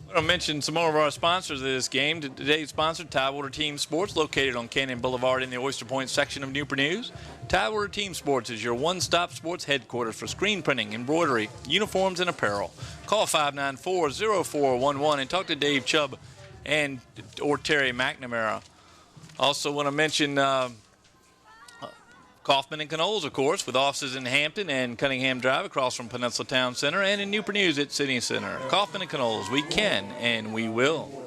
want to mention some more of our sponsors of this game. Today's sponsor, Tidewater Team Sports, located on Canyon Boulevard in the Oyster Point section of Newport News. Tidewater Team Sports is your one-stop sports headquarters for screen printing, embroidery, uniforms, and apparel. Call 594-0411 and talk to Dave Chubb or Terry McNamara. Also want to mention Kaufman and Knowles, of course, with offices in Hampton and Cunningham Drive across from Peninsula Town Center, and in Newport News at City Center. Kaufman and Knowles, we can and we will.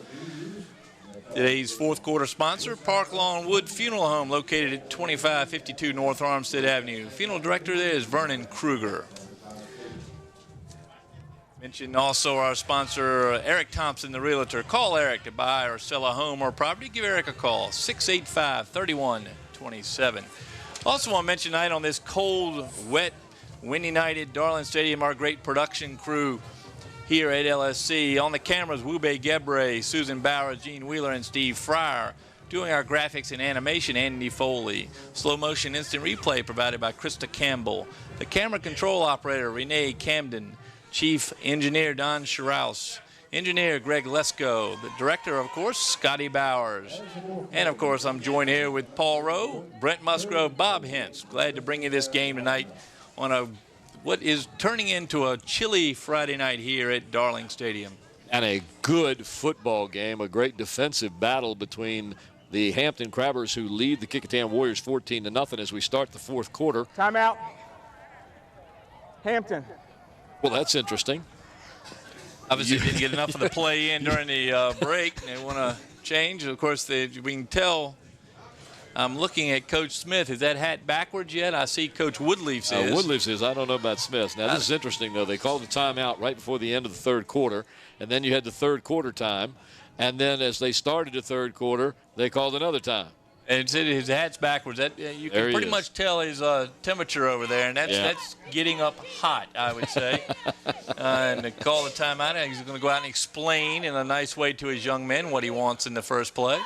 Today's fourth quarter sponsor, Park Lawn Wood Funeral Home, located at 2552 North Armstead Avenue. Funeral director there is Vernon Kruger. Mention also our sponsor, Eric Thompson, the realtor. Call Eric to buy or sell a home or property. Give Eric a call, 685-3127. Also want to mention tonight on this cold, wet, windy night at Darling Stadium, our great production crew here at LSC. On the cameras, Wube Gebre, Susan Bauer, Gene Wheeler, and Steve Fryer. Doing our graphics and animation, Andy Foley. Slow motion instant replay provided by Krista Campbell. The camera control operator, Renee Camden. Chief engineer, Don Schraus. Engineer Greg Lesko, the director, of course, Scotty Bowers. And, of course, I'm joined here with Paul Rowe, Brent Musgrove, Bob Hintz. Glad to bring you this game tonight on what is turning into a chilly Friday night here at Darling Stadium. And a good football game, a great defensive battle between the Hampton Crabbers, who lead the Kecoughtan Warriors 14-0 as we start the fourth quarter. Timeout. Hampton. Well, that's interesting. Obviously didn't get enough of the play in during the break. They want to change. Of course, we can tell. I'm looking at Coach Smith. Is that hat backwards yet? I see Coach Woodleaf's is. Woodleaf's is. I don't know about Smith's. Now, this is interesting, though. They called a timeout right before the end of the third quarter, and then you had the third quarter time. And then as they started the third quarter, they called another time. And his hat's backwards. You can pretty much tell his temperature over there, and that's getting up hot, I would say. And to call the timeout, he's going to go out and explain in a nice way to his young men what he wants in the first play.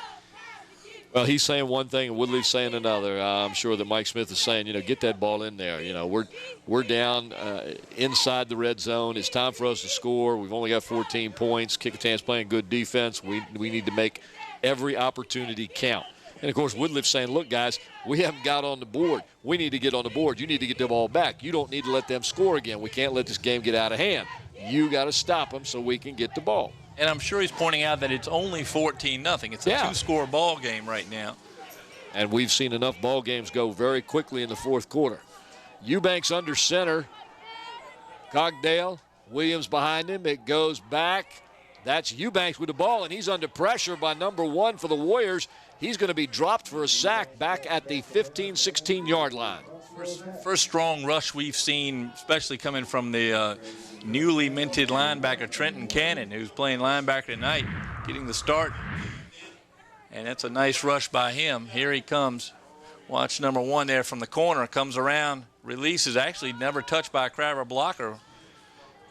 Well, he's saying one thing and Woodley's saying another. I'm sure that Mike Smith is saying, get that ball in there. We're down inside the red zone. It's time for us to score. We've only got 14 points. Kecoughtan's playing good defense. We need to make every opportunity count. And, of course, Woodliff's saying, look, guys, we haven't got on the board. We need to get on the board. You need to get the ball back. You don't need to let them score again. We can't let this game get out of hand. You got to stop them so we can get the ball. And I'm sure he's pointing out that it's only 14-0. It's a two-score ball game right now. And we've seen enough ball games go very quickly in the fourth quarter. Eubanks under center. Cogdale, Williams behind him. It goes back. That's Eubanks with the ball, and he's under pressure by number 1 for the Warriors. He's going to be dropped for a sack back at the 15, 16-yard line. First strong rush we've seen, especially coming from the newly minted linebacker Trenton Cannon, who's playing linebacker tonight, getting the start. And that's a nice rush by him. Here he comes. Watch number 1 there from the corner. Comes around, releases, actually never touched by a Crabber blocker,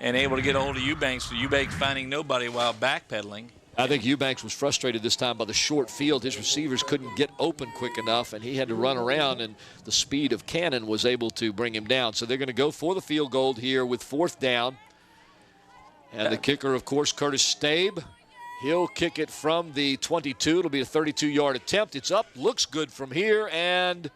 and able to get a hold of Eubanks. So Eubanks finding nobody while backpedaling. I think Eubanks was frustrated this time by the short field. His receivers couldn't get open quick enough, and he had to run around, and the speed of Cannon was able to bring him down. So they're going to go for the field goal here with 4th down. And the kicker, of course, Curtis Stabe. He'll kick it from the 22. It'll be a 32-yard attempt. It's up, looks good from here, and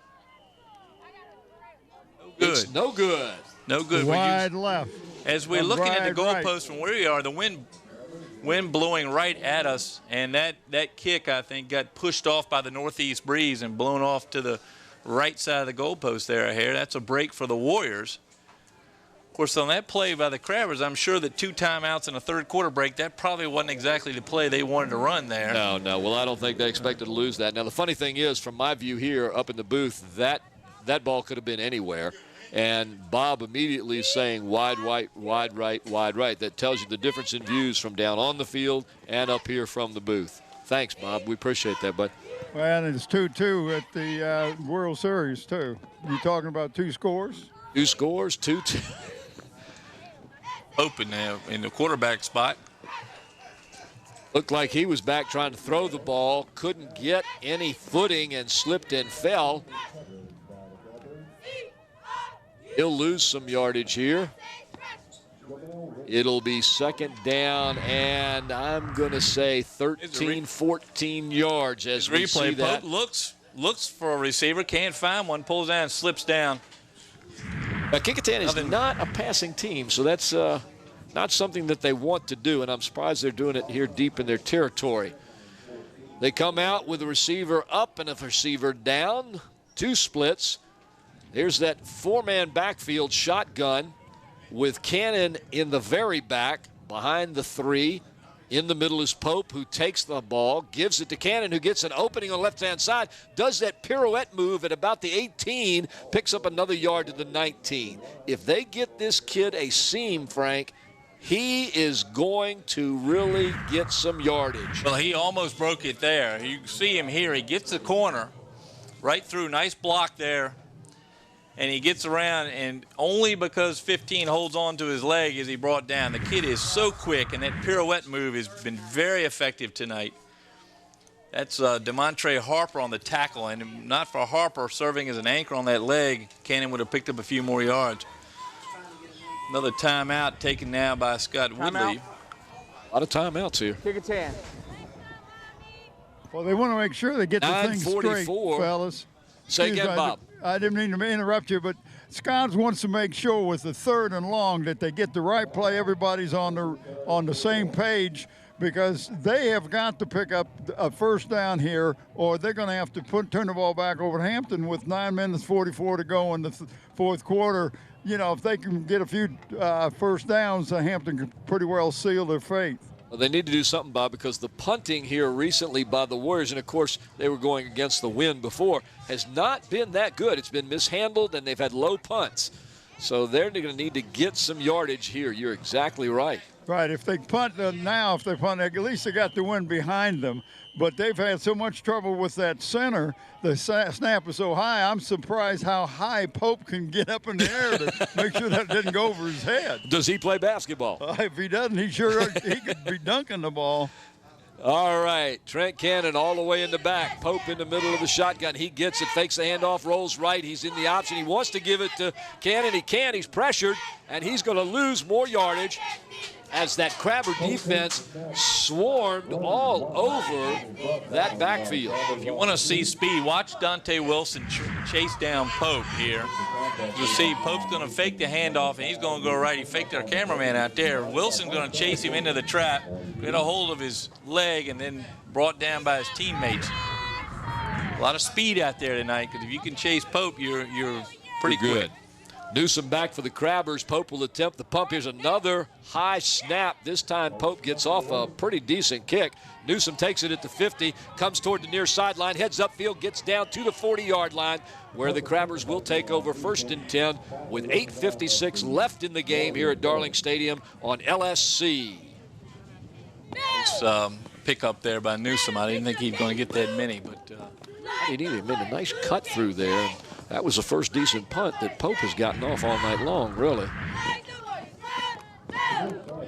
it's no good. No good. Wide left. As we're looking at the goalpost from where we are, the wind blowing right at us, and that kick, I think, got pushed off by the northeast breeze and blown off to the right side of the goalpost there, here. That's a break for the Warriors. Of course, on that play by the Crabbers, I'm sure that 2 timeouts and a third quarter break, that probably wasn't exactly the play they wanted to run there. No. Well, I don't think they expected to lose that. Now, the funny thing is, from my view here up in the booth, that ball could have been anywhere. And Bob immediately is saying wide right, wide right, wide right. That tells you the difference in views from down on the field and up here from the booth. Thanks, Bob. We appreciate that, bud. Well, and it's 2-2 at the World Series, too. You talking about 2 scores? 2 scores, 2-2. Open now in the quarterback spot. Looked like he was back trying to throw the ball, couldn't get any footing and slipped and fell. He'll lose some yardage here. It'll be 2nd down, and I'm going to say 13, 14 yards as we see that. Pope looks for a receiver, can't find one, pulls down, slips down. Now, Kecoughtan is not a passing team, so that's not something that they want to do, and I'm surprised they're doing it here deep in their territory. They come out with a receiver up and a receiver down, 2 splits. Here's that 4-man backfield shotgun with Cannon in the very back, behind the 3. In the middle is Pope, who takes the ball, gives it to Cannon, who gets an opening on the left-hand side, does that pirouette move at about the 18, picks up another yard to the 19. If they get this kid a seam, Frank, he is going to really get some yardage. Well, he almost broke it there. You see him here. He gets the corner right through. Nice block there. And he gets around, and only because 15 holds on to his leg is he brought down. The kid is so quick, and that pirouette move has been very effective tonight. That's DeMontre Harper on the tackle, and not for Harper serving as an anchor on that leg, Cannon would have picked up a few more yards. Another timeout taken now by Scott Woodley. A lot of timeouts here. Kecoughtan. Well, they want to make sure they get the thing straight, fellas. Say again, Bob. I didn't mean to interrupt you, but Scott wants to make sure with the 3rd and long that they get the right play. Everybody's on the same page, because they have got to pick up a 1st down here, or they're going to have to turn the ball back over to Hampton with 9 minutes 44 to go in the 4th quarter. You know, if they can get a few 1st downs, Hampton could pretty well seal their fate. Well, they need to do something, Bob, because the punting here recently by the Warriors, and of course they were going against the wind before, has not been that good. It's been mishandled, and they've had low punts. So they're going to need to get some yardage here. You're exactly right. Right. If they punt now, at least they got the wind behind them. But they've had so much trouble with that center. The snap is so high. I'm surprised how high Pope can get up in the air to make sure that didn't go over his head. Does he play basketball? If he doesn't, he could be dunking the ball. All right, Trent Cannon all the way in the back. Pope in the middle of the shotgun. He gets it, fakes the handoff, rolls right. He's in the option. He wants to give it to Cannon. He can't. He's pressured, and he's going to lose more yardage. as that Crabber defense swarmed all over that backfield. If you want to see speed, watch Dante Wilson chase down Pope here. You'll see Pope's going to fake the handoff, and he's going to go right. He faked our cameraman out there. Wilson's going to chase him into the trap, get a hold of his leg, and then brought down by his teammates. A lot of speed out there tonight, because if you can chase Pope, you're pretty good. Newsome back for the Crabbers. Pope will attempt the pump. Here's another high snap. This time Pope gets off a pretty decent kick. Newsome takes it at the 50, comes toward the near sideline, heads upfield, gets down to the 40-yard line, where the Crabbers will take over 1st and 10 with 8:56 left in the game here at Darling Stadium on LSC. It's pick up there by Newsome. I didn't think he's going to get that many, but he made a nice cut through there. That was the first decent punt that Pope has gotten off all night long, really.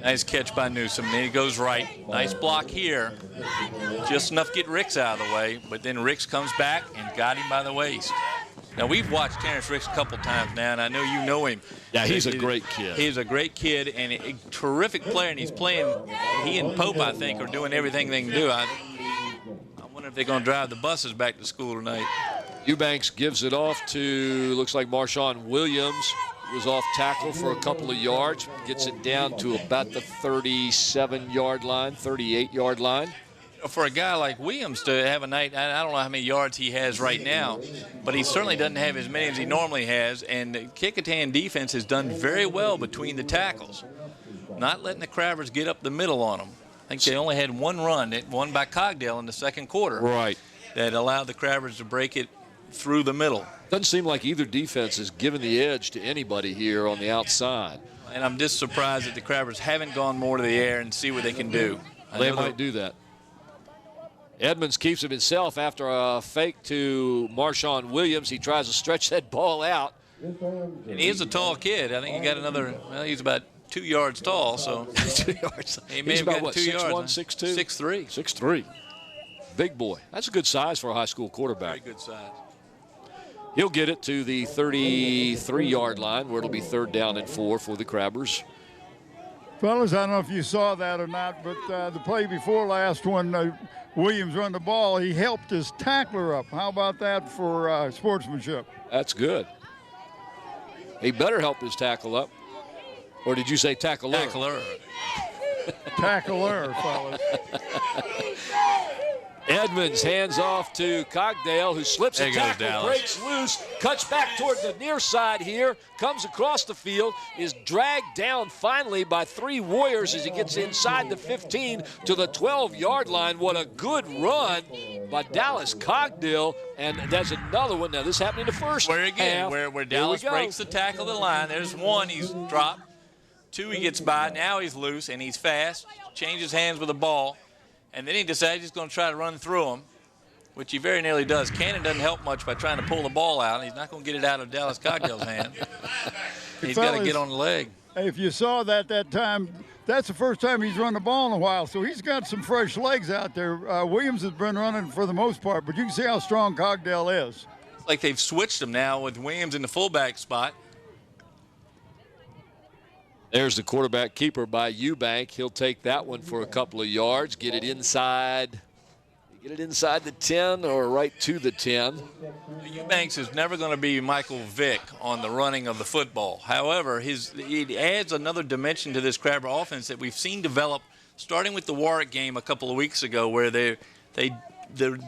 Nice catch by Newsome. Then he goes right. Nice block here. Just enough to get Ricks out of the way, but then Ricks comes back and got him by the waist. Now, we've watched Terrence Ricks a couple times now, and I know you know him. Yeah, he's a great kid. He's a great kid and a terrific player, and he's playing. He and Pope, I think, are doing everything they can do. I wonder if they're going to drive the buses back to school tonight. Eubanks gives it off to, looks like Marshawn Williams. Was off tackle for a couple of yards, gets it down to about the 37-yard line, 38-yard line. For a guy like Williams to have a night, I don't know how many yards he has right now, but he certainly doesn't have as many as he normally has, and the Kecoughtan defense has done very well between the tackles, not letting the Crabbers get up the middle on them. I think they only had one run, one by Cogdell in the second quarter. Right. That allowed the Crabbers to break it through the middle. Doesn't seem like either defense is giving the edge to anybody here on the outside. And I'm just surprised that the Crabbers haven't gone more to the air and see what they can do. They might do that. Edmonds keeps it himself after a fake to Marshawn Williams. He tries to stretch that ball out. And he is a tall kid. I think he got another, well, he's about 2 yards tall, so. 2 yards. He may He's have about, gotten what, 2 yards. 6'1", 6'2"? 6'3". 6'3". Big boy. That's a good size for a high school quarterback. Very good size. He'll get it to the 33-yard line, where it'll be 3rd down and 4 for the Crabbers. Fellas, I don't know if you saw that or not, but the play before last, when Williams run the ball, he helped his tackler up. How about that for sportsmanship? That's good. He better help his tackle up. Or did you say tackler? Tackler. Tackler, fellas. Edmonds hands off to Cogdale, who slips a tackle, breaks loose, cuts back toward the near side here, comes across the field, is dragged down finally by 3 Warriors as he gets inside the 15 to the 12-yard line. What a good run by Dallas Cogdale, and there's another one. Now, this happened in the first half. Where Dallas breaks the tackle of the line. There's 1, he's dropped. 2, he gets by. Now he's loose, and he's fast, changes hands with the ball. And then he decides he's going to try to run through him, which he very nearly does. Cannon doesn't help much by trying to pull the ball out. He's not going to get it out of Dallas Cogdale's hand. He's got to get on the leg. If you saw that time, that's the first time he's run the ball in a while, so he's got some fresh legs out there. Williams has been running for the most part, but you can see how strong Cogdale is. It's like they've switched him now with Williams in the fullback spot. There's the quarterback keeper by Eubank. He'll take that one for a couple of yards, get it inside. Get it inside the 10 or right to the 10. Eubanks is never going to be Michael Vick on the running of the football. However, he adds another dimension to this Crabber offense that we've seen develop starting with the Warwick game a couple of weeks ago, where the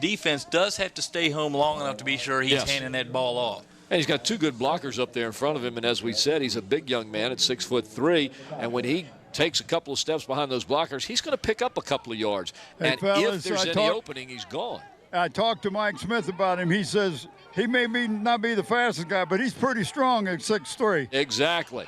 defense does have to stay home long enough to be sure he's handing that ball off. And he's got 2 good blockers up there in front of him, and as we said, he's a big young man at 6'3", and when he takes a couple of steps behind those blockers, he's going to pick up a couple of yards. Hey, and fellas, if there's any opening, he's gone. I talked to Mike Smith about him. He says he may not be the fastest guy, but he's pretty strong at 6'3". Exactly.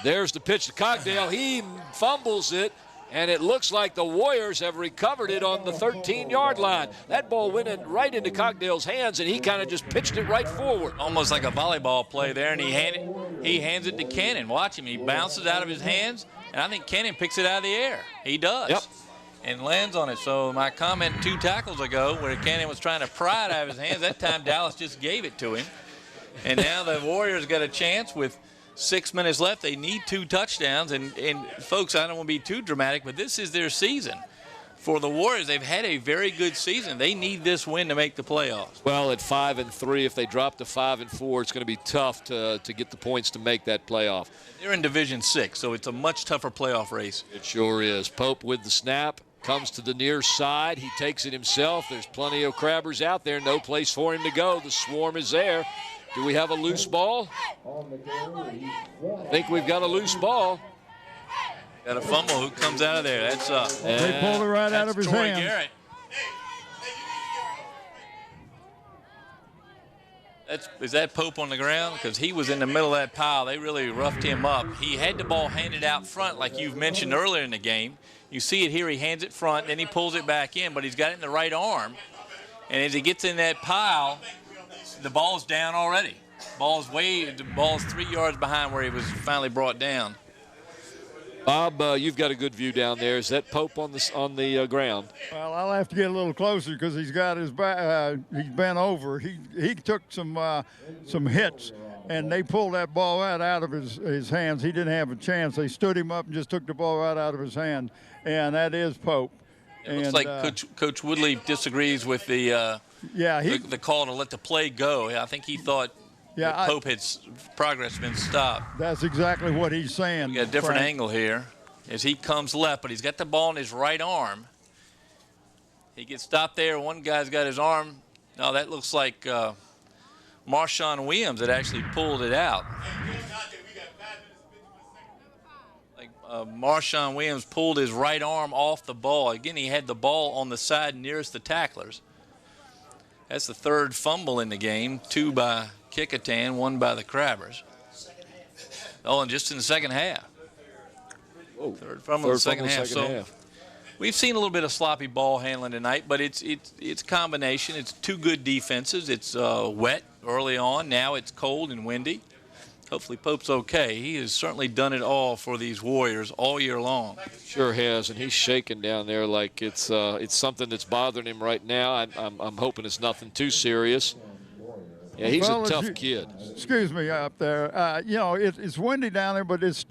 There's the pitch to Cogdale. He fumbles it, and it looks like the Warriors have recovered it on the 13-yard line. That ball went right into Cogdale's hands, and he kind of just pitched it right forward. Almost like a volleyball play there, and he hands it to Cannon. Watch him. He bounces out of his hands, and I think Cannon picks it out of the air. He does. Yep. And lands on it. So my comment 2 tackles ago where Cannon was trying to pry it out of his hands, that time Dallas just gave it to him. And now the Warriors got a chance with 6 minutes left. They need 2 touchdowns. And folks, I don't want to be too dramatic, but this is their season. For the Warriors, they've had a very good season. They need this win to make the playoffs. Well, at 5-3, if they drop to 5-4, it's going to be tough to get the points to make that playoff. They're in Division 6, so it's a much tougher playoff race. It sure is. Pope with the snap, comes to the near side. He takes it himself. There's plenty of Crabbers out there. No place for him to go. The swarm is there. Do we have a loose ball? I think we've got a loose ball. Got a fumble. Who comes out of there? That's They pulled it right out of his Troy hand. Garrett. Is that Pope on the ground? Because he was in the middle of that pile. They really roughed him up. He had the ball handed out front like you've mentioned earlier in the game. You see it here. He hands it front, then he pulls it back in, but he's got it in the right arm. And as he gets in that pile, the ball's down already. The ball's 3 yards behind where he was finally brought down. Bob, you've got a good view down there. Is that Pope on the ground? Well, I'll have to get a little closer because he's got his back. He's bent over. He took some hits, and they pulled that ball right out of his hands. He didn't have a chance. They stood him up and just took the ball right out of his hand, and that is Pope. It looks like Coach Woodley disagrees with the call to let the play go. I think he thought Pope had progress been stopped. That's exactly what he's saying. We got a different angle here as he comes left, but he's got the ball in his right arm. He gets stopped there. One guy's got his arm. No, that looks like Marshawn Williams that actually pulled it out. Marshawn Williams pulled his right arm off the ball. Again, he had the ball on the side nearest the tacklers. That's the 3rd fumble in the game, 2 by Kecoughtan, 1 by the Crabbers. Oh, and just in the second half. Whoa. 3rd fumble in the second half. We've seen a little bit of sloppy ball handling tonight, but it's a combination. It's 2 good defenses. It's wet early on. Now it's cold and windy. Hopefully Pope's okay. He has certainly done it all for these Warriors all year long. Sure has, and he's shaking down there like it's something that's bothering him right now. I'm hoping it's nothing too serious. Yeah, he's a tough kid. Excuse me up there. It's windy down there, but it's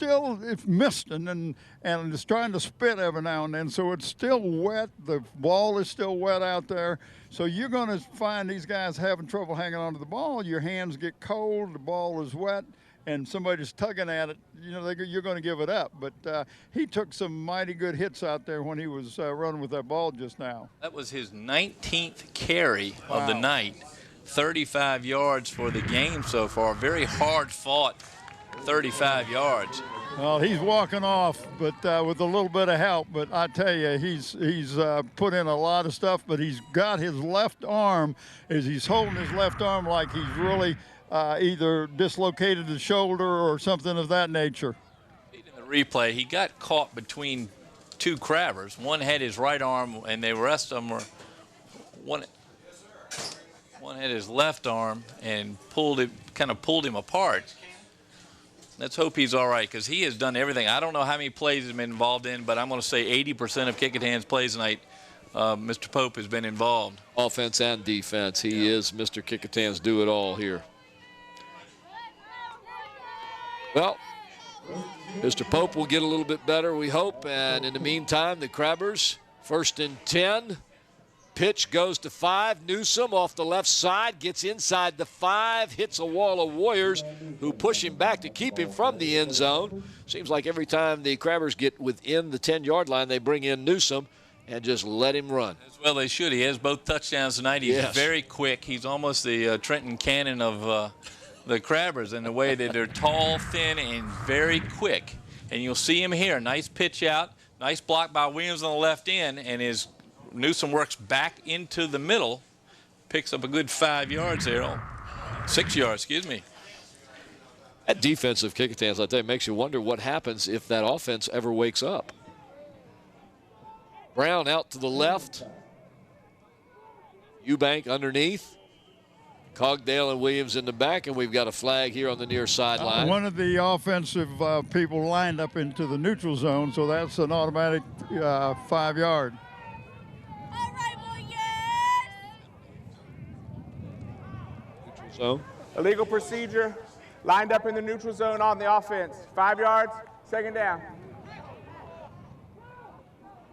misting and it's trying to spit every now and then, so it's still wet. The ball is still wet out there. So you're going to find these guys having trouble hanging onto the ball. Your hands get cold, the ball is wet, and somebody's tugging at it. You're going to give it up. But he took some mighty good hits out there when he was running with that ball just now. That was his 19th carry of the night. 35 yards for the game so far. Very hard fought 35 yards. Well, he's walking off, but with a little bit of help. But I tell you, he's put in a lot of stuff, but he's got his left arm, as he's holding his left arm like he's really either dislocated the shoulder or something of that nature. In the replay, he got caught between 2 Crabbers. One had his right arm, and the rest of them were one had his left arm and kind of pulled him apart. Let's hope he's all right, because he has done everything. I don't know how many plays he's been involved in, but I'm going to say 80% of Kecoughtan's plays tonight, Mr. Pope has been involved. Offense and defense. He is Mr. Kecoughtan's do-it-all here. Well, Mr. Pope will get a little bit better, we hope. And in the meantime, the Crabbers, 1st and 10. Pitch goes to 5. Newsom off the left side, gets inside the 5, hits a wall of Warriors who push him back to keep him from the end zone. Seems like every time the Crabbers get within the 10-yard line, they bring in Newsom and just let him run. As well they should. He has both touchdowns tonight. He's very quick. He's almost the Trenton Cannon of the Crabbers in the way that they're tall, thin, and very quick. And you'll see him here. Nice pitch out. Nice block by Williams on the left end, and Newsom works back into the middle, picks up a good 5 yards there. 6 yards, excuse me. That defense of Kecoughtan's, I tell you, makes you wonder what happens if that offense ever wakes up. Brown out to the left. Eubank underneath. Cogdale and Williams in the back, and we've got a flag here on the near sideline. One of the offensive people lined up into the neutral zone, so that's an automatic 5 yard. So Illegal procedure Lined up in the neutral zone on the offense. 5 yards, second down.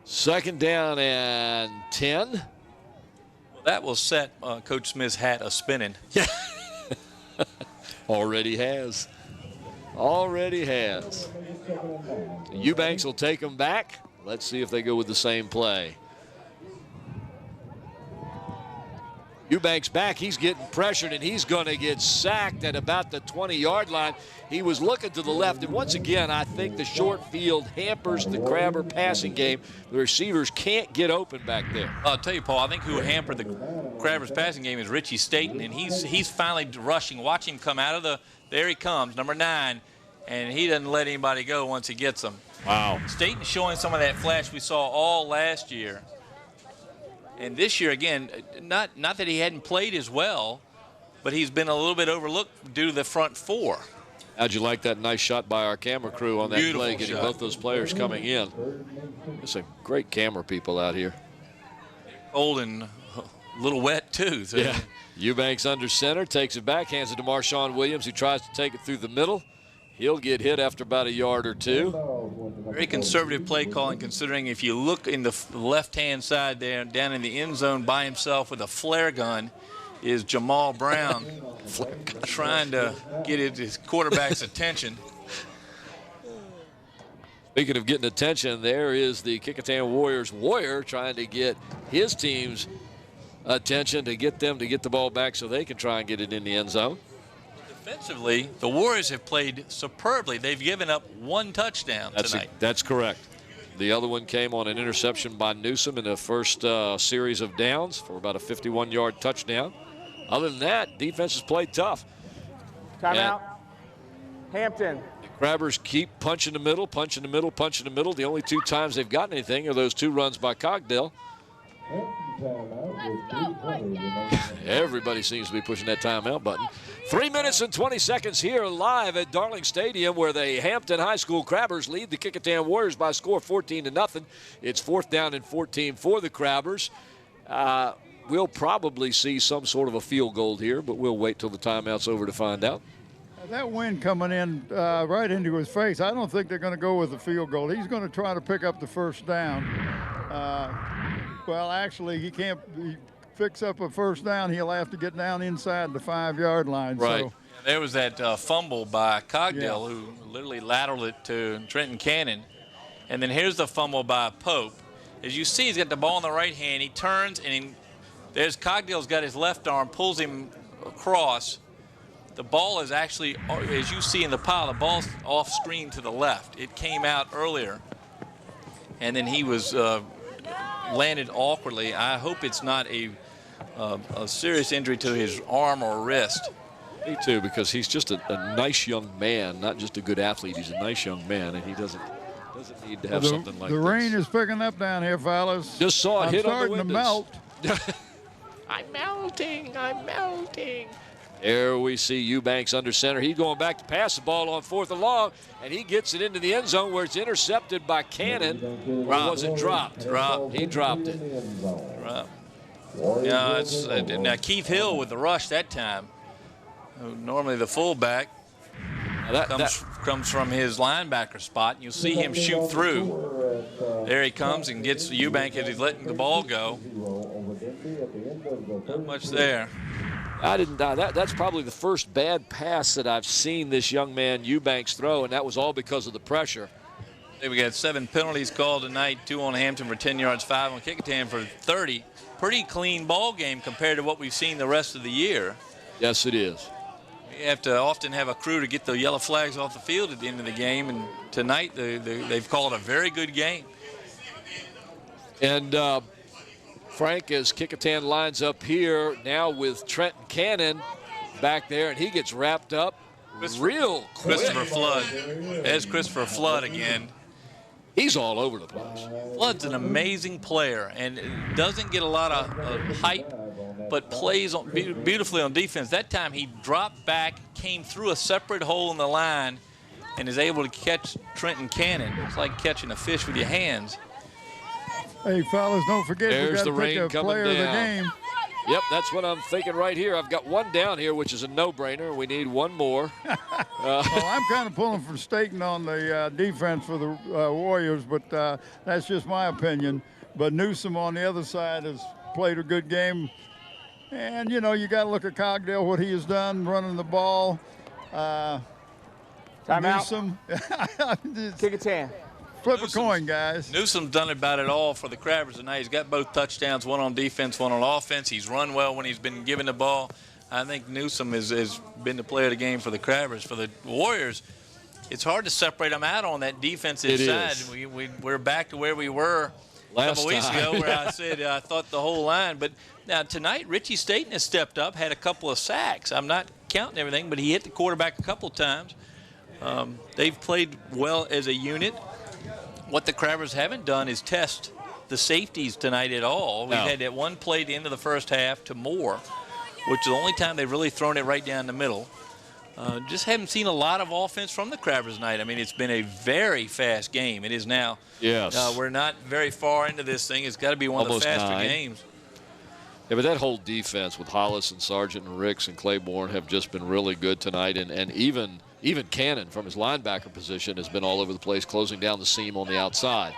Second down and 10. Well, that will set Coach Smith's hat a-spinning. Already has. Already has. Eubanks will take them back. Let's see if they go with the same play. Eubanks back. He's getting pressured, and he's going to get sacked at about the 20-yard line. He was looking to the left, and once again, I think the short field hampers the Crabber passing game. The receivers can't get open back there. I'll tell you, Paul, I think who hampered the Crabbers passing game is Richie Staten, and he's finally rushing. Watch him come out of the – there he comes, number 9, and he doesn't let anybody go once he gets them. Wow. Staten showing some of that flash we saw all last year. And this year, again, not that he hadn't played as well, but he's been a little bit overlooked due to the front 4. How'd you like that nice shot by our camera crew on that Beautiful play, getting shot. both those players coming in? There's some great camera people out here. Cold and a little wet, too. So. Yeah. Eubanks under center, takes it back, hands it to Marshawn Williams, who tries to take it through the middle. He'll get hit after about a yard or 2. Very conservative play calling, considering if you look in the left-hand side there, down in the end zone by himself with a flare gun, is Jamal Brown trying to get his quarterback's attention. Speaking of getting attention, there is the Kecoughtan Warriors Warrior trying to get his team's attention to get them to get the ball back so they can try and get it in the end zone. Defensively, the Warriors have played superbly. They've given up 1 touchdown tonight. That's correct. The other one came on an interception by Newsom in the first series of downs for about a 51-yard touchdown. Other than that, defense has played tough. Timeout. Hampton. The Crabbers keep punching the middle, punching the middle, punching the middle. The only 2 times they've gotten anything are those 2 runs by Cogdell. Everybody seems to be pushing that timeout button. 3 minutes and 20 seconds here live at Darling Stadium, where the Hampton High School Crabbers lead the Kecoughtan Warriors by a score of 14-0. It's 4th down and 14 for the Crabbers. We'll probably see some sort of a field goal here, but we'll wait till the timeout's over to find out. That wind coming in right into his face, I don't think they're going to go with the field goal. He's going to try to pick up the first down. Well, actually, he can't fix up a first down. He'll have to get down inside the 5-yard line. Right. So. There was that fumble by Cogdell, who literally lateraled it to Trenton Cannon. And then here's the fumble by Pope. As you see, he's got the ball in the right hand. He turns, and there's Cogdell's got his left arm, pulls him across. The ball is actually, as you see in the pile, the ball's off screen to the left. It came out earlier. And then he was landed awkwardly. I hope it's not a serious injury to his arm or wrist. Me too, because he's just a nice young man, not just a good athlete. He's a nice young man, and he doesn't need to have something like this. The rain is picking up down here, fellas. Just saw it hit on the windows. I'm starting to melt. I'm melting. There we see Eubanks under center. He's going back to pass the ball on 4th and long, and he gets it into the end zone where it's intercepted by Cannon. Or was it dropped? He dropped it. Yeah, now Keith Hill with the rush that time. Normally the fullback comes from his linebacker spot. And you'll see him shoot through. There he comes and gets Eubank as he's letting the ball go. Not much there. That's probably the first bad pass that I've seen this young man Eubanks throw, and that was all because of the pressure. We got 7 penalties called tonight, 2 on Hampton for 10 yards, 5 on Kecoughtan for 30. Pretty clean ball game compared to what we've seen the rest of the year. Yes, it is. You have to often have a crew to get the yellow flags off the field at the end of the game, and tonight they've called a very good game. And Frank, as Kecoughtan lines up here now with Trenton Cannon back there, and he gets wrapped up real quick. Christopher Flood. There's Christopher Flood again. He's all over the place. Flood's an amazing player and doesn't get a lot of hype, but plays beautifully on defense. That time he dropped back, came through a separate hole in the line, and is able to catch Trenton Cannon. It's like catching a fish with your hands. Hey, fellas, don't forget you got to pick a coming player of the down. game. Yep, that's what I'm thinking right here. I've got one down here, which is a no-brainer. We need one more. Well, I'm kind of pulling for Staten on the defense for the Warriors, but that's just my opinion. But Newsom on the other side has played a good game. And, you know, you got to look at Cogdale, what he has done, running the ball. Newsom. Kecoughtan. Flip a coin, guys. Newsom's done about it all for the Crabbers tonight. He's got both touchdowns, one on defense, one on offense. He's run well when he's been given the ball. I think Newsom has been the player of the game for the Crabbers. For the Warriors, it's hard to separate them out on that defensive side. We're back to where we were a couple weeks ago, where I said I thought the whole line. But now tonight, Richie Staten has stepped up, had a couple of sacks. I'm not counting everything, but he hit the quarterback a couple times. They've played well as a unit. What the Crabbers haven't done is test the safeties tonight at all. We've had that one play at the end of the first half to Moore, which is the only time they've really thrown it right down the middle. Just haven't seen a lot of offense from the Crabbers tonight. I mean, it's been a very fast game. It is now. Yes. We're not very far into this thing. It's got to be one Almost of the faster 9. games. Yeah, but that whole defense with Hollis and Sargent and Ricks and Claiborne have just been really good tonight. And even Cannon from his linebacker position has been all over the place, closing down the seam on the outside.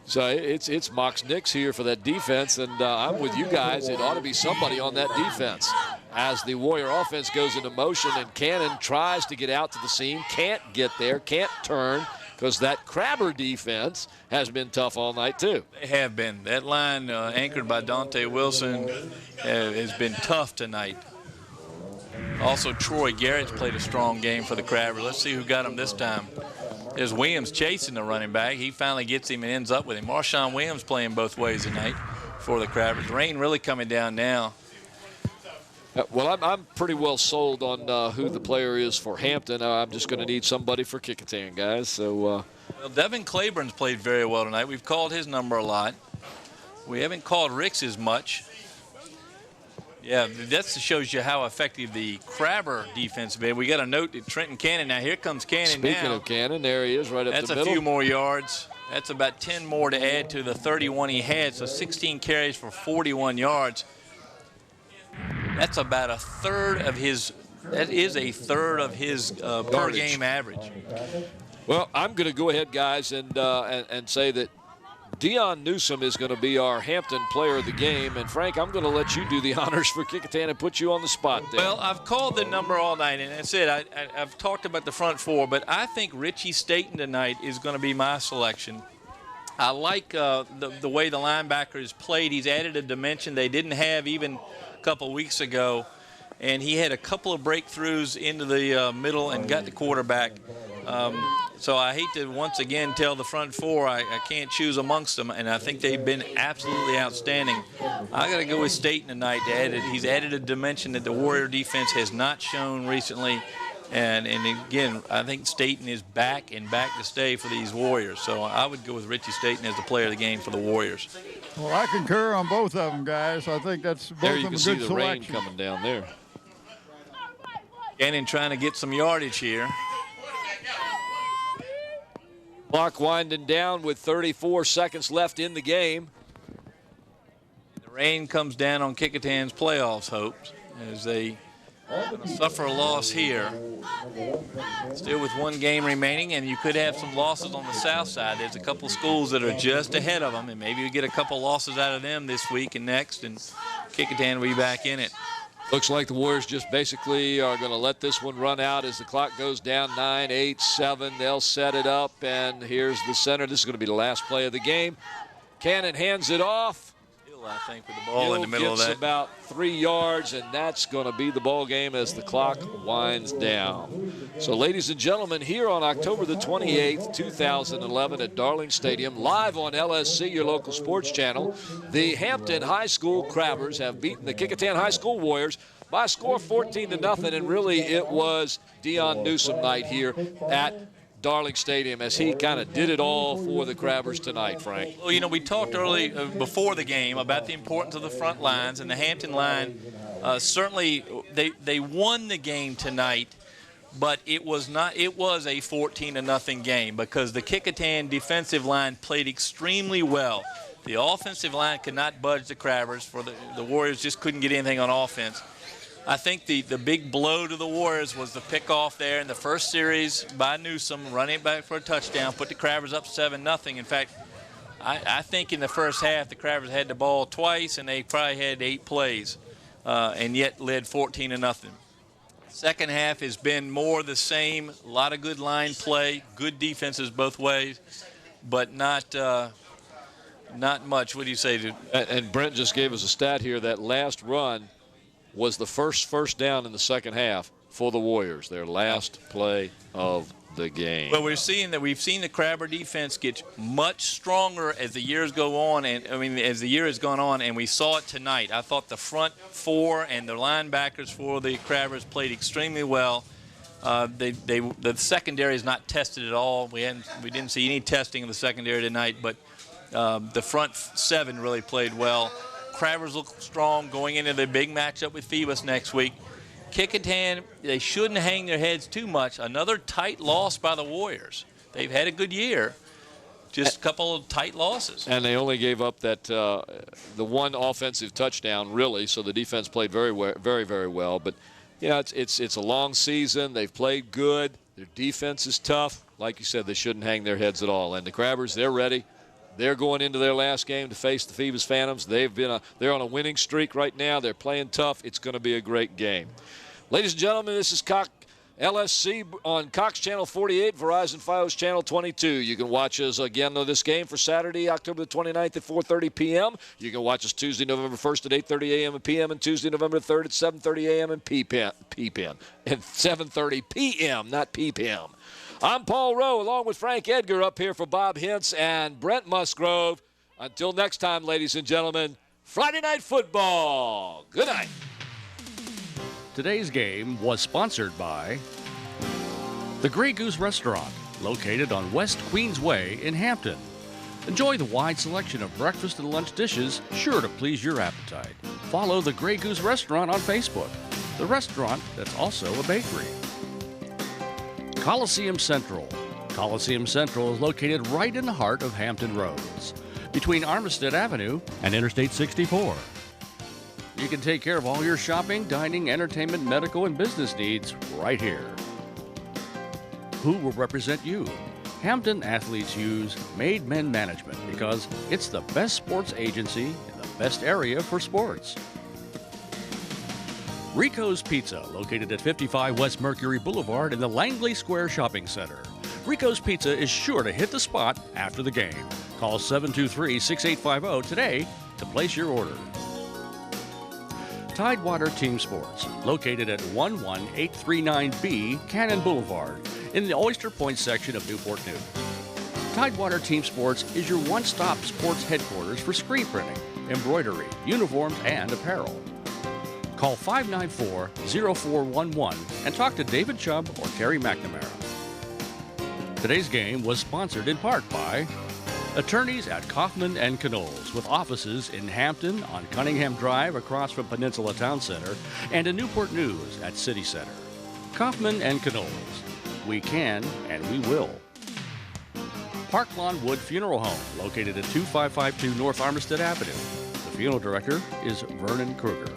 So it's Mox Nix here for that defense, and I'm with you guys. It ought to be somebody on that defense. As the Warrior offense goes into motion and Cannon tries to get out to the seam, can't get there, can't turn, because that Crabber defense has been tough all night too. They have been. That line anchored by Dante Wilson has been tough tonight. Also, Troy Garrett's played a strong game for the Crabbers. Let's see who got him this time. There's Williams chasing the running back. He finally gets him and ends up with him. Marshawn Williams playing both ways tonight for the Crabbers. Rain really coming down now. Well, I'm pretty well sold on who the player is for Hampton. I'm just going to need somebody for Kecoughtan, guys. So, well, Devin Claiborne's played very well tonight. We've called his number a lot. We haven't called Rick's as much. Yeah, that shows you how effective the Crabber defense has been. We got a note to Trenton Cannon. Now, here comes Cannon now. Speaking of Cannon, there he is right up the middle. That's a few more yards. That's about 10 more to add to the 31 he had, so 16 carries for 41 yards. That's about a third of his – that is a third of his per-game average. Well, I'm going to go ahead, guys, and say that Dion Newsom is going to be our Hampton player of the game. And, Frank, I'm going to let you do the honors for Kecoughtan and put you on the spot there. Well, I've called the number all night, and that's it. I've talked about the front four, but I think Richie Staten tonight is going to be my selection. I like the way the linebackers played. He's added a dimension they didn't have even a couple weeks ago, and he had a couple of breakthroughs into the middle and got the quarterback. So I hate to once again tell the front four I can't choose amongst them, and I think they've been absolutely outstanding. I got to go with Staten tonight. He's added a dimension that the Warrior defense has not shown recently, and again, I think Staten is back to stay for these Warriors. So I would go with Richie Staten as the player of the game for the Warriors. Well, I concur on both of them, guys. I think that's both there of you them can a see good the selection. rain coming down there. Gannon trying to get some yardage here. Clock winding down with 34 seconds left in the game. The rain comes down on Kecoughtan's playoffs hopes as they suffer a loss here. Still with one game remaining, and you could have some losses on the south side. There's a couple schools that are just ahead of them, and maybe we get a couple losses out of them this week and next, and Kecoughtan will be back in it. Looks like the Warriors just basically are going to let this one run out as the clock goes down 9, 8, 7. They'll set it up, and here's the center. This is going to be the last play of the game. Cannon hands it off. Hill, I think, with the ball in the middle of that. Gets about 3 yards, and that's going to be the ball game as the clock winds down. So, ladies and gentlemen, here on October the 28th, 2011 at Darling Stadium, live on LSC, your local sports channel, the Hampton High School Crabbers have beaten the Kecoughtan High School Warriors by a score of 14-0, and really it was Dion Newsom night here at Darling Stadium as he kind of did it all for the Crabbers tonight, Frank. Well, you know, we talked early before the game about the importance of the front lines, and the Hampton line certainly they won the game tonight, but it was a 14-0 game because the Kecoughtan defensive line played extremely well. The offensive line could not budge the Crabbers. The Warriors just couldn't get anything on offense. I think the big blow to the Warriors was the pickoff there in the first series by Newsom, running it back for a touchdown, put the Crabbers up 7-0. In fact, I think in the first half the Crabbers had the ball twice and they probably had 8 plays and yet led 14-0. Second half has been more the same, a lot of good line play, good defenses both ways, but not much. What do you say, dude? And Brent just gave us a stat here. That last run was the first down in the second half for the Warriors, their last play of the game. Well, we've seen the Crabber defense get much stronger as the years go on, and as the year has gone on, and we saw it tonight. I thought the front 4 and the linebackers for the Crabbers played extremely well. The secondary is not tested at all. We didn't see any testing of the secondary tonight, but the front 7 really played well. Crabbers look strong going into the big matchup with Phoebus next week. Kecoughtan, they shouldn't hang their heads too much. Another tight loss by the Warriors. They've had a good year, just a couple of tight losses. And they only gave up that the one offensive touchdown, really. So the defense played very, very well. But it's a long season. They've played good. Their defense is tough. Like you said, they shouldn't hang their heads at all. And the Crabbers, they're ready. They're going into their last game to face the Phoebus Phantoms. They're on a winning streak right now. They're playing tough. It's going to be a great game. Ladies and gentlemen, this is LSC on Cox Channel 48, Verizon Fios Channel 22. You can watch us again on this game for Saturday, October the 29th at 4:30 p.m. You can watch us Tuesday, November 1st at 8:30 a.m. and p.m. and Tuesday, November 3rd at 7:30 a.m. and p.m. and 7:30 p.m., not p.p.m. I'm Paul Rowe, along with Frank Edgar, up here for Bob Hintz and Brent Musgrove. Until next time, ladies and gentlemen, Friday Night Football. Good night. Today's game was sponsored by the Grey Goose Restaurant, located on West Queensway in Hampton. Enjoy the wide selection of breakfast and lunch dishes, sure to please your appetite. Follow the Grey Goose Restaurant on Facebook, the restaurant that's also a bakery. Coliseum Central. Coliseum Central is located right in the heart of Hampton Roads, between Armistead Avenue and Interstate 64. You can take care of all your shopping, dining, entertainment, medical, and business needs right here. Who will represent you? Hampton Athletes use Made Men Management because it's the best sports agency in the best area for sports. Rico's Pizza, located at 55 West Mercury Boulevard in the Langley Square Shopping Center. Rico's Pizza is sure to hit the spot after the game. Call 723-6850 today to place your order. Tidewater Team Sports, located at 11839B Cannon Boulevard in the Oyster Point section of Newport News. Tidewater Team Sports is your one-stop sports headquarters for screen printing, embroidery, uniforms, and apparel. Call 594-0411 and talk to David Chubb or Terry McNamara. Today's game was sponsored in part by attorneys at Kaufman & Knowles, with offices in Hampton on Cunningham Drive across from Peninsula Town Center and in Newport News at City Center. Kaufman & Knowles. We can and we will. Park Lawn Wood Funeral Home, located at 2552 North Armistead Avenue. The funeral director is Vernon Kruger.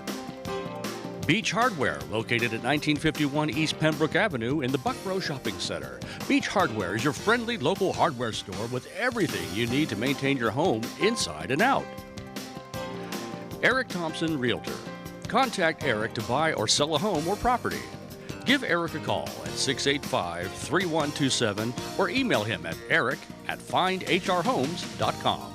Beach Hardware, located at 1951 East Pembroke Avenue in the Buckrow Shopping Center. Beach Hardware is your friendly local hardware store with everything you need to maintain your home inside and out. Eric Thompson, Realtor. Contact Eric to buy or sell a home or property. Give Eric a call at 685-3127 or email him at eric@findhrhomes.com.